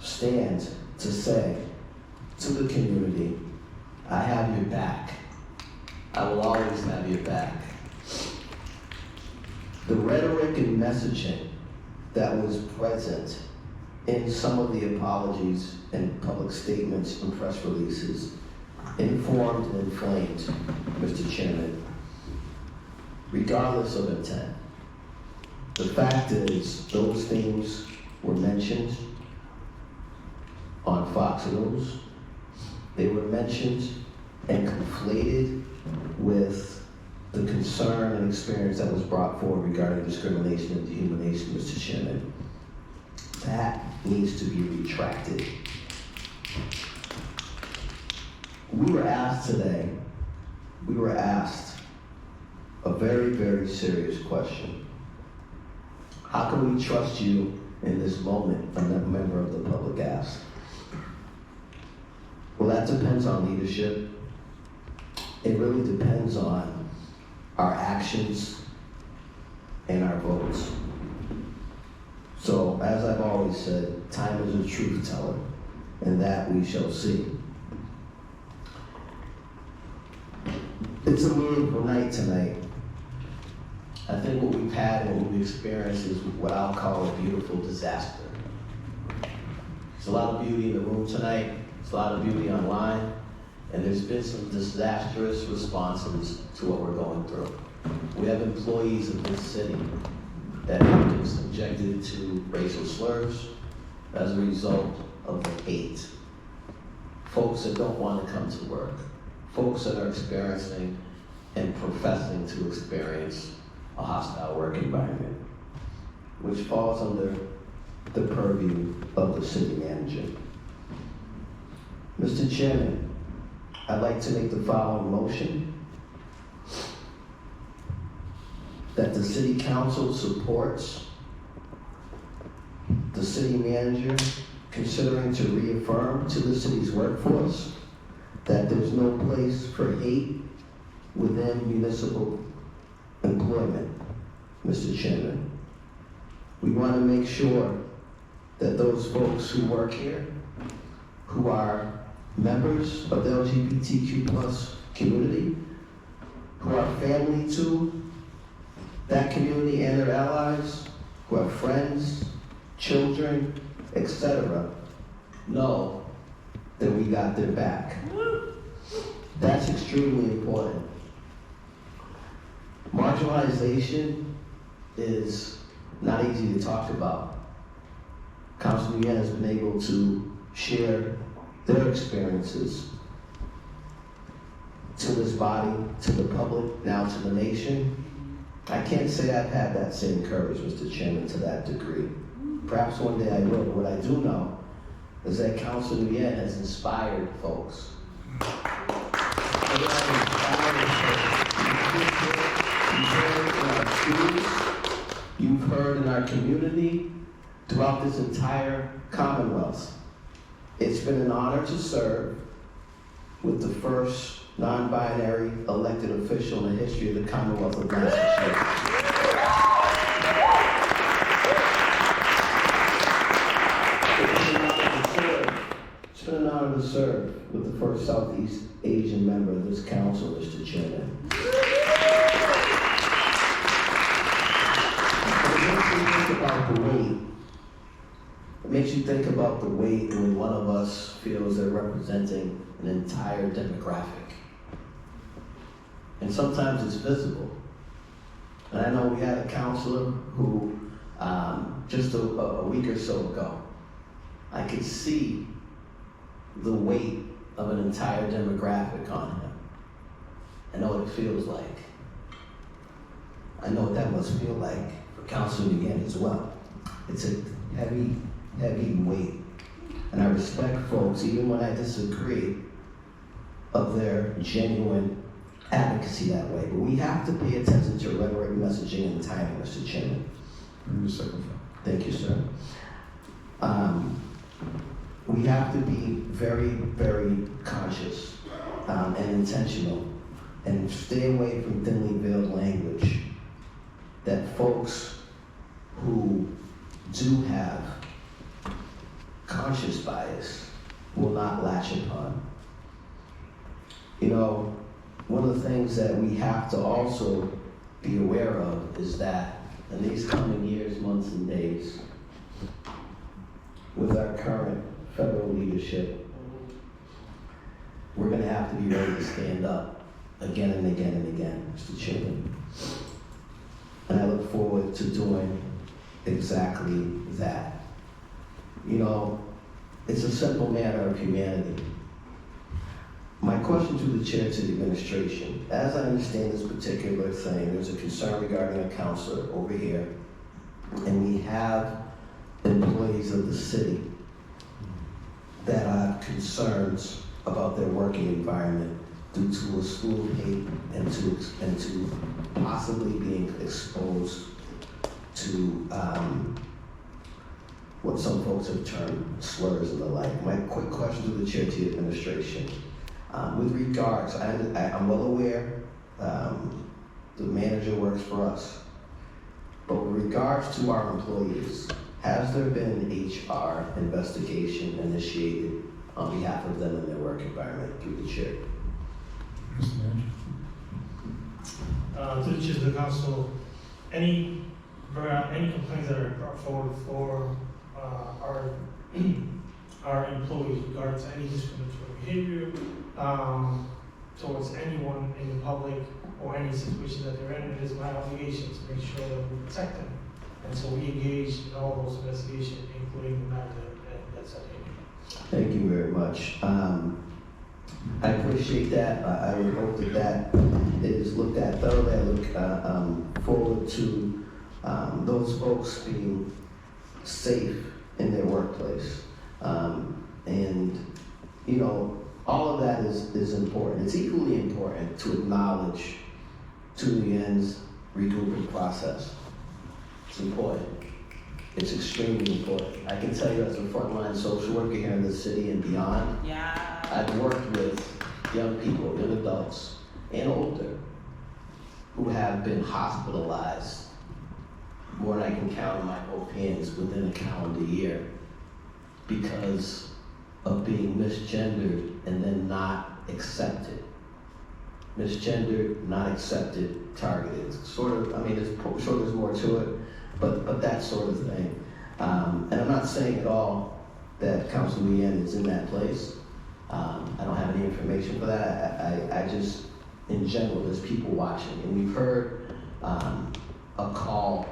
stand to say to the community, I have your back. I will always have your back. The rhetoric and messaging that was present in some of the apologies and public statements and press releases informed and inflamed, Mr. Chairman, regardless of intent. The fact is, those things were mentioned on Fox News. They were mentioned and conflated with the concern and experience that was brought forward regarding discrimination and dehumanization, Mr. Chairman. That needs to be retracted. We were asked today, a very, very serious question. How can we trust you in this moment? A member of the public asked. Well, that depends on leadership. It really depends on our actions and our votes. So, as I've always said, time is a truth teller, and that we shall see. It's a meaningful night tonight. I think what we've had and what we've experienced is what I'll call a beautiful disaster. There's a lot of beauty in the room tonight. There's a lot of beauty online. And there's been some disastrous responses to what we're going through. We have employees of this city that have been subjected to racial slurs as a result of the hate. Folks that don't want to come to work. Folks that are experiencing and professing to experience a hostile work environment, which falls under the purview of the city manager. Mr. Chairman, I'd like to make the following motion: that the city council supports the city manager considering to reaffirm to the city's workforce that there's no place for hate within municipal employment, Mr. Chairman. We want to make sure that those folks who work here, who are members of the LGBTQ+ community, who are family to that community and their allies, who are friends, children, etc., know that we got their back. That's extremely important. Marginalization is not easy to talk about. Councilman Nguyen has been able to share their experiences to this body, to the public, now to the nation. I can't say I've had that same courage, Mr. Chairman, to that degree. Perhaps one day I will, but what I do know is that Councilman Nguyen has inspired folks. You've heard in our community, throughout this entire Commonwealth. It's been an honor to serve with the first non-binary elected official in the history of the Commonwealth of Massachusetts. It's been an honor to serve with the first Southeast Asian member of this council, Mr. Chairman. It makes you think about the weight when one of us feels they're representing an entire demographic. And sometimes it's visible. And I know we had a counselor who, just a week or so ago, I could see the weight of an entire demographic on him. I know what it feels like. I know what that must feel like for Councilman Nguyen as well. It's a heavy, heavy weight. And I respect folks, even when I disagree, of their genuine advocacy that way. But we have to pay attention to rhetoric, messaging, and timing, Mr. Chairman. Thank you, sir. We have to be very, very conscious and intentional and stay away from thinly veiled language that folks who do have conscious bias will not latch upon. You know, one of the things that we have to also be aware of is that in these coming years, months, and days, with our current federal leadership, we're going to have to be ready to stand up again and again and again, Mr. Chairman. And I look forward to doing exactly that. You know, it's a simple matter of humanity. My question to the chair, to the administration, as I understand this particular thing, there's a concern regarding a counselor over here, and we have employees of the city that have concerns about their working environment due to a slew of hate and to possibly being exposed to what some folks have termed slurs and the like. My quick question to the chair, to the administration. With regards, I'm well aware the manager works for us, but with regards to our employees, has there been an HR investigation initiated on behalf of them in their work environment through the chair? To the chair of the council, any complaints that are brought forward for our employees regarding any discriminatory behavior towards anyone in the public or any situation that they're in. It is my obligation to make sure that we protect them. And so we engage in all those investigations, including the matter that's at hand. Thank you very much. I appreciate that. I would hope that it is looked at thoroughly. I look forward to those folks being safe in their workplace. And, you know, all of that is important. It's equally important to acknowledge Tu Nguyen's regrouping process. It's important. It's extremely important. I can tell you as a frontline social worker here in the city and beyond, I've worked with young people, young adults, and older, who have been hospitalized more than I can count on my both hands within a calendar year because of being misgendered and then not accepted. Misgendered, not accepted, targeted. Sort of, I mean, sure there's more to it, but that sort of thing. And I'm not saying at all that Councilor Nguyen is in that place. I don't have any information for that. I just, in general, there's people watching. And we've heard a call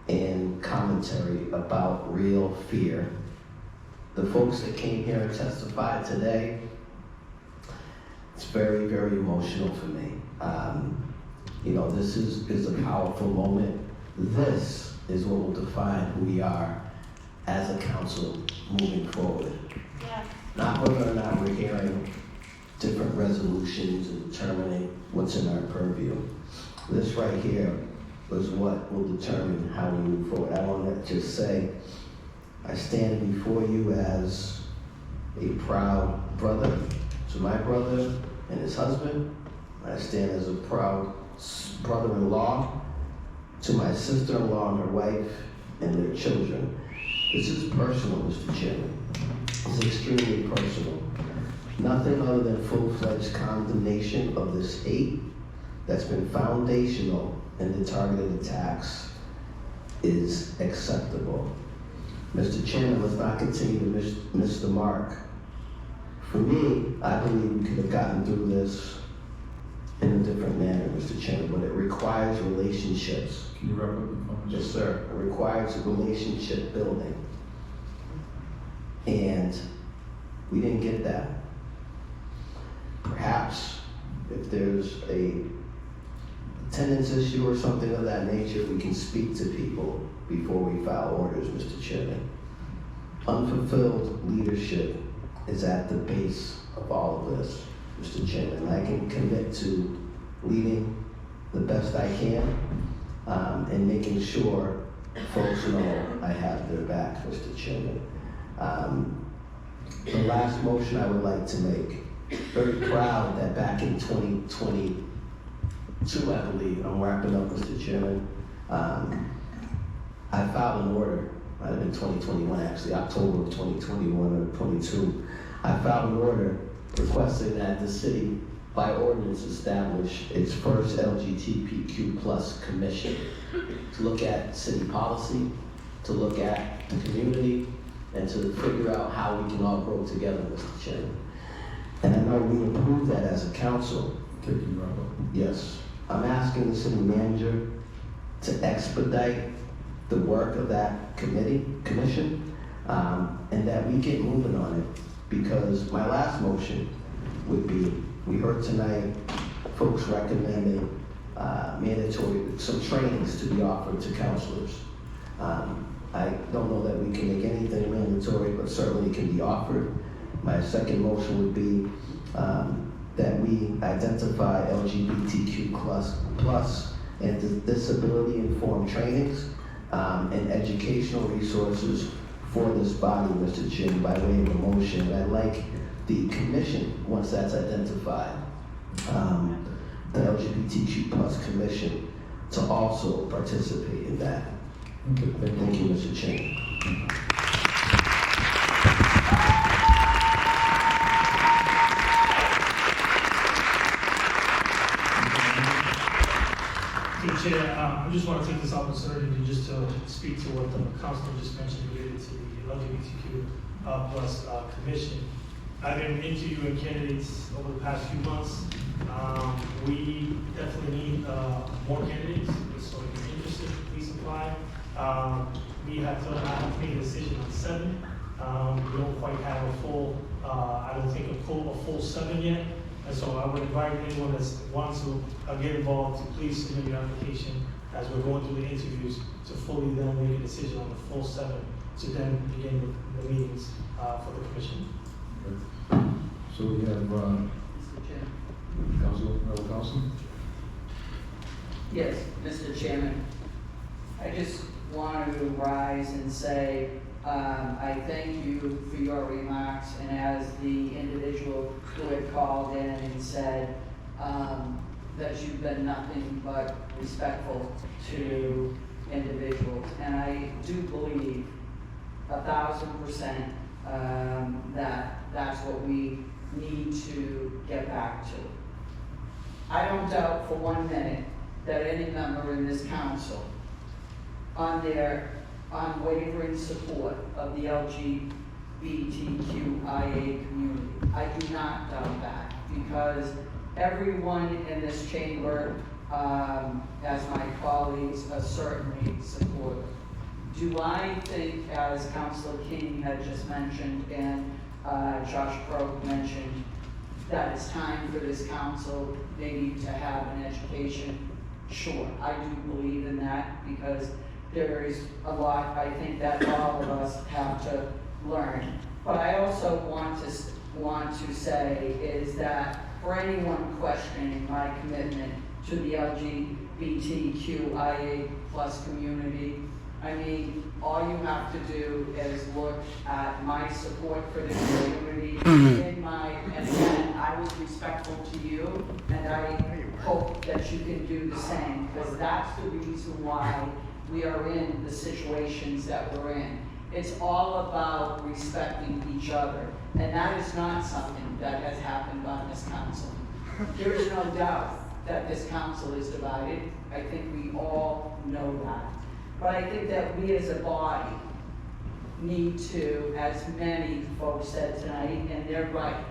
and commentary about real fear. The folks that came here and testified today, it's very, very emotional for me. You know, this is a powerful moment. This is what will define who we are as a council moving forward. Yeah. Not whether or not we're hearing different resolutions and determining what's in our purview. This right here is what will determine how we move forward. I want to just say, I stand before you as a proud brother to my brother and his husband. I stand as a proud brother-in-law to my sister-in-law and her wife and their children. This is personal, Mr. Chairman. It's extremely personal. Nothing other than full-fledged condemnation of this hate that's been foundational in the targeted attacks is acceptable. Mr. Chairman, let's not continue to miss the mark. For me, I believe we could have gotten through this in a different manner, Mr. Chairman, but it requires relationships. Can you wrap up the phone? Yes, sir. It requires relationship building. And we didn't get that. Perhaps if there's a attendance issue or something of that nature, we can speak to people before we file orders, Mr. Chairman. Unfulfilled leadership is at the base of all of this, Mr. Chairman. I can commit to leading the best I can and making sure folks know I have their back, Mr. Chairman. The last motion I would like to make, very proud that back in 2022, I believe, I'm wrapping up, Mr. Chairman, I filed an order, might have been 2021 actually, October of 2021 or 22. I filed an order requesting that the city, by ordinance, establish its first LGBTQ+ commission to look at city policy, to look at the community, and to figure out how we can all grow together, Mr. Chairman. And I know we approved that as a council. Yes. I'm asking the city manager to expedite the work of that commission, and that we get moving on it. Because my last motion would be, we heard tonight folks recommending mandatory, some trainings to be offered to counselors. I don't know that we can make anything mandatory, but certainly it can be offered. My second motion would be that we identify LGBTQ plus and disability-informed trainings and educational resources for this body, Mr. Chairman, by way of a motion. And I'd like the commission, once that's identified, the LGBTQ+ commission, to also participate in that. Okay, Thank you, Mr. Chairman. Chair, I just want to take this opportunity to speak to what the councilor just mentioned related to the LGBTQ+ commission. I've been interviewing candidates over the past few months. We definitely need more candidates, so if you're interested, please apply. I have to make a decision on 7. We don't quite have a full, I don't think a full 7 yet. And so I would invite anyone that wants to get involved to please submit your application as we're going through the interviews to fully then make a decision on the full 7 to then begin the meetings for the commission. So we have, Councilman? Yes, Mr. Chairman. I just wanted to rise and say, I thank you for your remarks, and as the individual who had called in and said that you've been nothing but respectful to individuals, and I do believe 1,000% that that's what we need to get back to. I don't doubt for 1 minute that any member in this council on their unwavering support of the LGBTQIA community. I do not doubt that, because everyone in this chamber, as my colleagues, are certainly supportive. Do I think, as Councilor King had just mentioned and Josh Croak mentioned, that it's time for this council maybe to have an education? Sure, I do believe in that, because there is a lot, I think, that all of us have to learn. But I also want to say is that for anyone questioning my commitment to the LGBTQIA+ community, I mean, all you have to do is look at my support for the community and again, I was respectful to you, and I hope that you can do the same, because that's the reason why we are in the situations that we're in. It's all about respecting each other, and that is not something that has happened on this council. There is no doubt that this council is divided. I think we all know that. But I think that we as a body need to, as many folks said tonight, and they're right,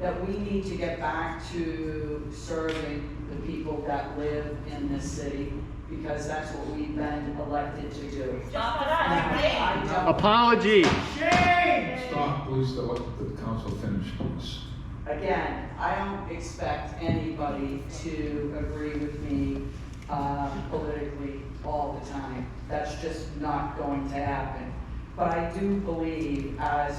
that we need to get back to serving the people that live in this city, because that's what we've been elected to do. Apology. Stop, please, let the council finish, please. Again, I don't expect anybody to agree with me politically all the time. That's just not going to happen. But I do believe, as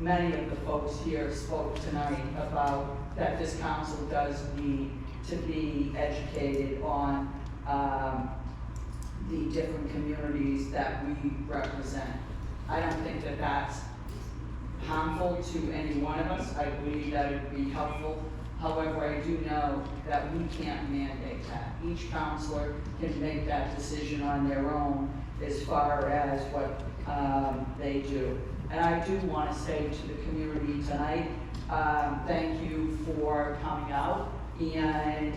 many of the folks here spoke tonight about, that this council does need to be educated on the different communities that we represent. I don't think that that's harmful to any one of us. I believe that it would be helpful. However, I do know that we can't mandate that. Each counselor can make that decision on their own as far as what they do. And I do want to say to the community tonight, thank you for coming out. And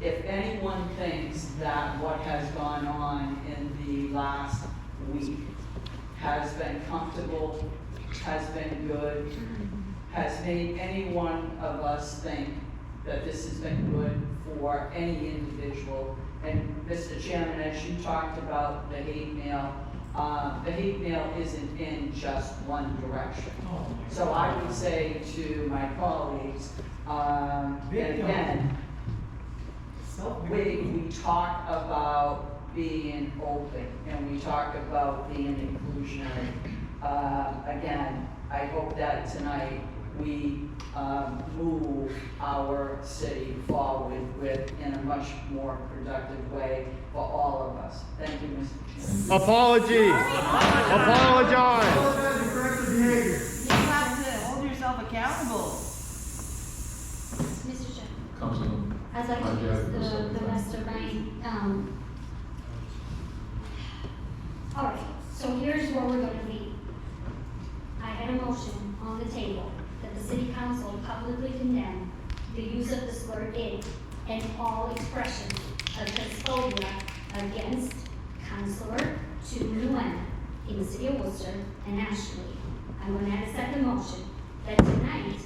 if anyone thinks that what has gone on in the last week has been comfortable, has been good, has made any one of us think that this has been good for any individual. And Mr. Chairman, as you talked about the hate mail isn't in just one direction. So I would say to my colleagues, and again, we talk about being open and we talk about being inclusionary. Again, I hope that tonight we move our city forward in a much more productive way for all of us. Thank you, Mr. Chairman. Apology. Apologize. You have to hold yourself accountable. Mr. Chairman, Councilman. I'd like to use the rest of my, all right, so here's where we're gonna be. I had a motion on the table that the city council publicly condemn the use of the slur "it" and all expressions of transphobia against Councilor to Nguyen in the city of Worcester and Ashley. I I'm going to add a second motion that tonight,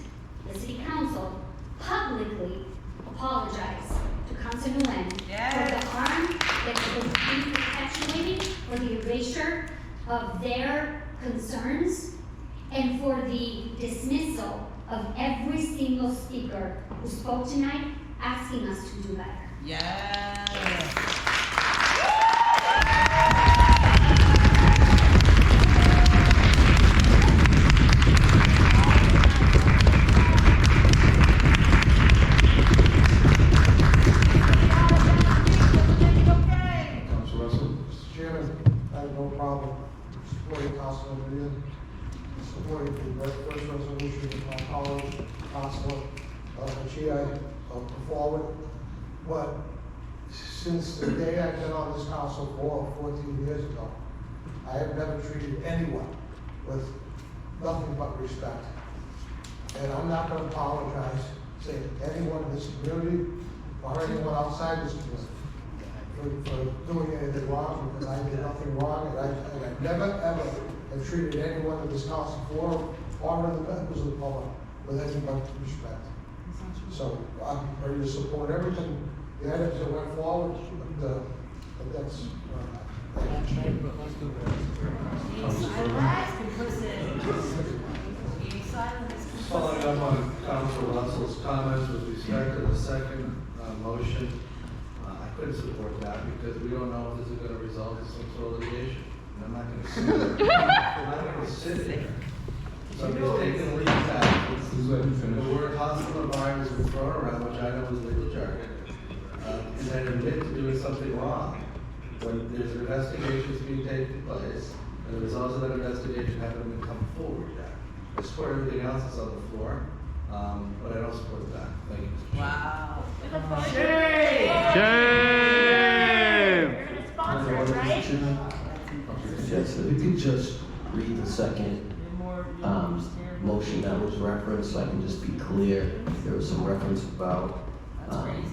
the city council publicly apologize to Council Nguyen for the harm that has been perpetuated, for the erasure of their concerns, and for the dismissal of every single speaker who spoke tonight, asking us to do better. Council Russell? Mr. Chairman, I have no problem supporting Councilman Nguyen, supporting the first resolution of my colleague, Councilor Chia, put forward. But since the day I've been on this council 14 years ago, I have never treated anyone with nothing but respect. And I'm not going to apologize to anyone in this community or anyone outside this community for doing anything wrong, because I did nothing wrong, and I never ever have treated anyone in this council or in the members of the public with anything but respect. So I'm ready to support everything, the items that went forward, but that's Following up on Council Russell's comments with respect to the second motion, I couldn't support that because we don't know if this is going to result in some sort of litigation. And I'm not going to sit I'm not going to sit here. Somebody's taking a legal action. The word hostile environment has been thrown around, which I know is legal jargon, and then admit to doing something wrong when there's investigations being taken place, and the results of that investigation haven't even come forward yet. I support everything else that's on the floor, but I don't support that. Thank you, Mr. Wow. Yes, if you could just read the second motion that was referenced, so I can just be clear. There was some reference about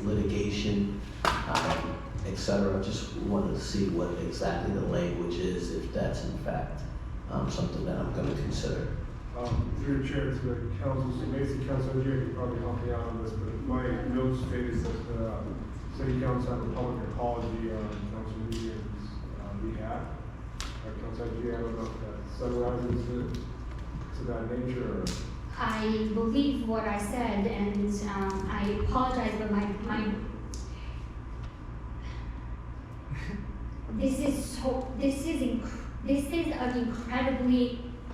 litigation, et cetera. Just wanted to see what exactly the language is, if that's in fact something that I'm going to consider. Through the chair to the council, so basically Councilor Jay can probably help me out on this, but my notes stated that the city council have a public apology on Councilor Nguyen's behalf. Councilor Jay, I don't know if that summarizes it to that nature or. I believe what I said, and I apologize, but this is an incredibly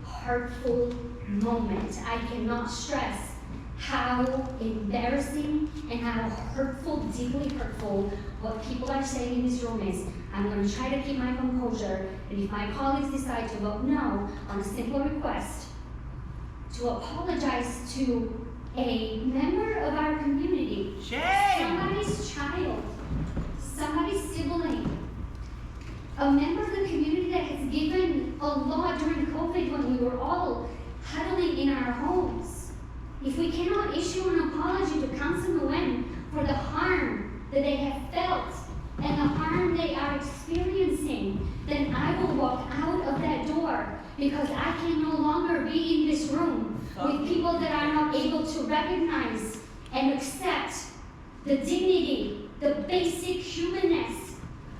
hurtful moment. I cannot stress how embarrassing and how hurtful, deeply hurtful, what people are saying in this room is. I'm going to try to keep my composure, and if my colleagues decide to vote no on a simple request to apologize to a member of our community, somebody's child, somebody's sibling, a member of the community that has given a lot during COVID when we were all huddling in our homes. If we cannot issue an apology to Council Nguyen for the harm that they have felt and the harm they are experiencing, then I will walk out of that door, because I can no longer be in this room with people that are not able to recognize and accept the dignity, the basic humanness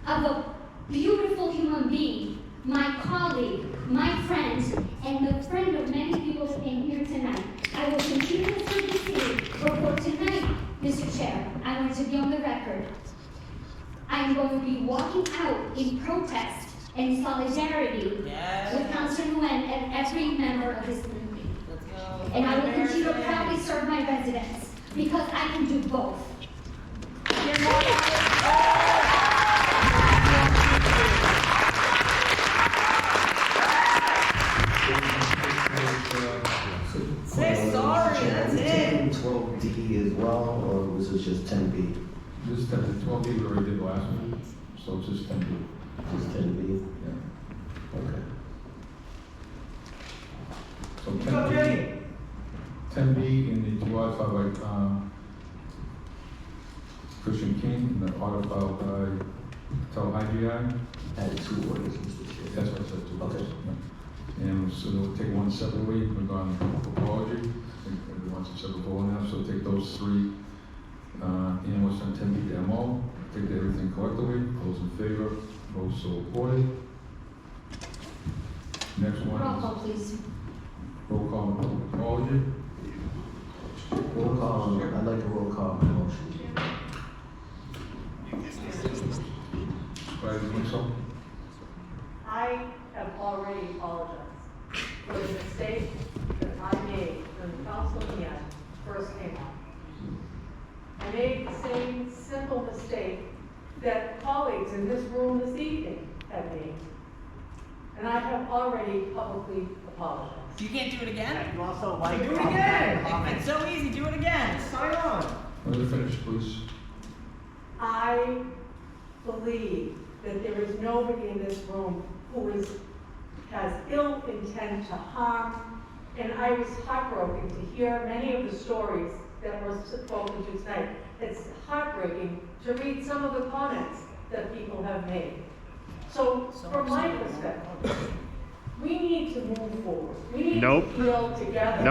of a beautiful human being, my colleague, my friend, and the friend of many people that came here tonight. I will continue to serve the city, but for tonight, Mr. Chair, I want to be on the record. I am going to be walking out in protest and solidarity with Councilor Nguyen and every member of this community. And I will continue to proudly serve my residents, because I can do both. Say sorry, that's it. 12D as well, or was it just 10B? This is 12B we already did last week, so it's just 10B. Just 10B? Yeah. Okay. So 10B in the two articles by Christian King, and the article by Tel IGI. And 2 orders, Mr. Chair. That's what I said, 2 orders. Okay. Yeah. And so we'll take one separately, we're going to apology, and everyone's a separate vote now, so take those three, and what's on 10B to MO, take everything collectively, those in favor, vote so reported. Next one Roll is call, please. roll call on public apology. Roll call, I'd like a roll call on the motion. Supervisor Winslow? I have already apologized for the mistake that I made when Council Ian first came up. I made the same simple mistake that colleagues in this room this evening have made. And I have already publicly apologized. You can't do it again? You also Do like it again. It's so easy, do it again. Sign on. Let her finish, please. I believe that there is nobody in this room who has ill intent to harm, and I was heartbroken to hear many of the stories that were spoken to tonight. It's heartbreaking to read some of the comments that people have made. So from my perspective, we need to move forward. We need to heal together.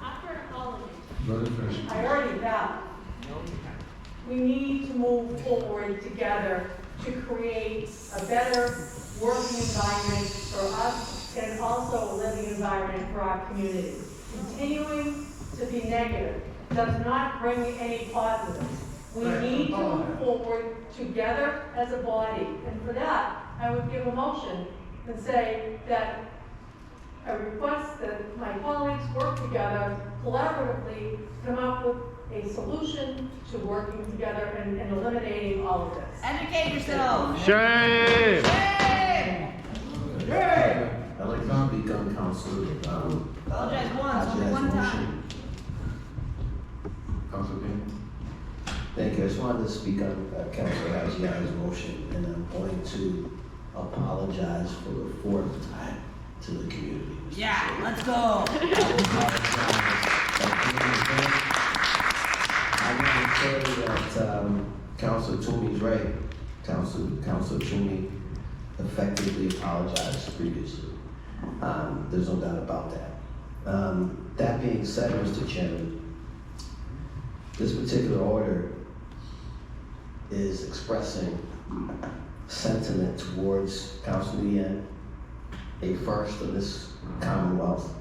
After an apology. Let her finish. I already have. We need to move forward together to create a better working environment for us and also a living environment for our community. Continuing to be negative does not bring any positives. We need to move forward together as a body. And for that, I would give a motion and say that I request that my colleagues work together collaboratively to come up with a solution to working together and eliminating all of this. Educate yourself. Shame! Shame! Shame! I'd like to speak on council. Apologize once, only one time. Council King? Thank you. I just wanted to speak on Councilor Agiano's motion, and I'm going to apologize for the fourth time to the community. Yeah, let's go. I want to say that Councilor Toomey's right. Councilor Toomey effectively apologized previously. There's no doubt about that. That being said, Mr. Chairman, this particular order is expressing sentiment towards Council Ian, a first of this Commonwealth,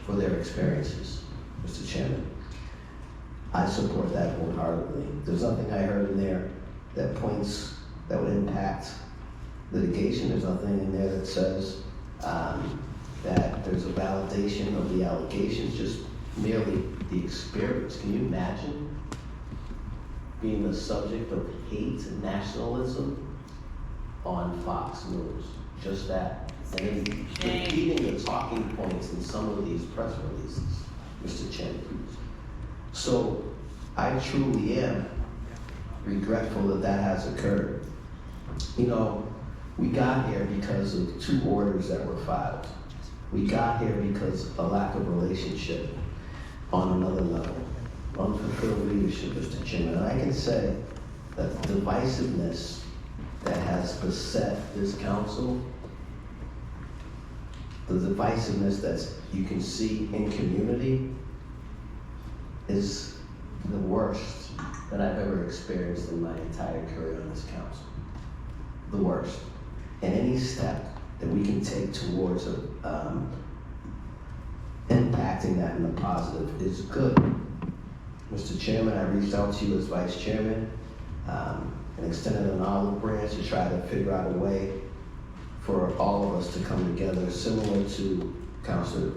for their experiences, Mr. Chairman. I support that wholeheartedly. There's nothing I heard in there that would impact litigation. There's nothing in there that says that there's a validation of the allegations, just merely the experience. Can you imagine being the subject of hate and nationalism on Fox News? Just that. And then repeating the talking points in some of these press releases, Mr. Chairman. So I truly am regretful that that has occurred. You know, we got here because of 2 orders that were filed. We got here because of a lack of relationship on another level, unfulfilled leadership, Mr. Chairman. And I can say that the divisiveness that has beset this council, the divisiveness that you can see in community, is the worst that I've ever experienced in my entire career on this council. The worst. And any step that we can take towards impacting that in a positive is good. Mr. Chairman, I reached out to you as Vice Chairman and extended an olive branch to try to figure out a way for all of us to come together, similar to Councilor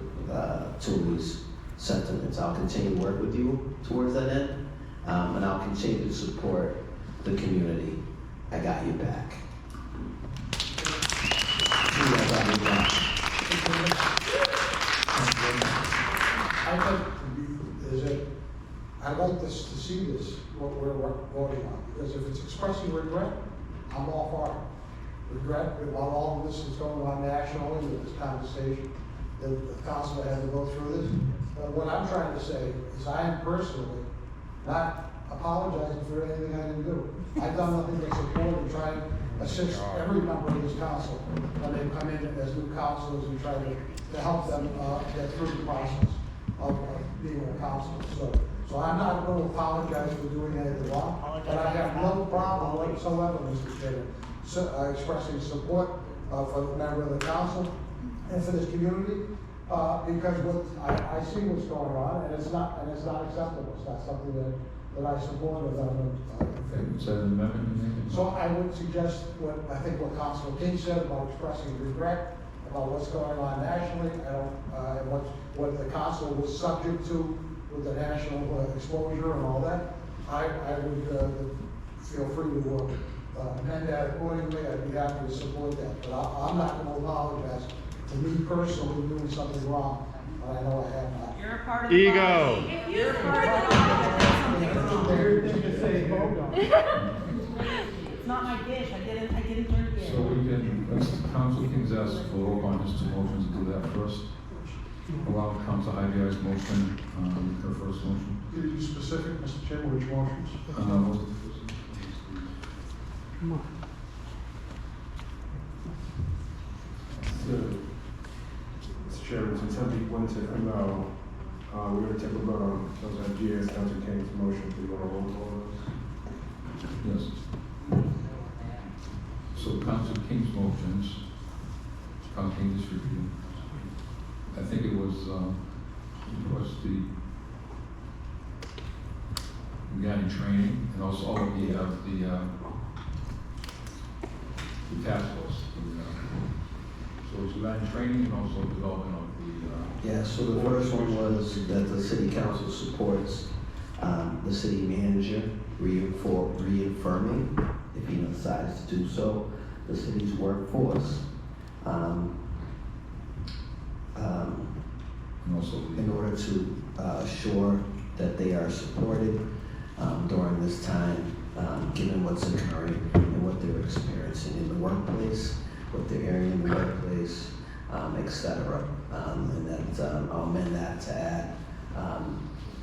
Toomey's sentiments. I'll continue to work with you towards that end, and I'll continue to support the community. I got you back. I'd like to see this, what we're voting on, because if it's expressing regret, I'm all for it. Regret while all of this is going on nationally with this conversation, that the council had to go through this. But what I'm trying to say is I am personally not a apologizing for anything I didn't do. I've done nothing but support and try and assist every member of this council when they come in as new councilors and try to help them get through the process of being a councilor. So I'm not going to apologize for doing anything wrong, but I have no problem whatsoever, Mr. Chairman, expressing support for the member of the council and for this community, because I see what's going on, and it's not acceptable. It's not something that I support or that I'm Is that an amendment you're making? So I would suggest what Councilor King said about expressing regret about what's going on nationally, and what the council was subject to with the national exposure and all that. I would feel free to amend that accordingly. I'd be happy to support that, but I'm not going to apologize to me personally doing something wrong, but I know I have not. You're a part of the Ego. body. If you're a part of the body, it's not my dish. I didn't drink it. So we can, Council King's asked for roll on his two motions, to do that first. Allow Council Ivi's motion, her first motion. Could you be specific, Mr. Chairman, which motions? Mr. Chairman, since some people went to ML, we're going to take a vote on Councilor Diaz, Councilor King's motion. Do you want to roll call those? Yes. So Council King's motions, Council King distributed. I think it was the regarding training and also the task force. So it's regarding training and also development of the. Yeah, so the first one was that the city council supports the city manager reaffirming, if he decides to do so, the city's workforce. And also in order to assure that they are supported during this time, given what's occurring and what they're experiencing in the workplace, what they're hearing in the workplace, et cetera. And that I'll amend that to add,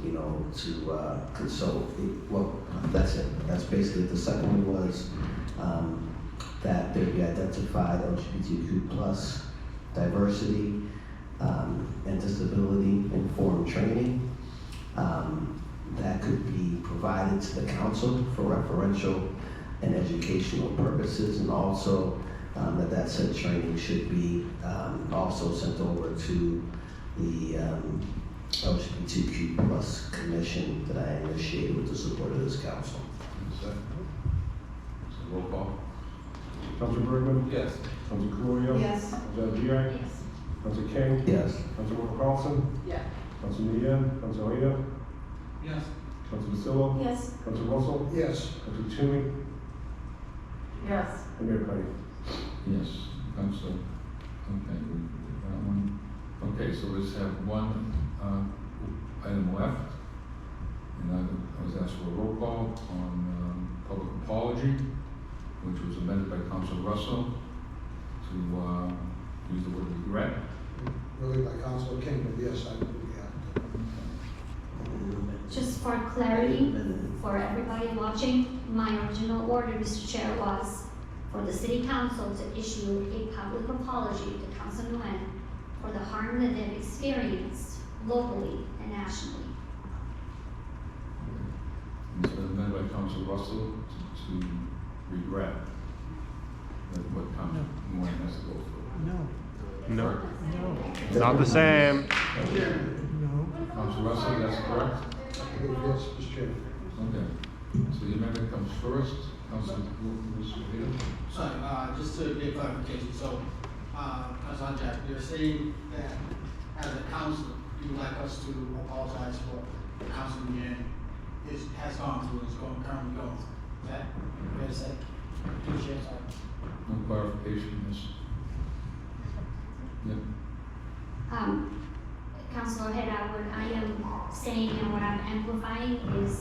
to consult. Well, that's it. That's basically it. The second one was that there be identified LGBTQ plus diversity and disability informed training that could be provided to the council for referential and educational purposes, and also that said training should be also sent over to the LGBTQ plus commission that I initiated with the support of this council. So roll call. Councilor Bergman? Yes. Councilor Carullo? Yes. Councilor Diaz? Yes. Councilor King? Yes. Councilor Carlson? Yeah. Councilor Nguyen? Councilor Ida? Yes. Councilor Vasillo? Yes. Councilor Russell? Yes. Councilor Toomey? Yes. And Mayor Pike. Yes, Council. Okay, that one. Okay, so let's have one item left. And I was asked for a roll call on public apology, which was amended by Councilor Russell to use the word regret. Really by Councilor King, but yes, I would, Just for clarity, for everybody watching, my original order, Mr. Chair, was for the City Council to issue a public apology to Council Nguyen for the harm that they've experienced locally and nationally. It's been amended by Councilor Russell to regret that what Councilor Nguyen has to go through. No. Not the same. Councilor Russell, that's correct? Yes, Mr. Chairman. Okay, so the amendment comes first. Councilor Lewis. Sorry, just to get clarification, so, Councilor Jack, you're saying that as a council, you would like us to apologize for what Councilor Nguyen has gone through, is currently going through. Is that fair to say? Appreciate it, sorry. No clarification, yes. Yep. Councilor Heda, what I am saying and what I'm amplifying is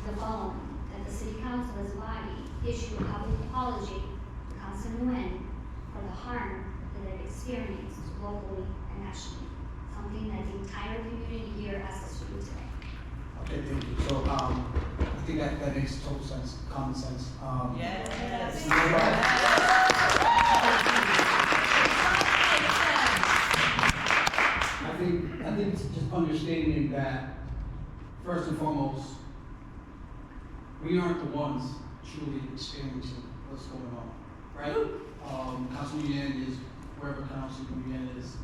the following, that the City Council as a body issue a public apology to Councilor Nguyen for the harm that they've experienced locally and nationally, something that the entire community here asks us to do today. Okay, thank you. So, I think that makes total sense, common sense. I think it's just understanding that, first and foremost, we aren't the ones truly experiencing what's going on, right? Councilman Yan is, wherever Councilman Yan is,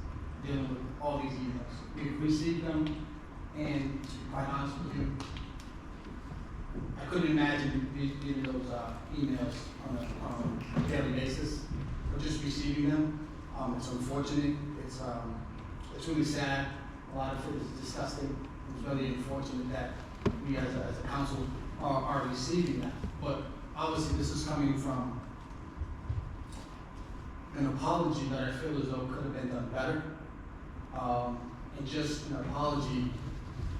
dealing with all these emails. We've received them, and to be quite honest with you, I couldn't imagine getting those emails on a daily basis, or just receiving them. It's unfortunate. It's really sad. A lot of it is disgusting. It's really unfortunate that we as a council are receiving that. But obviously this is coming from an apology that I feel as though could have been done better. And just an apology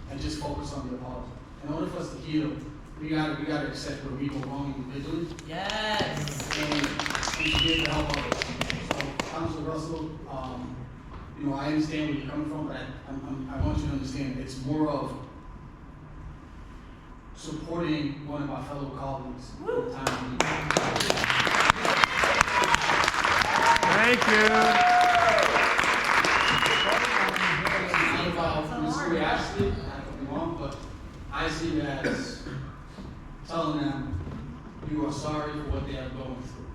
and just focus on the apology. In order for us to heal, we gotta accept where we go wrong individually. Yes. And to be able to help others. So, Councilor Russell, I understand where you're coming from, but I want you to understand it's more of supporting one of our fellow colleagues at the time of need. Thank you. It's not about Mr. Ashley, I could be wrong, but I see it as telling them you are sorry for what they are going through.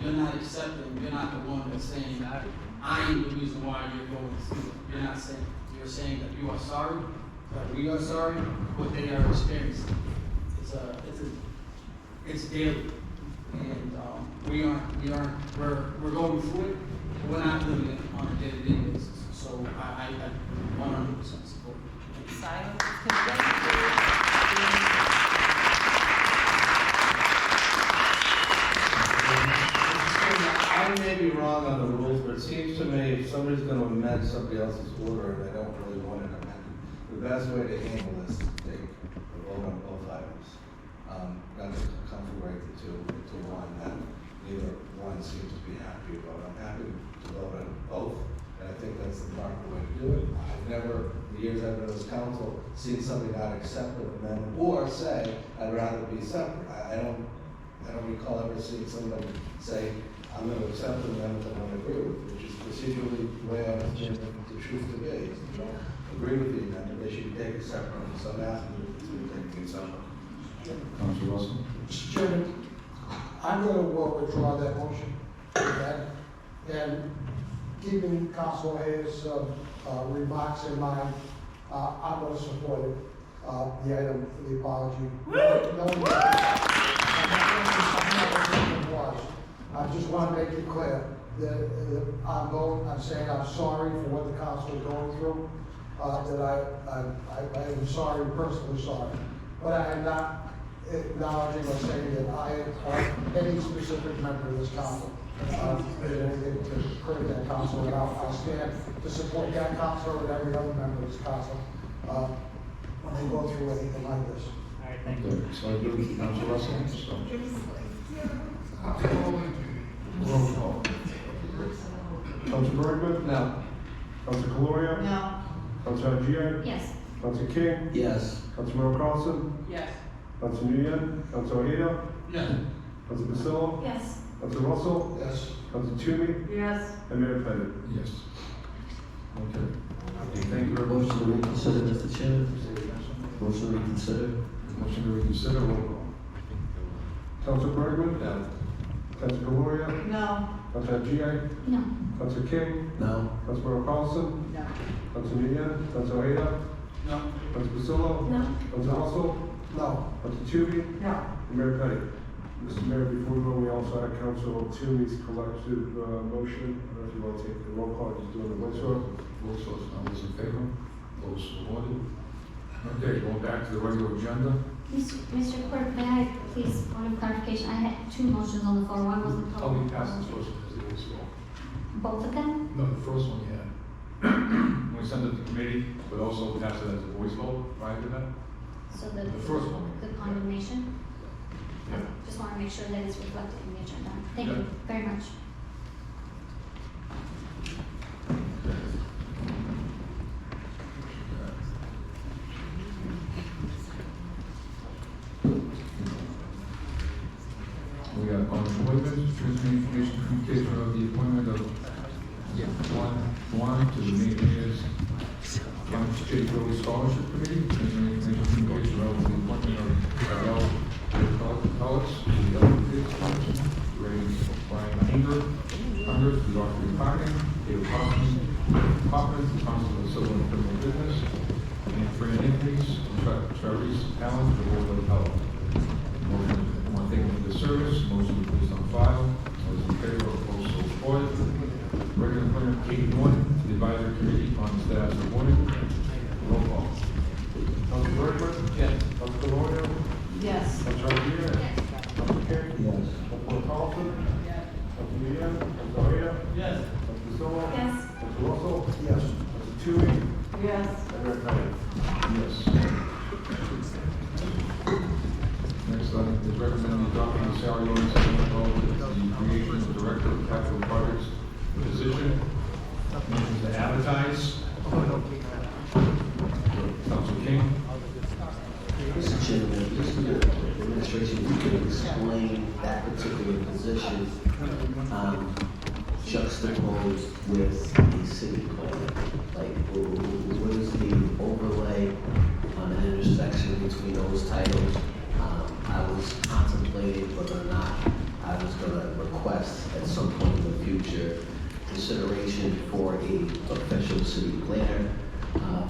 You're not accepting, you're not the one that's saying that I am the reason why you're going through it. You're not saying, you're saying that you are sorry, that we are sorry for what they are experiencing. It's daily. And we're going through it, but we're not living it on a day-to-day basis. So I 100% support it. Silence. I may be wrong on the rules, but it seems to me if somebody's gonna amend somebody else's order and they don't really want it amended, the best way to handle this is to take a vote on both items. Not to configure the two into one that neither one seems to be happy about. I'm happy to vote on both, and I think that's the proper way to do it. I've never, in the years I've been on this council, seen somebody not accept an amendment or say, I'd rather be separate. I don't recall ever seeing somebody say, I'm going to accept an amendment that I don't agree with, which is procedurally the way I understand the truth to be. If you don't agree with the amendment, they should take it separately. So I'm asking you to take it separately. Councilor Russell? Mr. Chairman, I'm going to withdraw that motion. And keeping Councilor Hayes' remarks in mind, I'm going to support it, the item for the apology. I just want to make it clear that I'm saying I'm sorry for what the council is going through, that I am sorry, personally sorry. But I am not acknowledging or saying that I or any specific member of this council did anything to hurt that council. And I'll stand to support that council and every other member of this council when they go through anything like this. All right, thank you. So I do with Councilor Russell. Roll call. Councilor Bergman? No. Councilor Caloria? No. Councilor Agia? Yes. Councilor King? Yes. Councilor Carlson? Yes. Councilor Nguyen? Councilor Ojeda? Yes. Councilor Basilio? Yes. Councilor Russell? Yes. Councilor Toomey? Yes. And Mayor Pettit? Yes. Okay, thank you very much. Motion to reconsider, Mr. Chairman. Motion to reconsider. Motion to reconsider, roll call. Councilor Bergman? No. Councilor Caloria? No. Councilor Agia? No. Councilor King? No. Councilor Carlson? No. Councilor Nguyen? Councilor Ojeda? No. Councilor Basilio? No. Councilor Russell? No. Councilor Toomey? No. And Mayor Pettit? Mr. Mayor, before we go, we also had Councilor Toomey's collective motion. I don't know if you want to take the roll call, just doing the voice vote. Vote source, all those in favor? Those supported? Okay, going back to the regular agenda. Mr. Clerk, may I please, point of clarification, I had two motions on the floor, one was the Oh, we public. passed this first one, because it was small. Both of them? No, the first one, yeah. We sent it to committee, but also passed it as a voice vote prior to that. So the. The first one. The condemnation? Yeah. Just want to make sure that it's reflected in the agenda. Thank you very much. We have on appointments, transfer information, communication of the appointment of one to the Mayor's County State Road Scholarship Committee, transfer information, communication of the appointment of College, the Ray Brian Hungers, the Doctor of Parking, David Hoffman, the Council of Civil and Criminal Business, and Fran Increase, Charisse Allen, the Board of Health. Motion, I want to thank them for the service. Motion to place on file. All those in favor, opposed, so supported. Regular appointment, Kate Norton, to the advisory committee on the status of women. Roll call. Council Bergman? Yes. Council Arroyo? Yes. Council Rodriguez? Yes. Council King? Yes. Council Carlson? Yes. Council Median? Council Aya? Yes. Council Solo? Yes. Council Russell? Yes. Council Tui? Yes. And Mayor Pettit? Yes. Next item is recommending adopting the salary ordinance and the creation of the director of capital projects position. Motion to advertise. Council King. Mr. Chairman, just for the administration, if you could explain that particular position, juxtaposed with the city plan. Like, what is the overlay on an intersection between those titles? I was contemplating whether or not I was gonna request at some point in the future consideration for a official city planner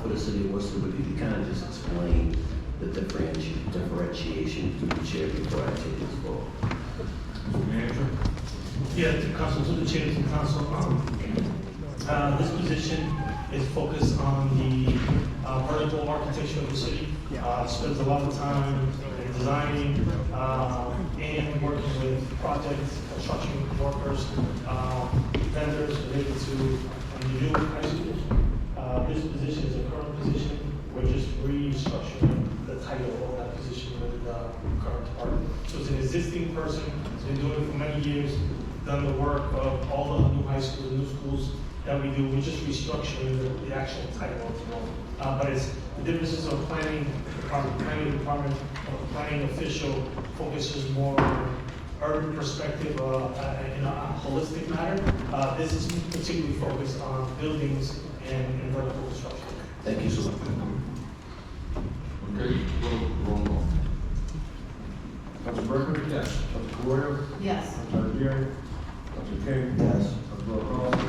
for the city of Worcester. But if you could kind of just explain the differentiation through the chair before I take this vote. Mr. Manager. Yeah, to council, to the chair, to council. This position is focused on the vertical architecture of the city. Spends a lot of time designing and working with projects, construction workers, vendors related to the new high school. This position is a current position. We're just restructuring the title of that position with the current department. So it's an existing person, has been doing it for many years, done the work of all the new high schools, new schools that we do. We're just restructuring the actual title of the role. But it's the differences of planning department, planning official focuses more on urban perspective in a holistic manner. This is particularly focused on buildings and vertical construction. Thank you so much. Okay, roll call. Council Bergman? Yes. Council Arroyo? Yes. Council Rodriguez? Council King? Yes. Council Carlson?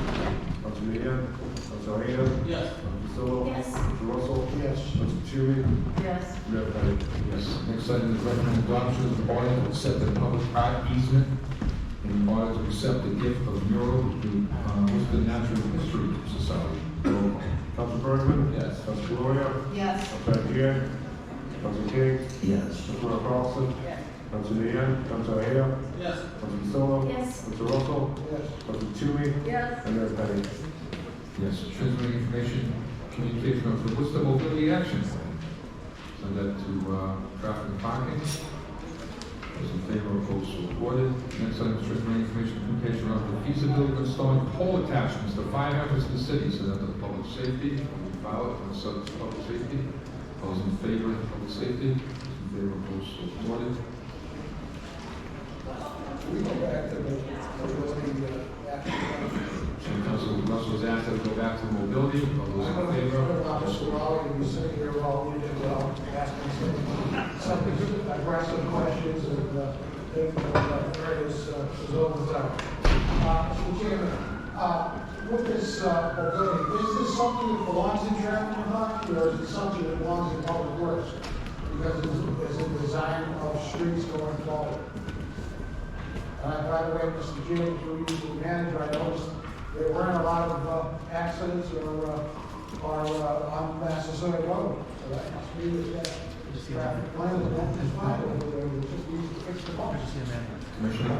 Council Median? Council Aya? Yes. Council Solo? Yes. Council Russell? Yes. Council Tui? Yes. Mayor Pettit? Yes. Next item is recommended adoption of the order to accept the public art easement in order to accept the gift of mural to Worcester Natural History Society. Roll call. Council Bergman? Yes. Council Arroyo? Yes. Council Rodriguez? Council King? Yes. Council Carlson? Yes. Council Median? Council Aya? Yes. Council Solo? Yes. Council Russell? Yes. Council Tui? Yes. And Mayor Pettit? Yes. Transmitting information, communication of the Worcester Mobility Action Plan. Send that to traffic and parking. Those in favor, opposed, so supported. Next item is transmitting information, communication of the feasibility of installing pole attachments to fire hydrants in the city, so that the public safety, we file it on the subject of public safety. Those in favor of public safety, those in favor, opposed, so supported. We go back to the mobility action. And Council Russell was asked to go back to mobility. All those I'm in going to favor? allow Mr. Raleigh to be sitting here while we can ask him some aggressive questions and think that various is over time. Mr. Chairman, with this mobility, is this something that belongs in traffic and parking, or is it something that belongs in public works? Because it's a design of streets going forward. By the way, Mr. James, who you the manager, I noticed there weren't a lot of accidents or on Massasoit Road. So that must mean that traffic plan is fine over there, we just need to fix the bumps. Commissioner?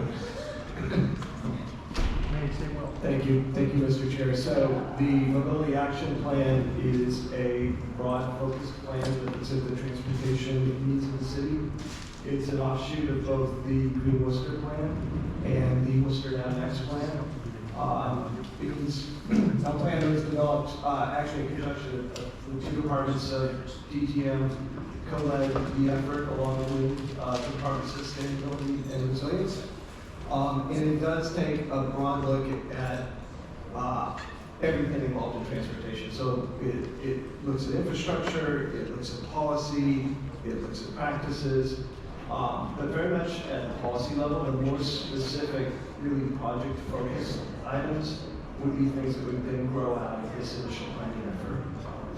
Thank you, Mr. Chair. So the Mobility Action Plan is a broad focused plan to the transportation needs of the city. It's an offshoot of both the Green Worcester Plan and the Worcester Down Next Plan. Our plan was developed actually in conjunction with the two departments, DTM, co-led the effort along with the Department of Sustainability and Resilience. And it does take a broad look at everything involved in transportation. So it looks at infrastructure, it looks at policy, it looks at practices, but very much at the policy level, the more specific, really project-focused items would be things that would then grow out of this initial planning effort.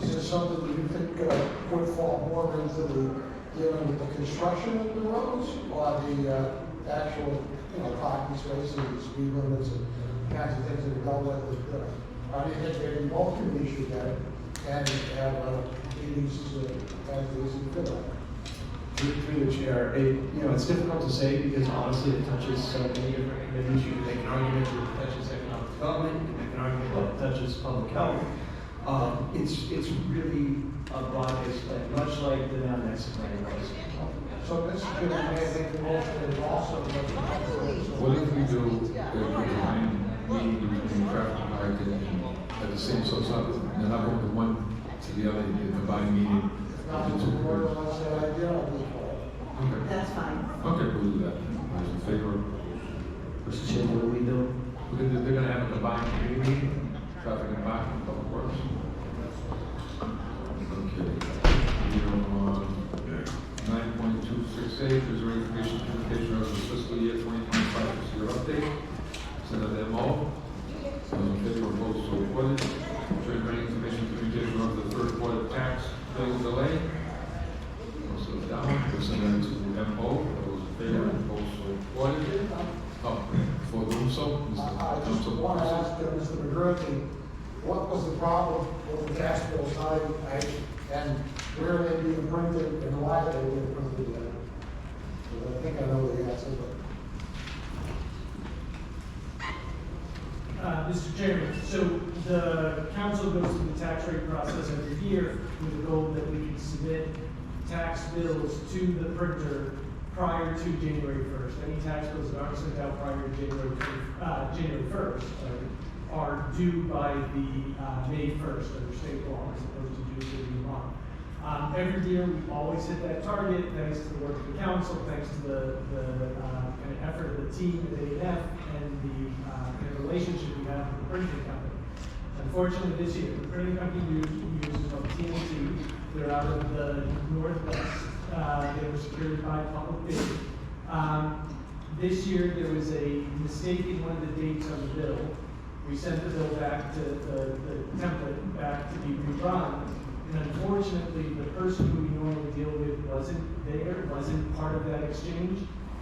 Is this something that you think would fall more into the dealing with the construction of the roads or the actual, parking spaces, and speed limits, and kinds of things that are dealt with? How do you think maybe both can be issued at it and have meetings as these fit up? Through the chair, it's difficult to say because honestly it touches so many different committees. You can make an argument that it touches economic development, you can make an argument that it touches public health. It's really a broad-based plan, much like the Next plan was. So this could be make the motion is also. What if we do a combined meeting between traffic and parking at the same, so they're not going from one to the other, the combined meeting of the two committees? Okay. That's fine. Okay, we'll do that. Those in favor? Mr. Chairman, what do we do? They're gonna have a combined committee meeting, traffic and parking, public works. Okay. 9.268, is there information communication of the fiscal year 2025 fiscal year update? Senator MO. Those in favor, opposed, so reported. Treasury information communication of the third quarter tax bill delay. Also down. Senator MO. Those in favor, opposed, so reported. For doing so, I just want to ask Mr. McGurty, what was the problem with the tax bill side, and where are they being printed and why are they being printed? So I think I know the answer, but. Mr. Chairman, so the council goes through the tax rate process every year with the goal that we can submit tax bills to the printer prior to January 1st. Any tax bills that aren't sent out prior to January 1st are due by the May 1st under state law as opposed to due to the month. Every year we always hit that target thanks to the work of the council, thanks to the kind of effort of the team at A&F and the kind of relationship we have with the printing company. Unfortunately, this year the printing company uses TNT. They're out of the Northwest. They were secured by public bid. This year there was a mistake in one of the dates on the bill. We sent the bill back to the template back to be rerun. And unfortunately, the person who we normally deal with wasn't there, wasn't part of that exchange.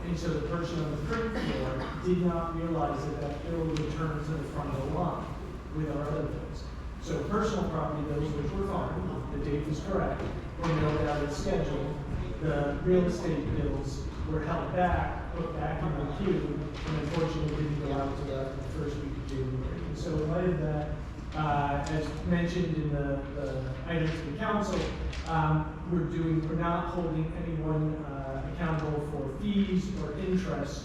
And so the person on the print floor did not realize that that bill returned to the front of the line with our other bills. So personal property bills, which were fine, the date was correct, were mailed out as scheduled. The real estate bills were held back, put back in the queue, and unfortunately didn't go out to the first week of January. And so in light of that, as mentioned in the items to the council, we're not holding anyone accountable for fees or interest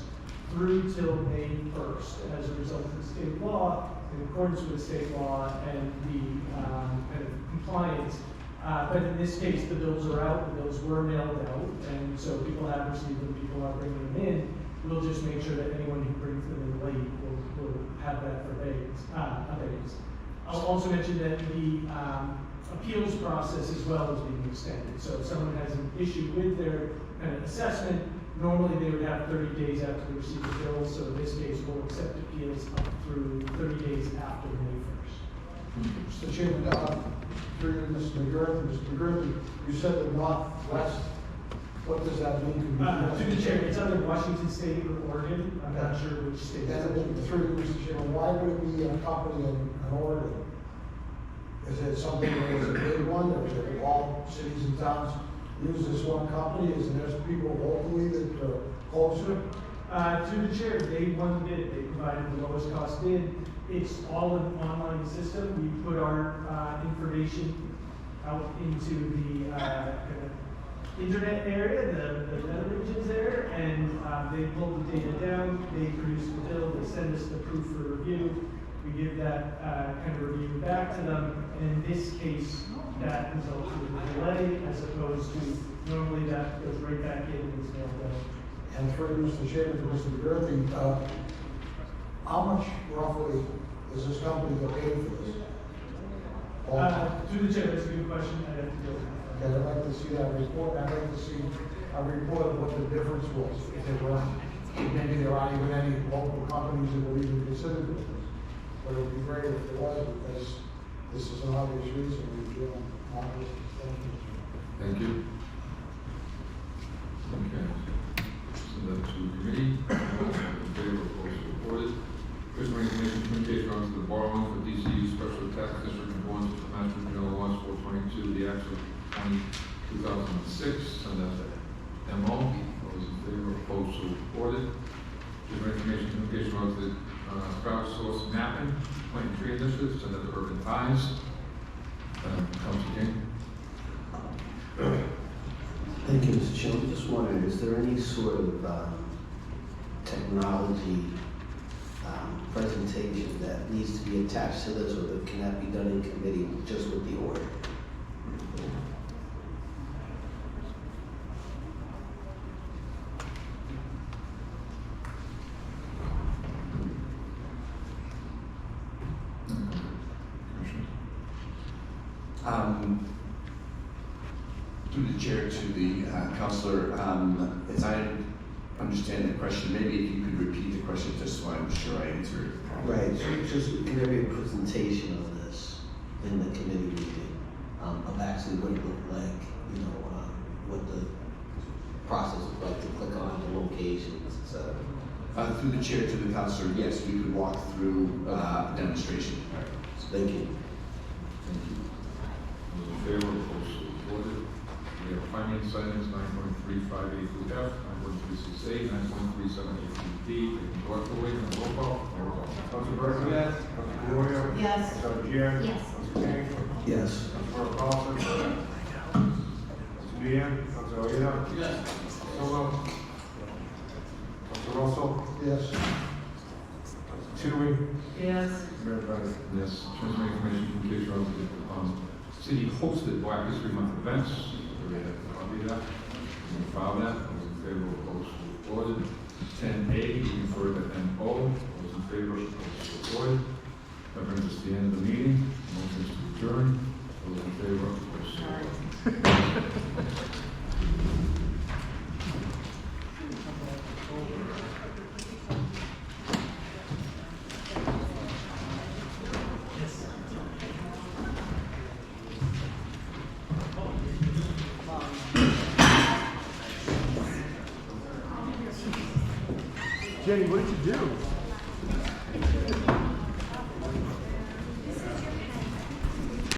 through till May 1st as a result of the state law, in accordance with the state law and the kind of compliance. But in this case, the bills are out, the bills were mailed out, and so people have received them, people are bringing them in. We'll just make sure that anyone who brings them in late will have that for abatements. I'll also mention that the appeals process as well is being extended. So if someone has an issue with their kind of assessment, normally they would have 30 days after they receive the bill. So in this case, we'll accept appeals up through 30 days after May 1st. Mr. Chairman, through Mr. McGurty, you said the Northwest. What does that mean? To the chair, it's either Washington State or Oregon. I'm not sure which state. Through Mr. Chairman, why would it be a company in Oregon? Is it something that is a big one, or is it all cities and towns use this one company? Is there people locally that are closer? To the chair, they won the bid. They provided the lowest cost bid. It's all an online system. We put our information out into the internet area, the nether regions there, and they pull the data down, they produce the bill, they send us the proof for review, we give that kind of review back to them, and in this case, that resulted in a delay as opposed to normally that goes right back in and it's mailed out. And through Mr. Chairman, to Mr. McGurty, how much roughly is this company get paid for this? Through the chair, that's a good question, I'd have to go. Okay, I'd like to see that report, I'd like to see a report of what the difference was, if there were, maybe there aren't even any local companies that will even consider doing this. But it would be great if there was, because this is an obvious reason we feel obvious. Thank you. Okay. Send that to committee. All in favor, opposed, so reported. Personal information communication on to the borrowing for DCU Special Tax District in accordance with the Master General Laws 422, the Act of 2006, and that's MO. Those in favor, opposed, so reported. Personal information communication on to the crowdsourced mapping, 23 initiatives, and the urban ties. Council King. Thank you, Mr. Chairman. Just wondering, is there any sort of technology presentation that needs to be attached to this, or that can that be done in committee just with the order? Through the chair to the councilor, as I understand the question, maybe if you could repeat the question just so I'm sure I answered it properly. Right, so just, can there be a presentation of this in the committee meeting, of actually what it looked like, you know, what the process was like to click on the locations, et cetera? Through the chair to the councilor, yes, we could walk through a demonstration. Thank you. Those in favor, opposed, so reported. We have finance items 9.358F, 9.368, 9.378D. They can collectively and roll call. Council President? Yes. Council Gloria? Yes. Council Gian? Yes. Council King? Yes. Council Carlson? Council Dean? Council Alina? Yes. Silva? Council Russell? Yes. Council Tui? Yes. Mayor Pettit? Yes, transfer information communication relative to city hosted Black History Month events. We have a copy of that. We can file that. Those in favor, opposed, so reported. 10A, we refer to NO. Those in favor, opposed, so reported. That brings us to the end of the meeting. Motion to adjourn. Those in favor, opposed, so reported. Jenny, what did you do?